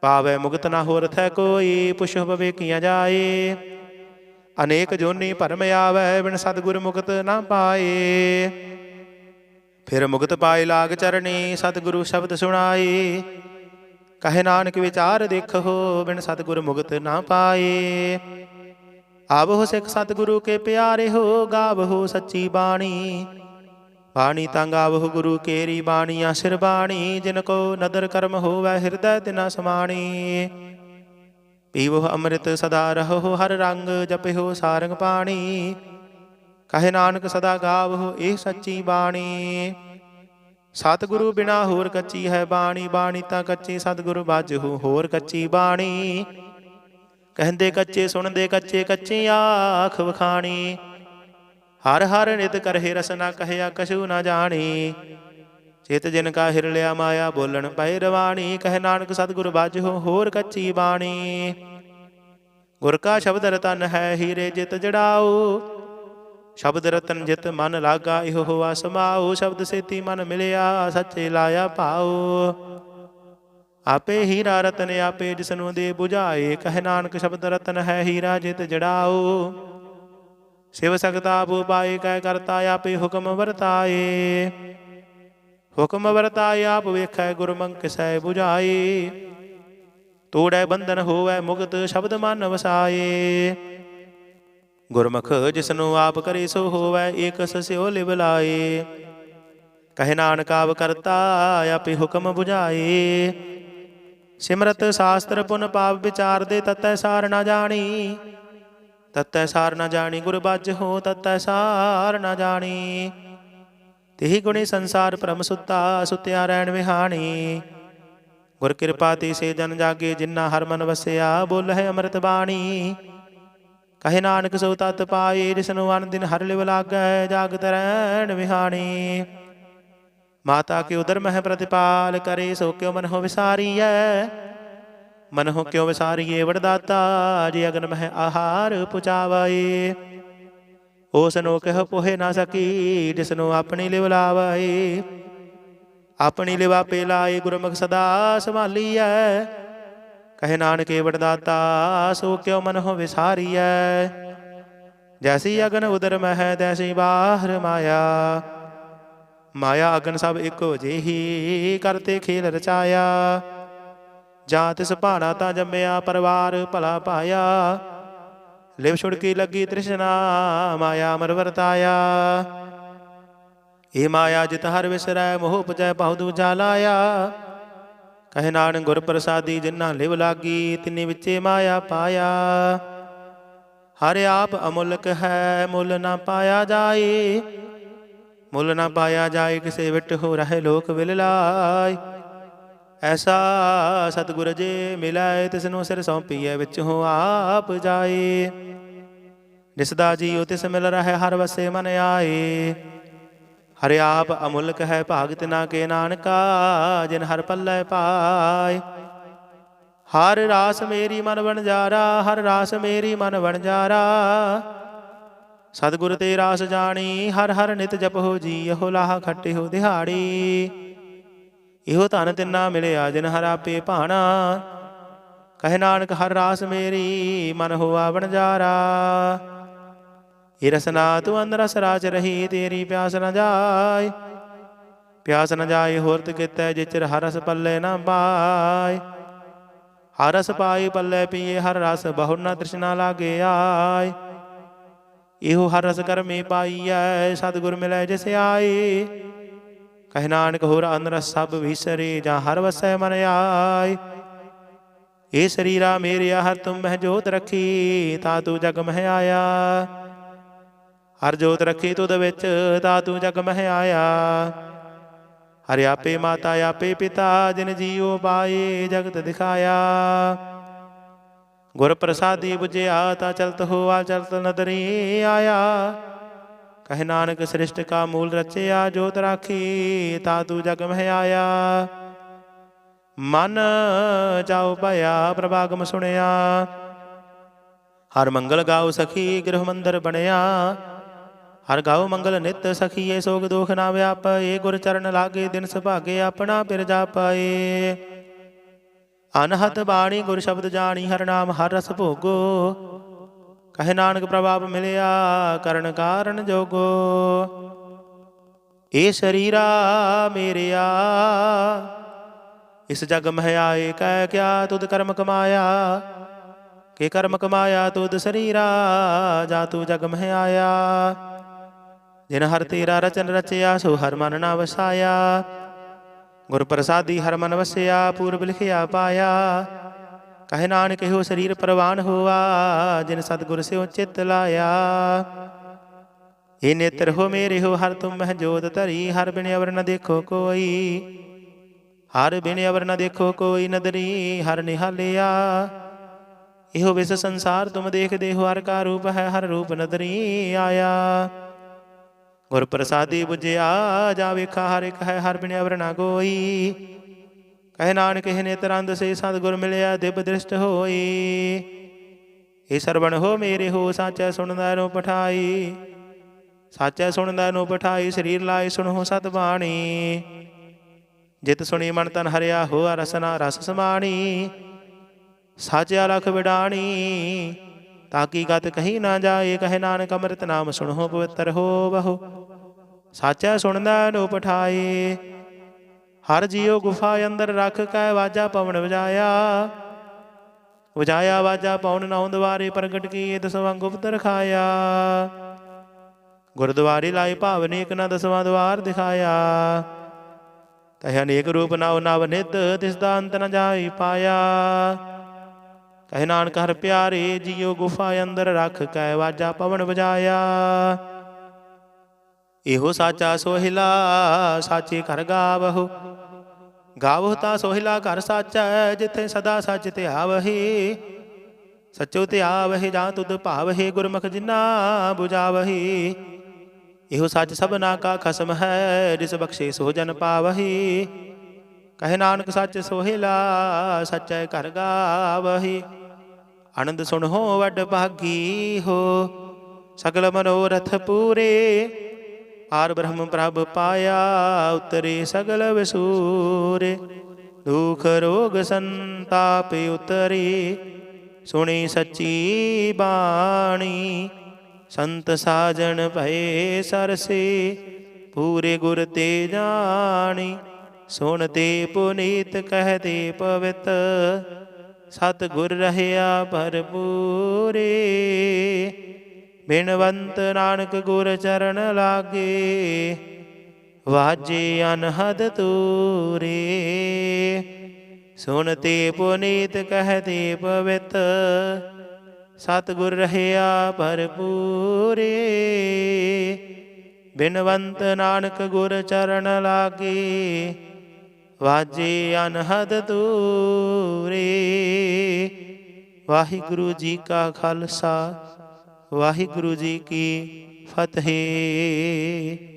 ਪਾਵੈ ਮੁਕਤ ਨਾ ਹੋਰ ਥੈ ਕੋਈ। ਪੁਛੁ ਵਿਵੇਕੀਆਂ ਜਾਏ। ਅਨੇਕ ਜੋਨੀ ਭਰਮ ਆਵੈ ਬਿਨ ਸਤਿਗੁਰ ਮੁਕਤ ਨਾ ਪਾਏ। ਫਿਰ ਮੁਕਤ ਪਾਏ ਲਾਗ ਚਰਣੀ ਸਤਿਗੁਰੂ ਸ਼ਬਦ ਸੁਣਾਏ। ਕਹੇ ਨਾਨਕ ਵਿਚਾਰ ਦੇਖੋ ਬਿਨ ਸਤਿਗੁਰ ਮੁਕਤ ਨਾ ਪਾਏ। ਆਵਹੁ ਸਿੱਖ ਸਤਿਗੁਰੂ ਕੇ ਪਿਆਰੇ ਹੋ ਗਾਵਹੁ ਸੱਚੀ ਬਾਣੀ। ਬਾਣੀ ਤਾਂ ਗਾਵਹੁ ਗੁਰੂ ਕੇਰੀ ਬਾਣੀਆਂ ਸਿਰ ਬਾਣੀ। ਜਿਨ ਕੋ ਨਦਰ ਕਰਮ ਹੋਵੈ ਹਿਰਦੈ ਤਿਨਾ ਸਮਾਣੀ। ਪੀਵਹੁ ਅੰਮ੍ਰਿਤ ਸਦਾ ਰਹੋ ਹਰ ਰੰਗ ਜਪਿਓ ਸਾਰੰਗ ਪਾਣੀ। ਕਹੇ ਨਾਨਕ ਸਦਾ ਗਾਵਹੁ ਇਹ ਸੱਚੀ ਬਾਣੀ। ਸਤਿਗੁਰੂ ਬਿਨਾ ਹੋਰ ਕੱਚੀ ਹੈ ਬਾਣੀ। ਬਾਣੀ ਤਾਂ ਕੱਚੀ ਸਤਿਗੁਰੂ ਬਾਝਹੁ ਹੋਰ ਕੱਚੀ ਬਾਣੀ। ਕਹਿੰਦੇ ਕੱਚੇ ਸੁਣਦੇ ਕੱਚੇ ਕੱਚੀ ਆਖ ਵਖਾਣੀ। ਹਰ ਹਰ ਨਿਤ ਕਰਹਿ ਰਸਨਾ ਕਹਿਆ ਕਛੂ ਨਾ ਜਾਣੀ। ਚਿਤ ਜਿਨ ਕਾ ਹਿਰ ਲਿਆ ਮਾਇਆ ਬੋਲਣ ਪਏ ਰਵਾਣੀ। ਕਹੇ ਨਾਨਕ ਸਤਿਗੁਰ ਬਾਝਹੁ ਹੋਰ ਕੱਚੀ ਬਾਣੀ। ਗੁਰ ਕਾ ਸ਼ਬਦ ਰਤਨ ਹੈ ਹੀਰੇ ਜਿਤ ਜੜਾਓ। ਸ਼ਬਦ ਰਤਨ ਜਿਤ ਮਨ ਲਾਗਾ ਇਹੋ ਹੋਆ ਸਮਾਓ। ਸ਼ਬਦ ਸੇਤੀ ਮਨ ਮਿਲਿਆ ਸੱਚੇ ਲਾਇਆ ਭਾਓ। ਆਪੇ ਹੀਰਾ ਰਤਨ ਆਪੇ ਜਿਸਨੂੰ ਦੇ 부ਝਾਏ। ਕਹੇ ਨਾਨਕ ਸ਼ਬਦ ਰਤਨ ਹੈ ਹੀਰਾ ਜਿਤ ਜੜਾਓ। ਸਿਵ ਸਕਤਾ ਆਪ ਉਪਾਏ ਕਹਿ ਕਰਤਾ ਆਪੇ ਹੁਕਮ ਵਰਤਾਏ। ਹੁਕਮ ਵਰਤਾਏ ਆਪ ਵੇਖੈ ਗੁਰਮੁਖ ਕਿਸੈ 부ਝਾਏ। ਤੋੜੈ ਬੰਧਨ ਹੋਵੈ ਮੁਕਤ ਸ਼ਬਦ ਮਨ ਵਸਾਏ। ਗੁਰਮੁਖ ਜਿਸਨੂੰ ਆਪ ਕਰੇ ਸੋ ਹੋਵੈ ਏਕਸ ਸਿਓ ਲਿਵ ਲਾਏ। ਕਹੇ ਨਾਨਕ ਆਪ ਕਰਤਾ ਆਪੇ ਹੁਕਮ 부ਝਾਏ। ਸਿਮਰਤ ਸ਼ਾਸਤਰ ਪੁਨ ਪਾਪ ਵਿਚਾਰਦੇ ਤਤੈ ਸਾਰ ਨਾ ਜਾਣੀ। ਤਤੈ ਸਾਰ ਨਾ ਜਾਣੀ ਗੁਰ ਬਾਝਹੁ ਤਤੈ ਸਾਰ ਨਾ ਜਾਣੀ। ਤਿਹੀ ਗੁਣੀ ਸੰਸਾਰ ਭਰਮ ਸੁੱਤਾ ਸੁੱਤਿਆ ਰਹਿਣ ਵਿਹਾਣੀ। ਗੁਰ ਕਿਰਪਾ ਤੇ ਸੇ ਜਨ ਜਾਗੇ ਜਿਨਾ ਹਰ ਮਨ ਵਸਿਆ ਬੋਲਹਿ ਅੰਮ੍ਰਿਤ ਬਾਣੀ। ਕਹੇ ਨਾਨਕ ਸੋ ਤਤ ਪਾਏ ਜਿਸਨੂੰ ਅਨ ਦਿਨ ਹਰ ਲਿਵ ਲਾਗੈ ਜਾਗਤ ਰਹਿਣ ਵਿਹਾਣੀ। माता के उदर मह प्रतिपाल करे, सो क्यों मन हो विसारिय। मन हो क्यों विसारिए वरदाता, जे अगन मह आहार पुचावे। ओसनो कह पोहे ना सकी, जिसनो अपनी लिव लावे। अपनी लिवा पे लाए, गुरमुख सदा संभालीय। कहे नानके वरदाता, सो क्यों मन हो विसारिय। जैसी अगन उदर मह, तैसी बाहर माया। माया अगन सब इको जेही, करते खेल रचाया। ਜਾਂ ਤਿਸ ਭਾਣਾ ਤਾਂ ਜੰਮਿਆ, ਪਰਿਵਾਰ ਭਲਾ ਪਾਇਆ। ਲਿਵ ਛੁੜਕੀ ਲੱਗੀ ਤ੍ਰਿਸ਼ਨਾ, ਮਾਇਆ ਮਰ ਵਰਤਾਇਆ। ਇਹ ਮਾਇਆ ਜਿਤ ਹਰ ਵਿਸਰੈ, ਮੋਹ ਉਪਜੈ ਬਹੁ ਦੂਜਾ ਲਾਇਆ। ਕਹੇ ਨਾਨਕ ਗੁਰ ਪ੍ਰਸਾਦੀ, ਜਿਨ੍ਹਾਂ ਲਿਵ ਲਾਗੀ, ਤਿਨੀ ਵਿੱਚੇ ਮਾਇਆ ਪਾਇਆ। ਹਰ ਆਪ ਅਮੁੱਲਕ ਹੈ, ਮੁੱਲ ਨਾ ਪਾਇਆ ਜਾਏ। ਮੁੱਲ ਨਾ ਪਾਇਆ ਜਾਏ, ਕਿਸੇ ਵਿਟ ਹੋ ਰਹੇ ਲੋਕ ਵਿਲ ਲਾਏ। ਐਸਾ ਸਤਿਗੁਰ ਜੇ ਮਿਲਾਏ, ਤਿਸਨੂੰ ਸਿਰ ਸੌਂਪੀਐ, ਵਿੱਚ ਹੋ ਆਪ ਜਾਏ। ਜਿਸਦਾ ਜੀਉ ਤਿਸ ਮਿਲ ਰਹਿ, ਹਰ ਵਸੇ ਮਨ ਆਏ। ਹਰਿ ਆਪ ਅਮੁੱਲਕ ਹੈ, ਭਾਗ ਤਿਨਾ ਕੇ ਨਾਨਕਾ, ਜਿਨ ਹਰ ਪੱਲੇ ਪਾਏ। ਹਰ ਰਾਸ ਮੇਰੀ ਮਨ ਵਣਜਾਰਾ, ਹਰ ਰਾਸ ਮੇਰੀ ਮਨ ਵਣਜਾਰਾ। ਸਤਿਗੁਰ ਤੇ ਰਾਸ ਜਾਣੀ, ਹਰ ਹਰ ਨਿਤ ਜਪੋ ਜੀ, ਇਹੋ ਲਾਹਾ ਖੱਟਿਓ ਦਿਹਾੜੀ। ਇਹੋ ਧਨ ਤਿੰਨਾ ਮਿਲਿਆ, ਜਿਨ ਹਰ ਆਪੇ ਭਾਣਾ। ਕਹੇ ਨਾਨਕ ਹਰ ਰਾਸ ਮੇਰੀ, ਮਨ ਹੋਆ ਵਣਜਾਰਾ। ਇਹ ਰਸਨਾ ਤੂੰ ਅੰਦਰ ਰਸ ਰਾਜ ਰਹੀ, ਤੇਰੀ ਪਿਆਸ ਨ ਜਾਏ। ਪਿਆਸ ਨ ਜਾਏ ਹੋਰਤ ਕੀਤੈ, ਜਿਚਰ ਹਰ ਰਸ ਪੱਲੇ ਨਾ ਪਾਏ। ਹਰ ਰਸ ਪਾਈ ਪੱਲੇ ਪੀਏ, ਹਰ ਰਸ ਬਹੁ ਨ ਤ੍ਰਿਸ਼ਨਾ ਲਾਗੇ ਆਏ। ਇਹੋ ਹਰ ਰਸ ਕਰਮੀ ਪਾਈਐ, ਸਤਿਗੁਰ ਮਿਲੈ ਜਿਸ ਆਏ। ਕਹੇ ਨਾਨਕ ਹੋਰ ਅੰਦਰ ਸਭ ਵਿਸਰੇ, ਜਾਂ ਹਰ ਵਸੈ ਮਨ ਆਏ। ਇਹ ਸਰੀਰਾ ਮੇਰਿਆ, ਹਰ ਤੁਮ ਮਹਿ ਜੋਤ ਰੱਖੀ, ਤਾ ਤੂੰ ਜਗ ਮਹਿ ਆਇਆ। ਹਰ ਜੋਤ ਰੱਖੀ ਤੁਧ ਵਿੱਚ, ਤਾ ਤੂੰ ਜਗ ਮਹਿ ਆਇਆ। ਹਰਿ ਆਪੇ ਮਾਤਾ ਆਪੇ ਪਿਤਾ, ਜਿਨ ਜੀਉ ਪਾਏ ਜਗਤ ਦਿਖਾਇਆ। ਗੁਰ ਪ੍ਰਸਾਦੀ ਬੁਝਿਆ, ਤਾ ਚਲਤ ਹੋਆ ਚਲਤ ਨਦਰੀ ਆਇਆ। ਕਹੇ ਨਾਨਕ ਸ੍ਰਿਸ਼ਟ ਕਾ ਮੂਲ ਰਚਿਆ, ਜੋਤ ਰਾਖੀ, ਤਾ ਤੂੰ ਜਗ ਮਹਿ ਆਇਆ। ਮਨ ਚਾਉ ਭਇਆ, ਪ੍ਰਭਾਗਮ ਸੁਣਿਆ। ਹਰ ਮੰਗਲ ਗਾਉ ਸਖੀ, ਗ੍ਰਹ ਮੰਦਰ ਬਣਿਆ। ਹਰ ਗਾਉ ਮੰਗਲ ਨਿਤ ਸਖੀਏ, ਸੋਗ ਦੋਖ ਨਾ ਵਿਆਪੇ। ਗੁਰ ਚਰਨ ਲਾਗੇ, ਦਿਨ ਸੁਭਾਗੇ, ਆਪਣਾ ਪਿਰ ਜਾਪੇ। ਅਨਹਤ ਬਾਣੀ ਗੁਰ ਸ਼ਬਦ ਜਾਣੀ, ਹਰ ਨਾਮ ਹਰ ਰਸ ਭੋਗੋ। ਕਹੇ ਨਾਨਕ ਪ੍ਰਭਾਵ ਮਿਲਿਆ, ਕਰਨ ਕਾਰਨ ਜੋਗੋ। ਇਹ ਸਰੀਰਾ ਮੇਰਿਆ, ਇਸ ਜਗ ਮਹਿ ਆਏ। ਕਹਿ ਕਿਆ ਤੁਧ ਕਰਮ ਕਮਾਇਆ, ਕਿ ਕਰਮ ਕਮਾਇਆ ਤੁਧ ਸਰੀਰਾ, ਜਾ ਤੂੰ ਜਗ ਮਹਿ ਆਇਆ। ਜਿਨ ਹਰ ਤੇਰਾ ਰਚਨ ਰਚਿਆ, ਸੋ ਹਰ ਮਨ ਨਾ ਵਸਾਇਆ। ਗੁਰ ਪ੍ਰਸਾਦੀ ਹਰ ਮਨ ਵਸਿਆ, ਪੂਰਬ ਲਿਖਿਆ ਪਾਇਆ। ਕਹੇ ਨਾਨਕ ਇਹੋ ਸਰੀਰ ਪ੍ਰਵਾਨ ਹੋਆ, ਜਿਨ ਸਤਿਗੁਰ ਸਿਉ ਚਿੱਤ ਲਾਇਆ। ਇਹ ਨੇਤਰ ਹੋ ਮੇਰੇ ਹੋ, ਹਰ ਤੁਮ ਮਹਿ ਜੋਤ ਧਰੀ। ਹਰ ਬਿਨ ਅਵਰ ਨ ਦੇਖੋ ਕੋਈ, ਹਰ ਬਿਨ ਅਵਰ ਨ ਦੇਖੋ ਕੋਈ। ਨਦਰੀ ਹਰ ਨਿਹਾਲਿਆ, ਇਹੋ ਵਿਸ ਸੰਸਾਰ ਤੁਮ ਦੇਖਦੇ ਹੋ। ਹਰ ਕਾ ਰੂਪ ਹੈ, ਹਰ ਰੂਪ ਨਦਰੀ ਆਇਆ। ਗੁਰ ਪ੍ਰਸਾਦੀ ਬੁਝਿਆ, ਜਾ ਵੇਖਾ ਹਰ ਇੱਕ ਹੈ। ਹਰ ਬਿਨ ਅਵਰ ਨ ਕੋਈ। ਕਹੇ ਨਾਨਕ ਇਹ ਨੇਤਰੰਦ ਸੇ, ਸਤਿਗੁਰ ਮਿਲਿਆ ਦਿਵ ਦ੍ਰਿਸ਼ਟ ਹੋਈ। ਇਹ ਸਰਵਣ ਹੋ ਮੇਰੇ ਹੋ, ਸਾਚੈ ਸੁਣਦਾ ਨੂੰ ਪਠਾਈ। ਸਾਚੈ ਸੁਣਦਾ ਨੂੰ ਪਠਾਈ, ਸਰੀਰ ਲਾਏ ਸੁਣੋ ਸਤ ਬਾਣੀ। ਜਿਤ ਸੁਣੀ ਮਨ ਤਨ ਹਰਿਆ, ਹੋਆ ਰਸਨਾ ਰਸ ਸਮਾਣੀ। ਸਾਚਿਆ ਲਖ ਵਿਡਾਣੀ, ਤਾਕੀ ਗਤ ਕਹੀ ਨਾ ਜਾਏ। ਕਹੇ ਨਾਨਕ ਅੰਮ੍ਰਿਤ ਨਾਮ ਸੁਣੋ, ਪਵਿੱਤਰ ਹੋ ਬਹੋ। ਸਾਚੈ ਸੁਣਦਾ ਨੂੰ ਪਠਾਈ। ਹਰ ਜੀਉ ਗੁਫਾ ਅੰਦਰ ਰੱਖ ਕੈ, ਵਾਜਾ ਪਵਨ ਵਜਾਇਆ। ਵਜਾਇਆ ਵਾਜਾ ਪਵਨ, ਨੌ ਦੁਆਰੇ ਪ੍ਰਗਟ ਕੀਏ, ਦਸਵਾਂ ਗੁਪਤ ਰਖਾਇਆ। ਗੁਰਦੁਆਰੇ ਲਾਏ ਭਾਵ ਨੇਕ, ਨਾ ਦਸਵਾਂ ਦੁਆਰ ਦਿਖਾਇਆ। ਕਹੇ ਅਨੇਕ ਰੂਪ ਨਵ ਨਵ ਨਿਤ, ਤਿਸ ਦਾ ਅੰਤ ਨ ਜਾਈ ਪਾਇਆ। ਕਹੇ ਨਾਨਕ ਹਰ ਪਿਆਰੇ, ਜੀਉ ਗੁਫਾ ਅੰਦਰ ਰੱਖ ਕੈ, ਵਾਜਾ ਪਵਨ ਵਜਾਇਆ। ਇਹੋ ਸਾਚਾ ਸੋਹਿਲਾ, ਸਾਚੇ ਘਰ ਗਾਵਹੁ। ਗਾਵਹੁ ਤਾਂ ਸੋਹਿਲਾ ਘਰ ਸਾਚਾ, ਜਿੱਥੇ ਸਦਾ ਸੱਚ ਧਿਆਵਹਿ। ਸੱਚੋ ਧਿਆਵਹਿ, ਜਾਂ ਤੁਧ ਭਾਵਹਿ। ਗੁਰਮੁਖ ਜਿਨਾ ਬੁਝਾਵਹਿ। ਇਹੋ ਸੱਚ ਸਭਨਾ ਕਾ ਖਸਮ ਹੈ, ਜਿਸ ਬਖਸ਼ੇ ਸੋ ਜਨ ਪਾਵਹੀ। ਕਹੇ ਨਾਨਕ ਸੱਚ ਸੋਹਿਲਾ, ਸੱਚੈ ਘਰ ਗਾਵਹੀ। ਆਨੰਦ ਸੁਣੋ ਵੱਡ ਭਾਗੀ ਹੋ, ਸਗਲ ਮਨੋਰਥ ਪੂਰੇ। ਪਾਰ ਬ੍ਰਹਮ ਪ੍ਰਭ ਪਾਇਆ, ਉਤਰੇ ਸਗਲ ਵਿਸੂਰੇ। ਦੁਖ ਰੋਗ ਸੰਤਾਪ ਉਤਰੇ, ਸੁਣੀ ਸੱਚੀ ਬਾਣੀ। ਸੰਤ ਸਾਜਣ ਭਏ ਸਰਸੇ, ਪੂਰੇ ਗੁਰ ਤੇ ਜਾਣੀ। ਸੁਣਤੇ ਪੁਨੀਤ ਕਹਤੇ ਪਵਿੱਤ, ਸਤ ਗੁਰ ਰਹਿਆ ਭਰਪੂਰੇ। ਬਿਨਵੰਤ ਨਾਨਕ ਗੁਰ ਚਰਨ ਲਾਗੇ, ਵਾਜੇ ਅਨਹਦ ਤੂਰੇ। ਸੁਣਤੇ ਪੁਨੀਤ ਕਹਤੇ ਪਵਿੱਤ, ਸਤ ਗੁਰ ਰਹਿਆ ਭਰਪੂਰੇ। ਬਿਨਵੰਤ ਨਾਨਕ ਗੁਰ ਚਰਨ ਲਾਗੇ, ਵਾਜੇ ਅਨਹਦ ਤੂਰੇ। ਵਾਹਿਗੁਰੂ ਜੀ ਕਾ ਖਾਲਸਾ, ਵਾਹਿਗੁਰੂ ਜੀ ਕੀ ਫਤਿਹ।